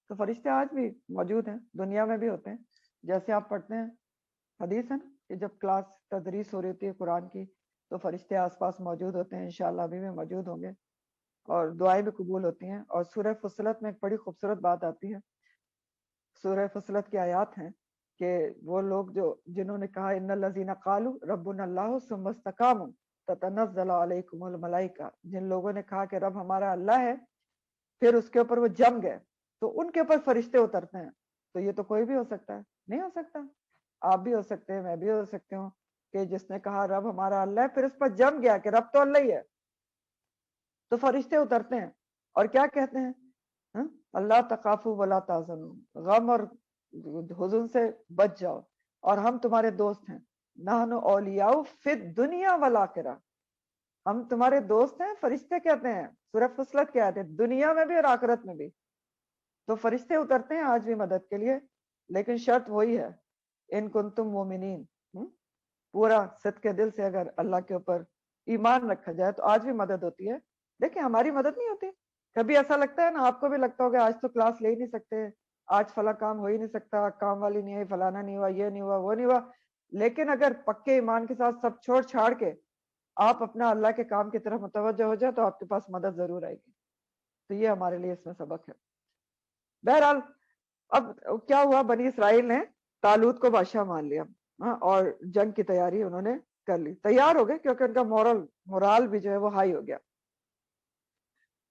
تو فرشتے آج بھی موجود ہیں, دنیا میں بھی ہوتے ہیں. جیسے آپ پڑھتے ہیں حدیث ہے نا کہ جب کلاس تدریس ہو رہی ہوتی ہے قرآن کی تو فرشتے آس پاس موجود ہوتے ہیں, انشاءاللہ ابھی بھی موجود ہوں گے اور دعائیں بھی قبول ہوتی ہیں. اور سورہ فصلت میں ایک بڑی خوبصورت بات آتی ہے. سورہ فصلت کی آیات ہیں کہ وہ لوگ جو جنہوں نے کہا ان الذین قالوا ربنا اللہ ثم استقاموا تتنزل علیکم الملائکہ, جن لوگوں نے کہا کہ رب ہمارا اللہ ہے پھر اس کے اوپر وہ جم گئے تو ان کے اوپر فرشتے اترتے ہیں. تو یہ تو کوئی بھی ہو سکتا ہے, نہیں ہو سکتا, آپ بھی ہو سکتے ہیں, میں بھی ہو سکتے ہوں کہ جس نے کہا رب ہمارا اللہ ہے پھر اس پر جم گیا کہ رب تو اللہ ہی ہے, تو فرشتے اترتے ہیں اور کیا کہتے ہیں اللہ تخافوا ولا تحزنوا, غم اور حزن سے بچ جاؤ اور ہم تمہارے دوست ہیں. نحن اولیاء فی الدنیا والآخرہ, ہم تمہارے دوست ہیں. فرشتے کہتے ہیں سورہ فصلت کے آتے ہیں دنیا میں بھی اور آخرت میں بھی. تو فرشتے اترتے ہیں آج بھی مدد کے لیے, لیکن شرط وہی ہے ان کنتم مومنین, پورا صدقے دل سے اگر اللہ کے اوپر ایمان رکھا جائے تو آج بھی مدد ہوتی ہے. دیکھیں ہماری مدد نہیں ہوتی, کبھی ایسا لگتا ہے نا, آپ کو بھی لگتا ہوگا آج تو کلاس لے ہی نہیں سکتے, آج فلاں کام ہو ہی نہیں سکتا, کام والی نہیں آئی, فلانا نہیں ہوا, یہ نہیں ہوا, وہ نہیں ہوا. لیکن اگر پکے ایمان کے ساتھ سب چھوڑ چھاڑ کے آپ اپنا اللہ کے کام کی طرف متوجہ ہو جائے تو آپ کے پاس مدد ضرور آئے گی. تو یہ ہمارے لیے اس میں سبق ہے. بہرحال اب کیا ہوا, بنی اسرائیل نے طالوت کو بادشاہ مان لیا اور جنگ کی تیاری انہوں نے کر لی, تیار ہو گئے کیونکہ ان کا مورال بھی جو ہے وہ ہائی ہو گیا.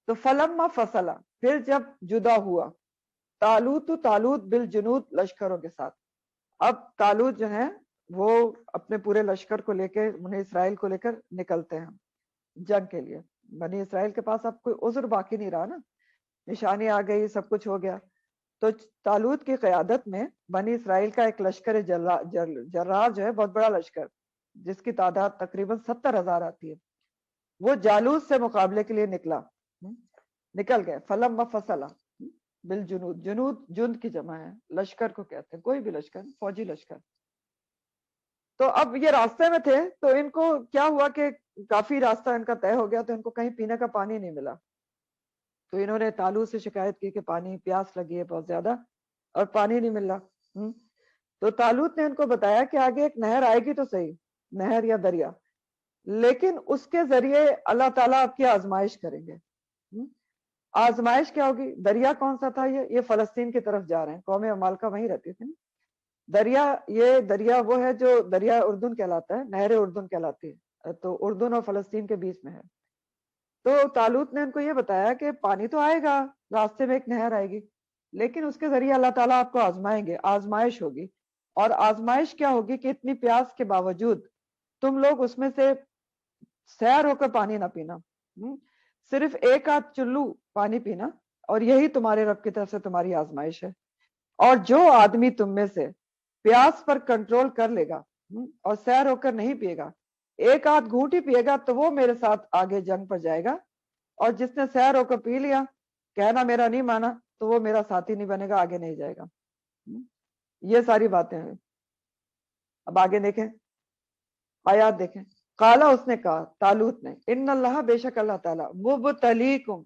تو فلما فصلا, پھر جب جدا ہوا طالوت بالجنود, لشکروں کے ساتھ. اب طالوت جو ہے وہ اپنے پورے لشکر کو لے کے بنی اسرائیل کو لے کر نکلتے ہیں جنگ کے لیے. بنی اسرائیل کے پاس اب کوئی عذر باقی نہیں رہا نا, نشانی آ گئی, سب کچھ ہو گیا. تو طالوت کی قیادت میں بنی اسرائیل کا ایک لشکر جرار جو ہے بہت بڑا لشکر جس کی تعداد تقریباً 70,000 آتی ہے, وہ جالوت سے مقابلے کے لیے نکل گئے. فلما فصلا بالجنود, جنود جند کی جمع ہے, لشکر کو کہتے ہیں, کوئی بھی لشکر, فوجی لشکر. تو اب یہ راستے میں تھے تو ان کو کیا ہوا کہ کافی راستہ ان کا طے ہو گیا تو ان کو کہیں پینے کا پانی نہیں ملا. تو انہوں نے طالوت سے شکایت کی کہ پانی, پیاس لگی ہے بہت زیادہ اور پانی نہیں مل رہا. تو طالوت نے ان کو بتایا کہ آگے ایک نہر آئے گی تو صحیح, نہر یا دریا, لیکن اس کے ذریعے اللہ تعالیٰ آپ کی آزمائش کریں گے. آزمائش کیا ہوگی؟ دریا کون سا تھا؟ یہ فلسطین کی طرف جا رہے ہیں, قوم عمالقہ وہیں رہتی تھی. دریا, یہ دریا وہ ہے جو دریا اردن کہلاتا ہے, نہر اردن کہلاتی ہے, تو اردن اور فلسطین کے بیچ میں ہے. تو طالوت نے ان کو یہ بتایا کہ پانی تو آئے گا, راستے میں ایک نہر آئے گی, لیکن اس کے ذریعے اللہ تعالیٰ آپ کو آزمائیں گے, آزمائش ہوگی. اور آزمائش کیا ہوگی کہ اتنی پیاس کے باوجود تم لوگ اس میں سے سیر ہو کر پانی نہ پینا, صرف ایک آدھ چلو پانی پینا, اور یہی تمہارے رب کی طرف سے تمہاری آزمائش ہے. اور جو آدمی تم میں سے پیاس پر کنٹرول کر لے گا اور سیر ہو کر نہیں پیے گا، ایک آدھ گھونٹ ہی پیے گا، تو وہ میرے ساتھ آگے جنگ پر جائے گا، اور جس نے سیر ہو کر پی لیا، کہنا میرا نہیں مانا، تو وہ میرا ساتھی نہیں بنے گا، آگے نہیں جائے گا۔ یہ ساری باتیں ہیں۔ اب آگے دیکھیں، آیات دیکھیں۔ قالا، اس نے کہا، طالوت نے، ان اللہ، بے شک اللہ تعالیٰ، مبتلیکم،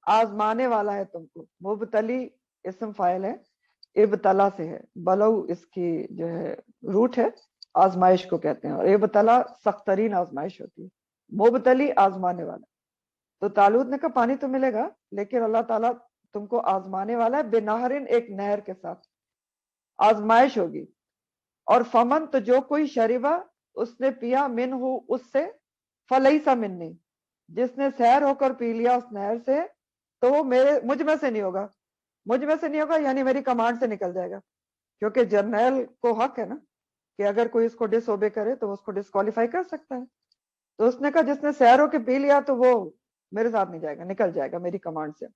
آزمانے والا ہے تم کو۔ مبتلی اسم فاعل ہے، ابتلا سے ہے، بلو اس کی جو ہے روٹ ہے، آزمائش کو کہتے ہیں، اور ابتلا سخت ترین آزمائش ہوتی ہے۔ مبتلی آزمانے والا۔ تو طالوت نے کہا پانی تو ملے گا، لیکن اللہ تعالیٰ تم کو آزمانے والا ہے، بنہرن، ایک نہر کے ساتھ آزمائش ہوگی۔ اور فمن، تو جو کوئی شریبا، اس نے پیا، من ہو، اس سے، فلیسا منی، جس نے سیر ہو کر پی لیا اس نہر سے، تو وہ مجھ میں سے نہیں ہوگا۔ مجھ میں سے نہیں ہوگا یعنی میری کمانڈ سے نکل جائے گا، کیونکہ جرنیل کو حق ہے نا کہ اگر کوئی اس کو ڈس اوبے کرے تو اس کو ڈسکوالیفائی کر سکتا ہے۔ تو اس نے کہا جس نے سیر ہو کے پی لیا تو وہ میرے ساتھ نہیں جائے گا، نکل جائے گا میری کمانڈ سے۔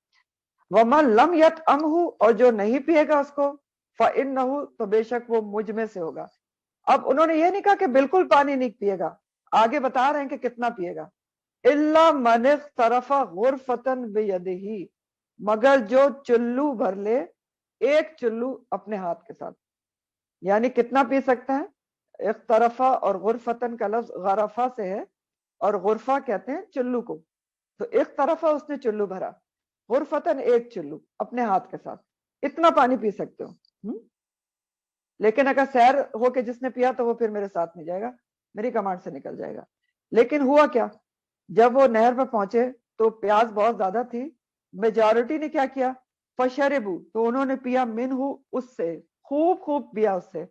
وَمَن لَمْ يَطْعَمْهُ، اور جو نہیں پیے گا اس کو، فَإِنَّهُ، تو بے شک وہ مجھ میں سے ہوگا۔ اب انہوں نے یہ نہیں کہا کہ بالکل پانی نہیں پیے گا، آگے بتا رہے ہیں کہ کتنا پیے گا۔ إِلَّا مَنِ اغْتَرَفَ غُرْفَةً بِيَدِهِ، مگر جو چلو بھر لے، ایک چلو اپنے ہاتھ کے ساتھ، یعنی کتنا پی سکتا ہے؟ اغترفا اور غرفتن کا لفظ غرفا سے ہے، اور غرفہ کہتے ہیں چلو کو۔ تو اغترفا، اس نے چلو بھرا، غرفتن ایک چلو اپنے ہاتھ کے ساتھ، اتنا پانی پی سکتے ہو۔ لیکن اگر سیر ہو کے جس نے پیا تو وہ پھر میرے ساتھ نہیں جائے گا، میری کمانڈ سے نکل جائے گا۔ لیکن ہوا کیا، جب وہ نہر پہ پہنچے تو پیاس بہت زیادہ تھی، میجورٹی نے کیا کیا، فشربو، تو انہوں نے پیا، منہ، اس سے، خوب پیا اس سے،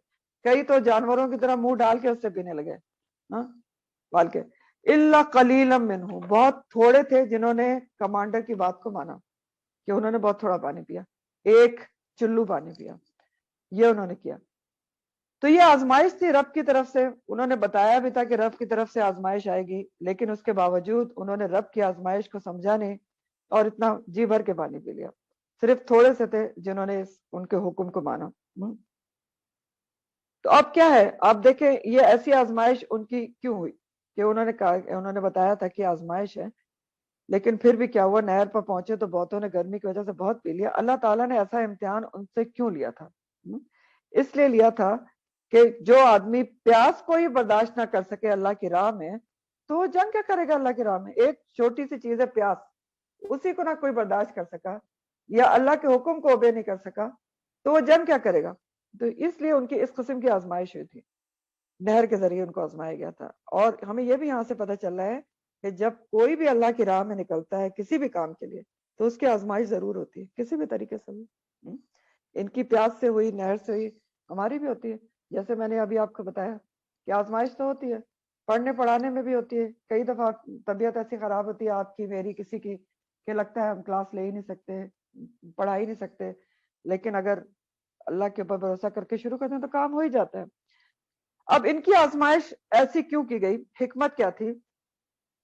کئی تو جانوروں کی طرح منہ ڈال کے اس سے پینے لگے، ڈال کے۔ الا قلیلا منہ، بہت تھوڑے تھے جنہوں نے کمانڈر کی بات کو مانا کہ انہوں نے بہت تھوڑا پانی پیا، ایک چلو پانی پیا، یہ انہوں نے کیا۔ تو یہ آزمائش تھی رب کی طرف سے، انہوں نے بتایا بھی تھا کہ رب کی طرف سے آزمائش آئے گی، لیکن اس کے باوجود انہوں نے رب کی آزمائش کو سمجھا نہیں، اور اتنا جی بھر کے پانی پی لیا۔ صرف تھوڑے سے تھے جنہوں نے ان کے حکم کو مانا۔ تو اب کیا ہے، آپ دیکھیں یہ ایسی آزمائش ان کی کیوں ہوئی کہ انہوں نے کہا، انہوں نے بتایا تھا کہ آزمائش ہے، لیکن پھر بھی کیا ہوا، نہر پر پہنچے تو بہتوں نے گرمی کی وجہ سے بہت پی لیا۔ اللہ تعالیٰ نے ایسا امتحان ان سے کیوں لیا تھا؟ اس لیے لیا تھا کہ جو آدمی پیاس کو ہی برداشت نہ کر سکے اللہ کی راہ میں، تو وہ جنگ کیا کرے گا اللہ کی راہ میں؟ ایک چھوٹی سی چیز ہے پیاس، اسی کو نہ کوئی برداشت کر سکا یا اللہ کے حکم کو اوبے نہیں کر سکا، تو وہ جنگ کیا کرے گا؟ تو اس لیے ان کی اس قسم کی آزمائش ہوئی تھی، نہر کے ذریعے ان کو آزمایا گیا تھا۔ اور ہمیں یہ بھی یہاں سے پتہ چل رہا ہے کہ جب کوئی بھی اللہ کی راہ میں نکلتا ہے کسی بھی کام کے لیے، تو اس کی آزمائش ضرور ہوتی ہے، کسی بھی طریقے سے ہوئی۔ ان کی پیاس سے ہوئی، نہر سے ہوئی، ہماری بھی ہوتی ہے۔ جیسے میں نے ابھی آپ کو بتایا کہ آزمائش تو ہوتی ہے، پڑھنے پڑھانے میں بھی ہوتی ہے۔ کئی دفعہ طبیعت ایسی خراب ہوتی ہے آپ کی، میری، کسی کی، کہ لگتا ہے ہم کلاس لے ہی نہیں سکتے، پڑھا ہی نہیں سکتے، لیکن اگر اللہ کے اوپر بھروسہ کر کے شروع کرتے ہیں تو کام ہو ہی جاتا ہے۔ اب ان کی آزمائش ایسی کیوں کی گئی، حکمت کیا تھی؟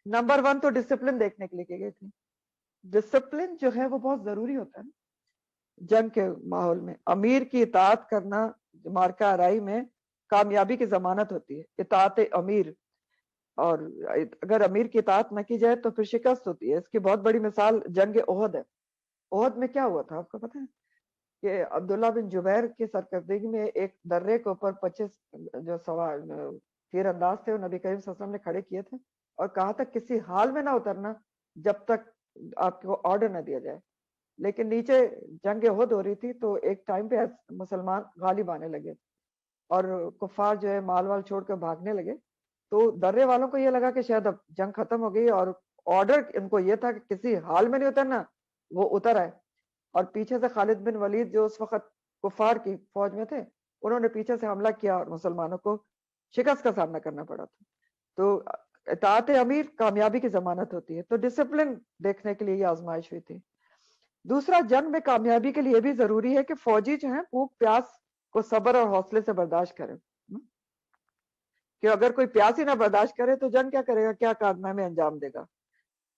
نمبر 1 تو ڈسپلن دیکھنے کے لیے کی گئی تھی۔ ڈسپلن جو ہے وہ بہت ضروری ہوتا ہے جنگ کے ماحول میں۔ امیر کی اطاعت کرنا مارکہ آرائی میں کامیابی کی ضمانت ہوتی ہے، اطاعت امیر، اور اگر امیر کی اطاعت نہ کی جائے تو پھر شکست ہوتی ہے۔ اس کی بہت بڑی مثال جنگ احد ہے۔ احد میں کیا ہوا تھا آپ کو پتہ ہے کہ عبداللہ بن جبیر کی سرکردگی میں ایک درے کے اوپر 25 جو سوار تیر انداز تھے وہ نبی کریم صلی اللہ علیہ وسلم نے کھڑے کیے تھے، اور کہا تھا کسی حال میں نہ اترنا جب تک آپ کو آرڈر نہ دیا جائے۔ لیکن نیچے جنگ احد ہو رہی تھی تو ایک ٹائم پہ مسلمان غالب آنے لگے، اور کفار جو ہے مال وال چھوڑ کر بھاگنے لگے، تو درے والوں کو یہ لگا کہ شاید اب جنگ ختم ہو گئی، اور آرڈر ان کو یہ تھا کہ کسی حال میں نہیں اترنا، وہ اتر آئے۔ اور پیچھے سے خالد بن ولید جو اس وقت کفار کی فوج میں تھے، انہوں نے پیچھے سے حملہ کیا اور مسلمانوں کو شکست کا سامنا کرنا پڑا تھا۔ تو اطاعت امیر کامیابی کی ضمانت ہوتی ہے۔ تو ڈسپلن دیکھنے کے لیے یہ آزمائش ہوئی تھی۔ دوسرا، جنگ میں کامیابی کے لیے یہ بھی ضروری ہے کہ فوجی جو ہیں بھوک پیاس کو صبر اور حوصلے سے برداشت کریں، کہ اگر کوئی پیاس ہی نہ برداشت کرے تو جنگ کیا کرے گا، کیا کارنامے انجام دے گا؟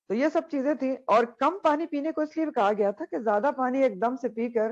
تو یہ سب چیزیں تھیں۔ اور کم پانی پینے کو اس لیے کہا گیا تھا کہ زیادہ پانی ایک دم سے پی کر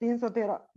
313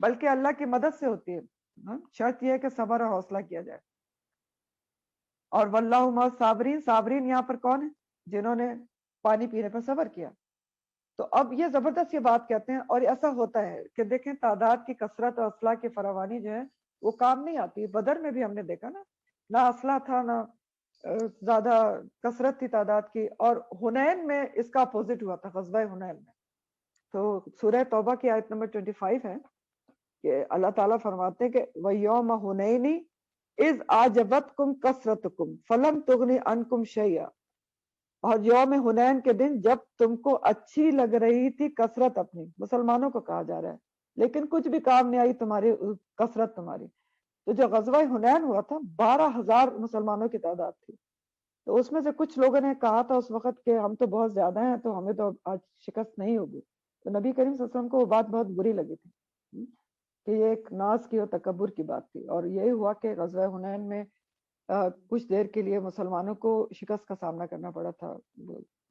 بلکہ اللہ کی مدد سے ہوتی ہے. شرط یہ ہے کہ صبر اور حوصلہ کیا جائے. اور واللہ مع الصابرین، صابرین یہاں پر کون ہے؟ جنہوں نے پانی پینے پر صبر کیا. تو اب یہ زبردست یہ بات کہتے ہیں، اور ایسا ہوتا ہے کہ دیکھیں تعداد کی کثرت اور اسلحہ کی فراوانی جو ہے وہ کام نہیں آتی. بدر میں بھی ہم نے دیکھا نا، نہ اسلحہ تھا، نہ زیادہ کثرت تھی تعداد کی. اور حنین میں اس کا اپوزٹ ہوا تھا، غزوہ حنین میں. تو سورہ توبہ کی آیت نمبر 25 ہے کہ اللہ تعالیٰ فرماتے ہیں کہ وَيَوْمَ حُنَيْنِ اِذْ أَعْجَبَتْكُمْ كَثْرَتُكُمْ فَلَمْ تُغْنِ عَنْكُمْ شَيْئًا. اور یوم حنین کے دن جب تم کو اچھی لگ رہی تھی کثرت اپنی، مسلمانوں کو کہا جا رہا ہے، لیکن کچھ بھی کام نہیں آئی تمہاری کثرت تمہاری. تو جو غزوہ حنین ہوا تھا 12,000 مسلمانوں کی تعداد تھی. تو اس میں سے کچھ لوگوں نے کہا تھا اس وقت کہ ہم تو بہت زیادہ ہیں تو ہمیں تو آج شکست نہیں ہوگی. تو نبی کریم صلی اللہ علیہ وسلم کو وہ بات بہت بری لگی تھی کہ یہ ایک ناز کی اور تکبر کی بات تھی. اور یہی ہوا کہ غزوہ حنین میں کچھ دیر کے لیے مسلمانوں کو شکست کا سامنا کرنا پڑا تھا.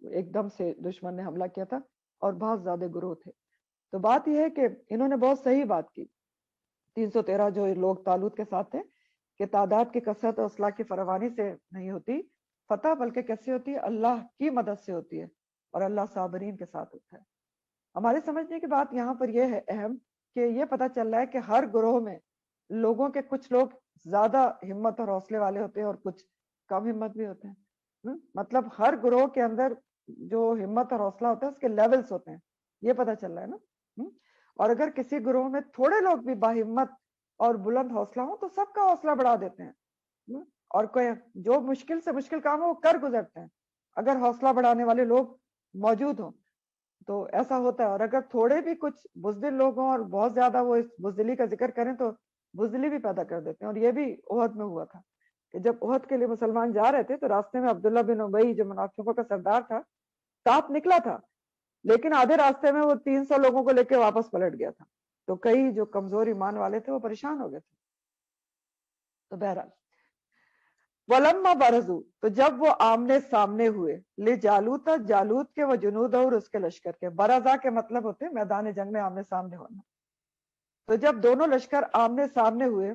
ایک دم سے دشمن نے حملہ کیا تھا اور بہت زیادہ گروہ تھے. تو بات یہ ہے کہ انہوں نے بہت صحیح بات کی. 313 جو لوگ طالوت کے ساتھ تھے کہ تعداد کی کثرت اور اسلحہ کی فراوانی سے نہیں ہوتی فتح، بلکہ کیسے ہوتی ہے؟ اللہ کی مدد سے ہوتی ہے، اور اللہ صابرین کے ساتھ ہوتا ہے. ہمارے سمجھنے کی بات یہاں پر یہ ہے اہم کہ یہ پتہ چل رہا ہے کہ ہر گروہ میں لوگوں کے کچھ لوگ زیادہ ہمت اور حوصلے والے ہوتے ہیں اور کچھ کم ہمت بھی ہوتے ہیں. مطلب ہر گروہ کے اندر جو ہمت اور حوصلہ ہوتا ہے اس کے لیولز ہوتے ہیں، یہ پتہ چل رہا ہے نا. اور اگر کسی گروہ میں تھوڑے لوگ بھی باہمت اور بلند حوصلہ ہوں تو سب کا حوصلہ بڑھا دیتے ہیں، اور کوئی جو مشکل سے مشکل کام ہو وہ کر گزرتے ہیں اگر حوصلہ بڑھانے والے لوگ موجود ہوں. تو ایسا ہوتا ہے. اور اگر تھوڑے بھی کچھ بزدل لوگ ہوں اور بہت زیادہ وہ اس بزدلی کا ذکر کریں تو بزدلی بھی پیدا کر دیتے ہیں. اور یہ بھی احد میں ہوا تھا کہ جب احد کے لیے مسلمان جا رہے تھے تو راستے میں عبداللہ بن ابی جو منافقوں کا سردار تھا ساتھ نکلا تھا، لیکن آدھے راستے میں وہ 300 لوگوں کو لے کے واپس پلٹ گیا تھا. تو کئی جو کمزور ایمان والے تھے وہ پریشان ہو گئے تھے. تو بہرحال وَلَمَّا بَرَزُوا، تو جب وہ آمنے سامنے ہوئے لِجَالُوتَ، جالوت کے، وہ جنود اور اس کے لشکر کے. برزا کے مطلب ہوتے ہیں میدان جنگ میں آمنے سامنے ہونا. تو جب دونوں لشکر آمنے سامنے ہوئے،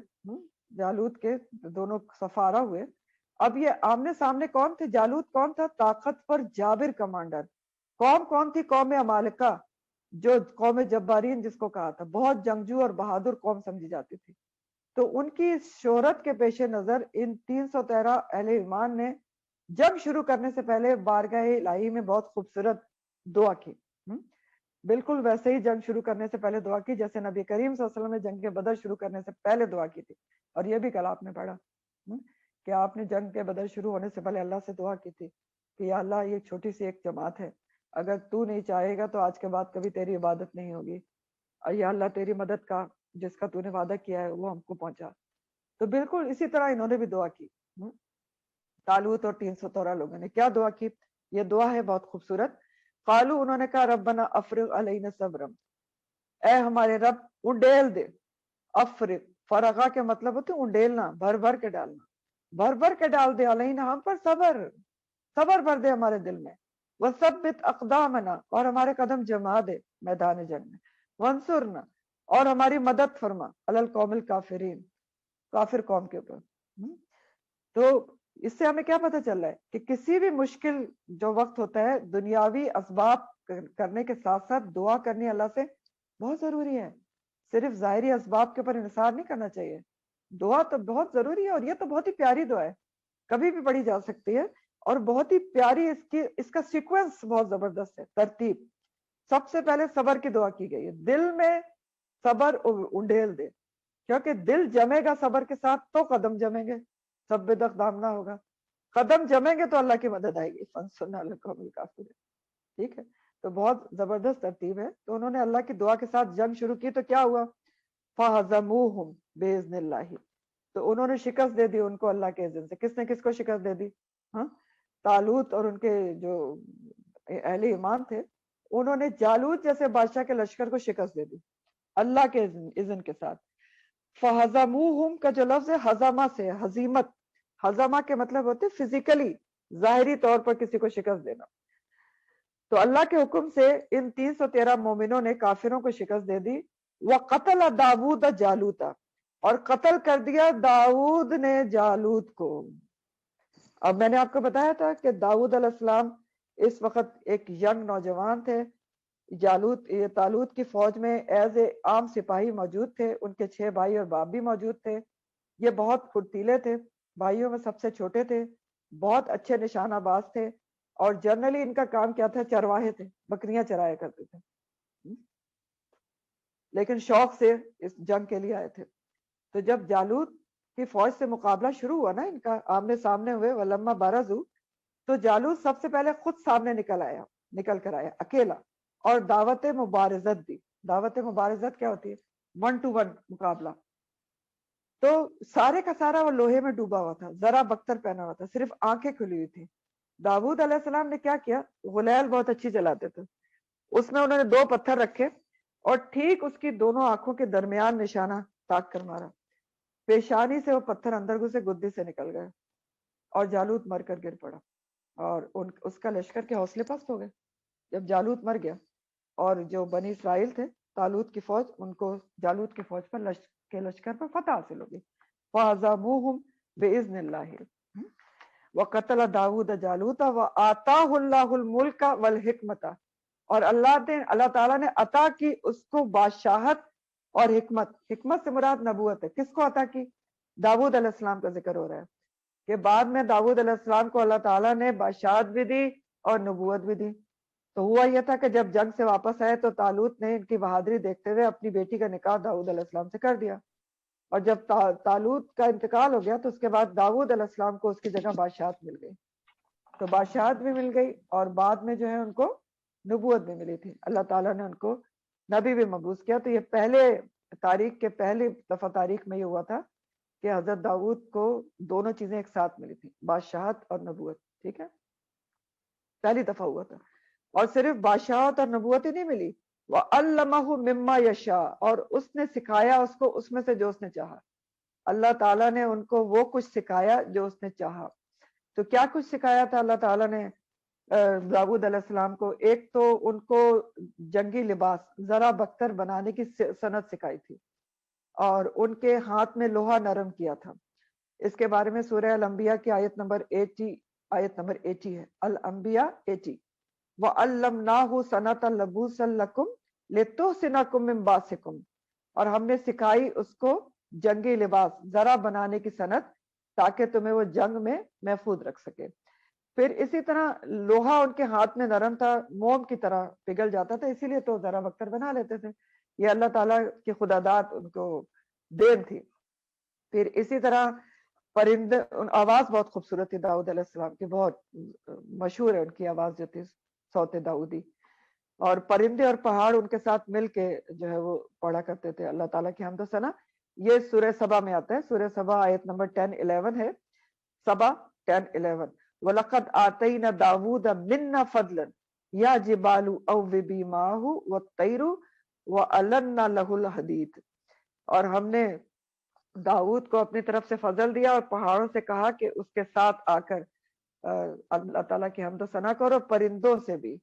جالوت کے دونوں سفارہ ہوئے. اب یہ آمنے سامنے کون تھے؟ جالوت کون تھا؟ طاقت پر جابر کمانڈر. قوم کون تھی؟ قوم عمالقہ، جو قوم جبارین جس کو کہا تھا، بہت جنگجو اور بہادر قوم سمجھی جاتی تھی. تو ان کی شہرت کے پیش نظر ان 313 اہل ایمان نے جنگ شروع کرنے سے پہلے بارگاہ الہی میں بہت خوبصورت دعا کی. بالکل ویسے ہی جنگ شروع کرنے سے پہلے دعا کی جیسے نبی کریم صلی اللہ علیہ وسلم نے جنگ کے بدر شروع کرنے سے پہلے دعا کی تھی. اور یہ بھی کل آپ نے پڑھا کہ آپ نے جنگ کے بدر شروع ہونے سے پہلے اللہ سے دعا کی تھی کہ یا اللہ یہ چھوٹی سی ایک جماعت ہے، اگر تو نہیں چاہے گا تو آج کے بعد کبھی تیری عبادت نہیں ہوگی، اور یا اللہ تیری مدد کا جس کا تو نے وعدہ کیا ہے وہ ہم کو پہنچا. تو بالکل اسی طرح انہوں نے بھی دعا کی. طالوت اور 313 لوگوں نے کیا دعا کی؟ یہ دعا ہے بہت خوبصورت. قالو، انہوں نے کہا ربنا افرغ علینا صبرم، اے ہمارے رب انڈیل دے. افرغ، فرغا کے مطلب ہوتے ہیں انڈیلنا، بھر بھر کے ڈالنا، بھر بھر کے ڈال دے علینا ہم پر صبر، صبر بھر دے ہمارے دل میں. وثبت اقدامنا، اور ہمارے قدم جما دے میدان جنگ میں. وانصرنا، اور ہماری مدد فرما علی القوم الکافرین، کافر قوم کے اوپر. تو اس سے ہمیں کیا پتہ چل رہا ہے کہ کسی بھی مشکل جو وقت ہوتا ہے دنیاوی اسباب کرنے کے ساتھ ساتھ دعا کرنی اللہ سے بہت ضروری ہے. صرف ظاہری اسباب کے اوپر انحصار نہیں کرنا چاہیے. دعا تو بہت ضروری ہے، اور یہ تو بہت ہی پیاری دعا ہے، کبھی بھی پڑھی جا سکتی ہے، اور بہت ہی پیاری اس کا سیکوینس بہت زبردست ہے، ترتیب. سب سے پہلے صبر کی دعا کی گئی ہے. دل میں صبر انڈیل دے، کیونکہ دل جمے گا صبر کے ساتھ تو قدم جمیں گے، ثبت اقدامنا ہوگا. قدم جمیں گے تو اللہ کی مدد آئے گی. فانصرنا علی القوم الکافرین. ٹھیک ہے، تو بہت زبردست ترتیب ہے. تو انہوں نے اللہ کی دعا کے ساتھ جنگ شروع کی تو کیا ہوا؟ فَهَزَمُوهُمْ بِإِذْنِ اللَّهِ، تو انہوں نے شکست دے دی ان کو اللہ کے اذن سے. کس نے کس کو شکست دے دی؟ طالوت اور ان کے جو اہل ایمان تھے انہوں نے جالوت جیسے بادشاہ کے لشکر کو شکست دے دی اللہ کے اذن کے ساتھ. فَهَزَمُوهُمْ کا جو لفظ ہے ہزمہ سے، ہزیمت، ہزمہ کے مطلب ہوتے فزیکلی، ظاہری طور پر کسی کو شکست دینا. تو اللہ کے حکم سے ان 313 مومنوں نے کافروں کو شکست دے دی. وَقَتَلَ داود جالوت، اور قتل کر دیا داود نے جالوت کو۔ اب میں نے آپ کو بتایا تھا کہ داود علیہ السلام اس وقت ایک ینگ نوجوان تھے، طالوت کی فوج میں ایز اے عام سپاہی موجود تھے، ان کے 6 بھائی اور باپ بھی موجود تھے، یہ بہت پھرتیلے تھے، بھائیوں میں سب سے چھوٹے تھے، بہت اچھے نشانہ باز تھے، اور جنرلی ان کا کام کیا تھا؟ چرواہے تھے، بکریاں چرایا کرتے تھے، لیکن شوق سے اس جنگ کے لیے آئے تھے۔ تو جب جالوت کی فوج سے مقابلہ شروع ہوا نا، ان کا آمنے سامنے ہوئے، ولما بارزو، تو جالوت سب سے پہلے خود سامنے نکل کر آیا اکیلا، اور دعوت مبارزت دی۔ دعوت مبارزت کیا ہوتی ہے؟ 1 to 1 مقابلہ۔ تو سارے کا سارا وہ لوہے میں ڈوبا ہوا تھا، ذرا بختر پہنا ہوا تھا، صرف آنکھیں کھلی ہوئی تھی۔ داود علیہ السلام نے کیا کیا؟ غلیل بہت اچھی جلاتے تھے، اس میں انہوں نے 2 پتھر رکھے اور ٹھیک اس کی دونوں آنکھوں کے درمیان نشانہ تاک کر مارا، پیشانی سے وہ پتھر اندر گھسے، گدی سے نکل گئے، اور جالوت مر کر گر پڑا، اور اس کا لشکر کے حوصلے پست ہو گئے جب جالوت مر گیا۔ اور جو بنی اسرائیل تھے، طالوت کی فوج، ان کو جالوت کی فوج پر لشکر پر فتح حاصل ہوگی۔ فَعَزَمُوهُمْ بِإِذْنِ اللَّهِ وَقَتَلَ دَاوُودَ جَالُوتَ وَآتَاهُ اللَّهُ الْمُلْكَ وَالْحِكْمَةَ، اور اللہ تعالیٰ نے عطا کی اس کو بادشاہت اور حکمت۔ حکمت سے مراد نبوت ہے۔ کس کو عطا کی؟ داود علیہ السلام کا ذکر ہو رہا ہے کہ بعد میں داود علیہ السلام کو اللہ تعالیٰ نے بادشاہت بھی دی اور نبوت بھی دی۔ تو ہوا یہ تھا کہ جب جنگ سے واپس آئے تو طالوت نے ان کی بہادری دیکھتے ہوئے اپنی بیٹی کا نکاح داود علیہ السلام سے کر دیا، اور جب طالوت کا انتقال ہو گیا تو اس کے بعد داود علیہ السلام کو اس کی جگہ بادشاہت مل گئی۔ تو بادشاہت بھی مل گئی اور بعد میں جو ہے ان کو نبوت بھی ملی تھی، اللہ تعالیٰ نے ان کو نبی بھی مبعوث کیا۔ تو یہ پہلی دفعہ تاریخ میں یہ ہوا تھا کہ حضرت داؤد کو دونوں چیزیں ایک ساتھ ملی تھی، بادشاہت اور نبوت۔ ٹھیک ہے، پہلی دفعہ ہوا تھا، اور صرف بادشاہت اور نبوت ہی نہیں ملی، وَعَلَّمَهُ مِمَّا يَشَاءُ، اور اس نے سکھایا اس کو اس میں سے جو اس نے چاہا۔ اللہ تعالیٰ نے ان کو وہ کچھ سکھایا جو اس نے چاہا۔ تو کیا کچھ سکھایا تھا اللہ تعالیٰ نے داؤد علیہ السلام کو؟ ایک تو ان کو جنگی لباس ذرا بختر بنانے کی صنعت سکھائی تھی، اور ان کے ہاتھ میں لوہا نرم کیا تھا۔ اس کے بارے میں سورہ الانبیاء کی آیت نمبر 80 ہے، الانبیاء 80، وَعَلَّمْنَاهُ صَنَعَةَ لَبُوسٍ لَكُمْ لِتُحْصِنَكُم مِّن بَأْسِكُمْ، اور ہم نے سکھائی اس کو جنگی لباس ذرا بنانے کی صنعت تاکہ تمہیں وہ جنگ میں محفوظ رکھ سکے۔ پھر اسی طرح لوہا ان کے ہاتھ میں نرم تھا، موم کی طرح پگھل جاتا تھا، اسی لیے تو ذرا بختر بنا لیتے تھے۔ یہ اللہ تعالیٰ کی خداداد ان کو دین تھی۔ پھر اسی طرح پرندے، آواز بہت خوبصورت تھی داؤد علیہ السلام کی، بہت مشہور ہے ان کی آواز جو تھی، صوت داؤدی، اور پرندے اور پہاڑ ان کے ساتھ مل کے جو ہے وہ پڑھا کرتے تھے اللہ تعالیٰ کی حمد و ثنا۔ یہ سورہ سبا میں آتا ہے، سورہ سبا آیت نمبر 10-11 ہے، سبا 10-11، وَلَقَدْ آتَيْنَا دَاوُودَ مِنَّا فَضْلًا يَا جِبَالُ أَوِّبِي مَعَهُ وَالطَّيْرُ وَأَلَنَّا لَهُ الْحَدِيدَ، اور ہم نے داؤد کو اپنی طرف سے فضل دیا اور پہاڑوں سے کہا کہ اس کے ساتھ آ کر اللہ تعالیٰ کی حمد و ثنا کرو، پرندوں سے بھی،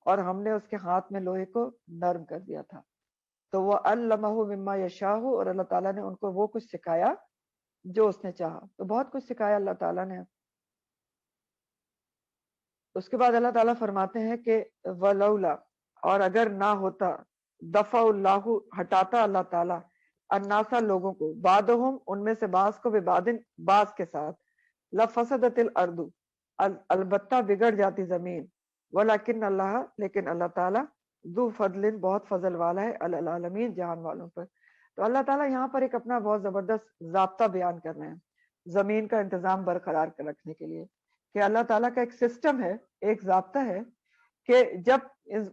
اور ہم نے اس کے ہاتھ میں لوہے کو نرم کر دیا تھا۔ تو وہ علمہ مما یشاء، اور اللہ تعالیٰ نے ان کو وہ کچھ سکھایا جو اس نے چاہا۔ تو بہت کچھ سکھایا اللہ تعالیٰ نے۔ اس کے بعد اللہ تعالیٰ فرماتے ہیں کہ ولولا، اور اگر نہ ہوتا، دفع اللہ، ہٹاتا اللہ تعالیٰ، الناسا لوگوں کو، بعضهم ان میں سے بعض کو، ببعض بعض کے ساتھ، لفسدت الارض البتہ بگڑ جاتی زمین، ولیکن اللہ، لیکن اللہ تعالیٰ، ذو فضل، بہت فضل والا ہے، علی العالمین، جہان والوں پر۔ تو اللہ تعالیٰ یہاں پر ایک اپنا بہت زبردست ضابطہ بیان کر رہے ہیں زمین کا انتظام برقرار رکھنے کے لیے، کہ اللہ تعالیٰ کا ایک سسٹم ہے، ایک ضابطہ ہے کہ جب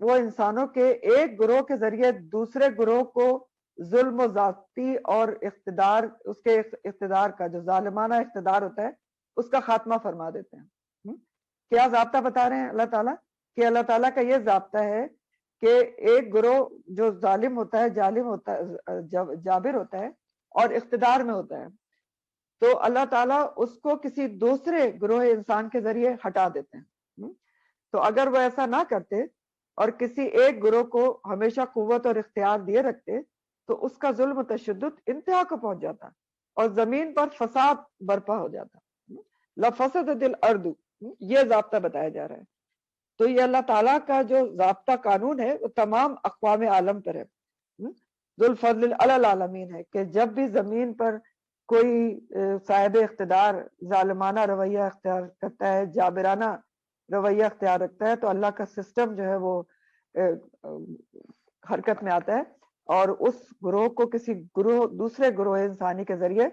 وہ انسانوں کے ایک گروہ کے ذریعے دوسرے گروہ کو ظلم و زیادتی اور اقتدار، اس کے اقتدار کا جو ظالمانہ اقتدار ہوتا ہے اس کا خاتمہ فرما دیتے ہیں۔ کیا ضابطہ بتا رہے ہیں اللہ تعالیٰ؟ کہ اللہ تعالیٰ کا یہ ضابطہ ہے کہ ایک گروہ جو ظالم ہوتا ہے، جالم ہوتا ہے، جابر ہوتا ہے اور اقتدار میں ہوتا ہے، تو اللہ تعالیٰ اس کو کسی دوسرے گروہ انسان کے ذریعے ہٹا دیتے ہیں۔ تو اگر وہ ایسا نہ کرتے اور کسی ایک گروہ کو ہمیشہ قوت اور اختیار دیے رکھتے تو اس کا ظلم و تشدد انتہا کو پہنچ جاتا اور زمین پر فساد برپا ہو جاتا. لفسدت الارض، یہ ضابطہ بتایا جا رہا ہے. تو یہ اللہ تعالیٰ کا جو ضابطہ قانون ہے وہ تمام اقوام عالم پر ہے. ذو الفضل علی العالمین ہے کہ جب بھی زمین پر کوئی صاحب اقتدار ظالمانہ رویہ اختیار کرتا ہے، جابرانہ رویہ اختیار رکھتا ہے، تو اللہ کا سسٹم جو ہے وہ حرکت میں آتا ہے اور اس گروہ کو کسی گروہ دوسرے گروہ انسانی کے ذریعے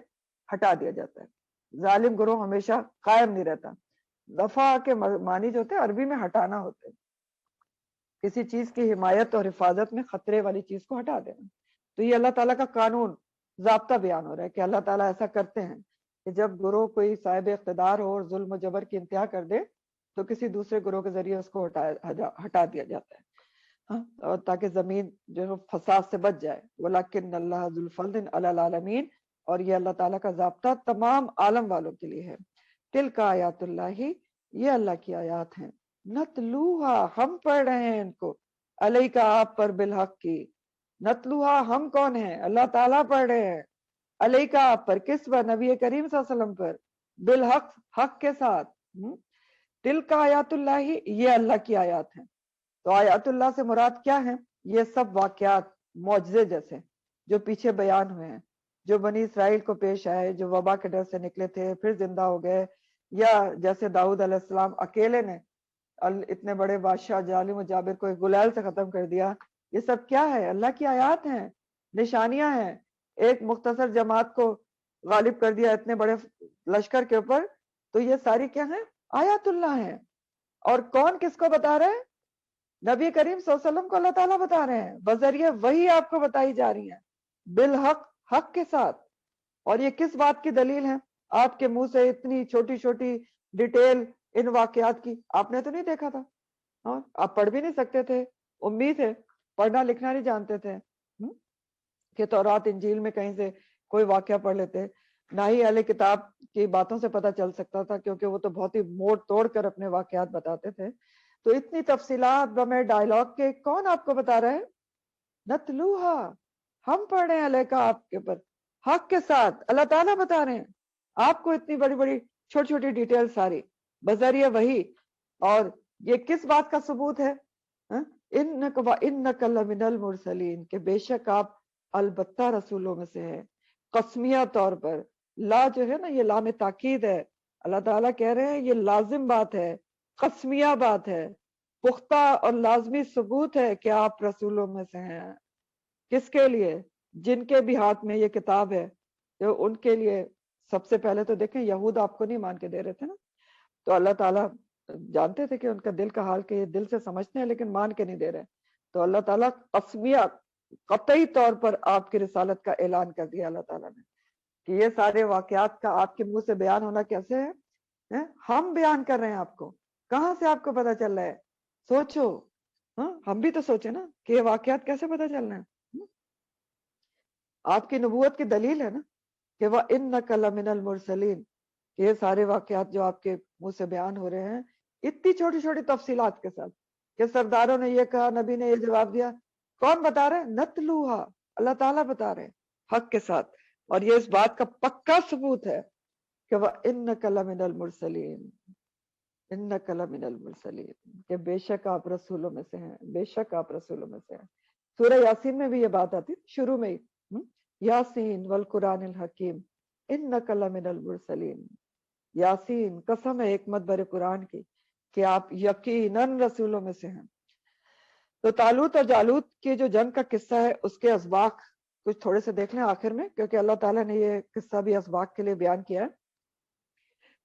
ہٹا دیا جاتا ہے. ظالم گروہ ہمیشہ قائم نہیں رہتا. دفع کے معنی جو ہوتے ہیں عربی میں ہٹانا ہوتے ہیں، کسی چیز کی حمایت اور حفاظت میں خطرے والی چیز کو ہٹا دینا. تو یہ اللہ تعالیٰ کا قانون ضابطہ بیان ہو رہا ہے کہ اللہ تعالیٰ ایسا کرتے ہیں کہ جب گروہ کوئی صاحب اقتدار ہو اور ظلم و جبر کی انتہا کر دے تو کسی دوسرے گروہ کے ذریعے اس کو ہٹا دیا جاتا ہے، اور تاکہ زمین جو ہے فساد سے بچ جائے. وَلَكِنَّ اللَّهَ ذُو الْفَضْلِ عَلَى الْعَالَمِينَ، اور یہ اللہ تعالیٰ کا ضابطہ تمام عالم والوں کے لیے ہے. تِلْكَ آیات اللہ، یہ اللہ کی آیات ہیں. نتلوہا، ہم پڑھ رہے ہیں ان کو، علیکہ، آپ پر، بالحق کی. نتلوہا، ہم کون ہیں؟ اللہ تعالیٰ پڑھ رہے ہیں. علیکہ، آپ پر، کس پر؟ نبی کریم صلی اللہ علیہ وسلم پر. بالحق، حق کے ساتھ. تلک آیات اللہ، یہ اللہ کی آیات ہیں. تو آیات اللہ سے مراد کیا ہے؟ یہ سب واقعات معجزے جیسے جو پیچھے بیان ہوئے ہیں، جو بنی اسرائیل کو پیش آئے، جو وبا کے ڈر سے نکلے تھے پھر زندہ ہو گئے، یا جیسے داؤد علیہ السلام اکیلے نے اتنے بڑے بادشاہ ظالم و جابر کو ایک گلیل سے ختم کر دیا. یہ سب کیا ہے؟ اللہ کی آیات ہیں، نشانیاں ہیں. ایک مختصر جماعت کو غالب کر دیا اتنے بڑے لشکر کے اوپر. تو یہ ساری کیا ہیں؟ آیات اللہ ہیں. اور کون کس کو بتا رہے ہیں؟ نبی کریم صلی اللہ علیہ وسلم کو اللہ تعالیٰ بتا رہے ہیں، بذریعہ وہی آپ کو بتائی جا رہی ہیں، بالحق، حق کے ساتھ. اور یہ کس بات کی دلیل ہے؟ آپ کے منہ سے اتنی چھوٹی چھوٹی ڈیٹیل ان واقعات کی آپ نے تو نہیں دیکھا تھا، اور آپ پڑھ بھی نہیں سکتے تھے، امی تھے، پڑھنا لکھنا نہیں جانتے تھے کہ تورات انجیل میں کہیں سے کوئی واقعہ پڑھ لیتے. نہ ہی اہل کتاب کی باتوں سے پتہ چل سکتا تھا، کیونکہ وہ تو بہت ہی موڑ توڑ کر اپنے واقعات بتاتے تھے. تو اتنی تفصیلات بمے ڈائلاگ کے کون آپ کو بتا رہے ہیں؟ نتلوہا، ہم پڑھ رہے ہیں علیکہ، آپ کے پر، حق کے ساتھ. اللہ تعالیٰ بتا رہے ہیں آپ کو اتنی بڑی بڑی چھوٹی چھوٹی ڈیٹیل ساری بذریعہ وہی. اور یہ کس بات کا ثبوت ہے؟ اِنَّكَ لَمِنَ الْمُرْسَلِينَ، کہ بے شک آپ البتہ رسولوں میں سے ہے. قسمیہ طور پر، لا جو ہے نا یہ لام تاکید ہے. اللہ تعالیٰ کہہ رہے ہیں یہ لازم بات ہے، قسمیہ بات ہے، پختہ اور لازمی ثبوت ہے کہ آپ رسولوں میں سے ہیں. کس کے لیے؟ جن کے بھی ہاتھ میں یہ کتاب ہے. جو ان کے لیے سب سے پہلے تو دیکھیں یہود آپ کو نہیں مان کے دے رہے تھے نا، تو اللہ تعالیٰ جانتے تھے کہ ان کا دل کا حال کہ یہ دل سے سمجھتے ہیں لیکن مان کے نہیں دے رہے. تو اللہ تعالیٰ قسمیہ قطعی طور پر آپ کی رسالت کا اعلان کر دیا اللہ تعالیٰ نے کہ یہ سارے واقعات کا آپ کے منہ سے بیان ہونا کیسے ہے؟ ہم بیان کر رہے ہیں آپ کو. کہاں سے آپ کو پتہ چل رہا ہے؟ سوچو، ہم بھی تو سوچے نا کہ یہ واقعات کیسے پتہ چل رہے ہیں. آپ کی نبوت کی دلیل ہے نا کہ وَإِنَّكَ لَمِنَ الْمُرْسَلِينَ، یہ سارے واقعات جو آپ کے منہ سے بیان ہو رہے ہیں اتنی چھوٹی چھوٹی تفصیلات کے ساتھ کہ سرداروں نے یہ کہا، نبی نے یہ جواب دیا. کون بتا رہے ہیں؟ نتلوہا، اللہ تعالیٰ بتا رہے ہیں حق کے ساتھ. اور یہ اس بات کا پکا ثبوت ہے کہ وَإِنَّكَ لَمِنَ الْمُرْسَلِينَ، اِنَّكَ لَمِنَ الْمُرْسَلِينَ، کہ بے شک آپ رسولوں میں سے ہیں، بے شک آپ رسولوں میں سے ہیں. سورہ یاسین میں بھی یہ بات آتی شروع میں ہی، یاسین والقرآن الحکیم انک لمن المرسلین. یاسین، قسم ہے حکمت بر قرآن کی کہ آپ یقیناً رسولوں میں سے ہیں. تو طالوت اور جالوت کی جو جنگ کا قصہ ہے اس کے اسباق کچھ تھوڑے سے دیکھ لیں آخر میں، کیونکہ اللہ تعالیٰ نے یہ قصہ بھی اسباق کے لیے بیان کیا ہے.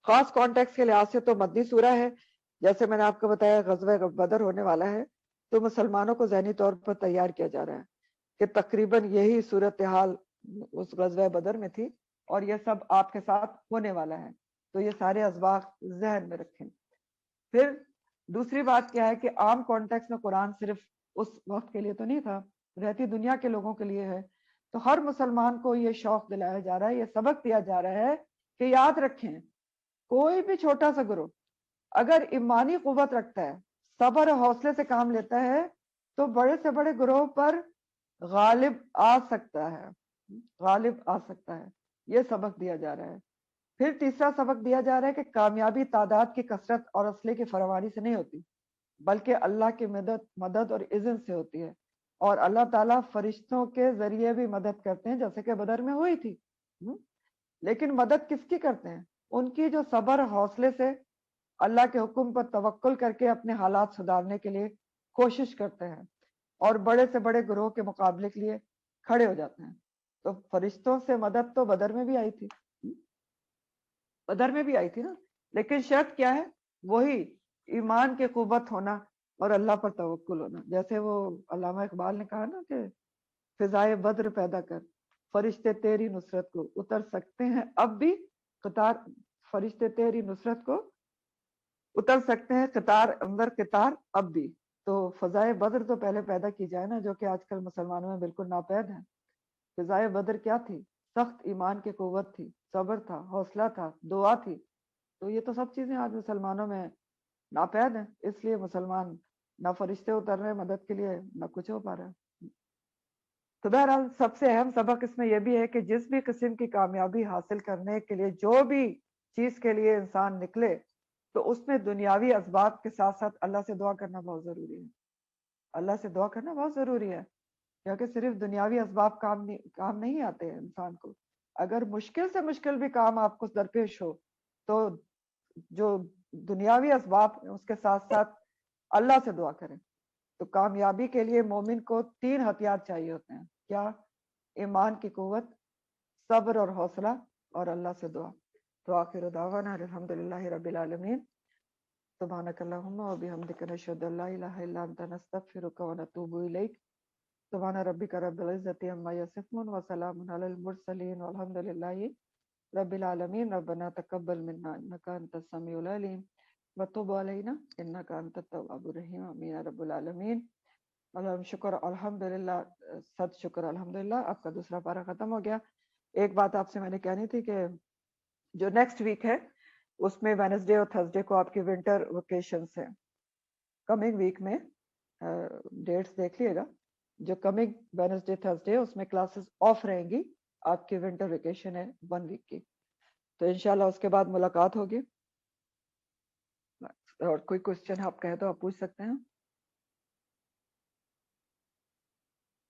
خاص کانٹیکس کے لحاظ سے تو مدنی سورہ ہے. جیسے میں نے آپ کو بتایا غزوہ بدر ہونے والا ہے، تو مسلمانوں کو ذہنی طور پر تیار کیا جا رہا ہے کہ تقریباً یہی صورتحال اس غزوہ بدر میں تھی اور یہ سب آپ کے ساتھ ہونے والا ہے. تو یہ سارے اسباق ذہن میں رکھیں. پھر دوسری بات کیا ہے کہ عام کانٹیکس میں قرآن صرف اس وقت کے لیے تو نہیں تھا، رہتی دنیا کے لوگوں کے لیے ہے. تو ہر مسلمان کو یہ شوق دلایا جا رہا ہے، یہ سبق دیا جا رہا ہے کہ یاد رکھیں کوئی بھی چھوٹا سا گروہ اگر ایمانی قوت رکھتا ہے، صبر اور حوصلے سے کام لیتا ہے، تو بڑے سے بڑے گروہ پر غالب آ سکتا ہے، غالب آ سکتا ہے، یہ سبق دیا جا رہا ہے۔ پھر تیسرا سبق دیا جا رہا ہے کہ کامیابی تعداد کی کثرت اور اسلحے کی فراوانی سے نہیں ہوتی، بلکہ اللہ کی مدد اور اذن سے ہوتی ہے، اور اللہ تعالیٰ فرشتوں کے ذریعے بھی مدد کرتے ہیں، جیسے کہ بدر میں ہوئی تھی۔ لیکن مدد کس کی کرتے ہیں؟ ان کی جو صبر حوصلے سے اللہ کے حکم پر توکل کر کے اپنے حالات سدھارنے کے لیے کوشش کرتے ہیں اور بڑے سے بڑے گروہ کے مقابلے کے لیے کھڑے ہو جاتے ہیں۔ تو فرشتوں سے مدد تو بدر میں بھی آئی تھی، بدر میں بھی آئی تھی نا، لیکن شرط کیا ہے؟ وہی ایمان کی قوت ہونا اور اللہ پر توکل ہونا۔ جیسے وہ علامہ اقبال نے کہا نا کہ فضائے بدر پیدا کر، فرشتے تیری نصرت کو اتر سکتے ہیں اب بھی قطار، فرشتے تیری نصرت کو اتر سکتے ہیں قطار اندر قطار اب بھی۔ تو فضائے بدر تو پہلے پیدا کی جائے نا، جو کہ آج کل مسلمانوں میں بالکل ناپید ہے۔ فضائے بدر کیا تھی؟ سخت ایمان کی قوت تھی، صبر تھا، حوصلہ تھا، دعا تھی۔ تو یہ تو سب چیزیں آج مسلمانوں میں ناپید ہیں، اس لیے مسلمان نہ فرشتے اتر رہے مدد کے لیے، نہ کچھ ہو پا رہا ہے۔ تو بہرحال سب سے اہم سبق اس میں یہ بھی ہے کہ جس بھی قسم کی کامیابی حاصل کرنے کے لیے جو بھی چیز کے لیے انسان نکلے، تو اس میں دنیاوی اسباب کے ساتھ ساتھ اللہ سے دعا کرنا بہت ضروری ہے۔ اللہ سے دعا کرنا بہت ضروری ہے، کیونکہ صرف دنیاوی اسباب کام نہیں آتے ہیں انسان کو۔ اگر مشکل سے مشکل بھی کام آپ کو درپیش ہو، تو جو دنیاوی اسباب ہیں اس کے ساتھ ساتھ اللہ سے دعا کریں۔ تو کامیابی کے لیے مومن کو 3 ہتھیار چاہیے ہوتے ہیں۔ کیا؟ ایمان کی قوت، صبر اور حوصلہ، اور اللہ سے دعا۔ تو آخر دعوانا الحمدللہ رب العالمین، سبحانک اللہم و بحمدک نشہد ان لا الہ الا انت نستغفرک و نتوب الیک۔ سبحان ربک رب العزت عما یصفون وسلام علی المرسلین والحمدللہ رب العالمین۔ ربنا تقبل منا انک انت السمیع العلیم وتب علینا انک انت التواب الرحیم، آمین یا رب العالمین۔ شکر الحمدللہ، صد شکر الحمدللہ۔ آپ کا دوسرا پارہ ختم ہو گیا۔ ایک بات آپ سے میں نے کہنی تھی کہ جو نیکسٹ ویک ہے اس میں وینسڈے اور تھرسڈے کو آپ کی ونٹر ویکیشنز ہیں۔ کمنگ ویک میں ڈیٹس دیکھ لیے گا، جو کمنگ وینسڈے تھرسڈے اس میں کلاسز آف رہیں گی، آپ کی ونٹر ویکیشن ہے 1 ویک کی۔ تو انشاءاللہ اس کے بعد ملاقات ہوگی۔ اور کوئی کوشچن آپ کہے تو آپ پوچھ سکتے ہیں۔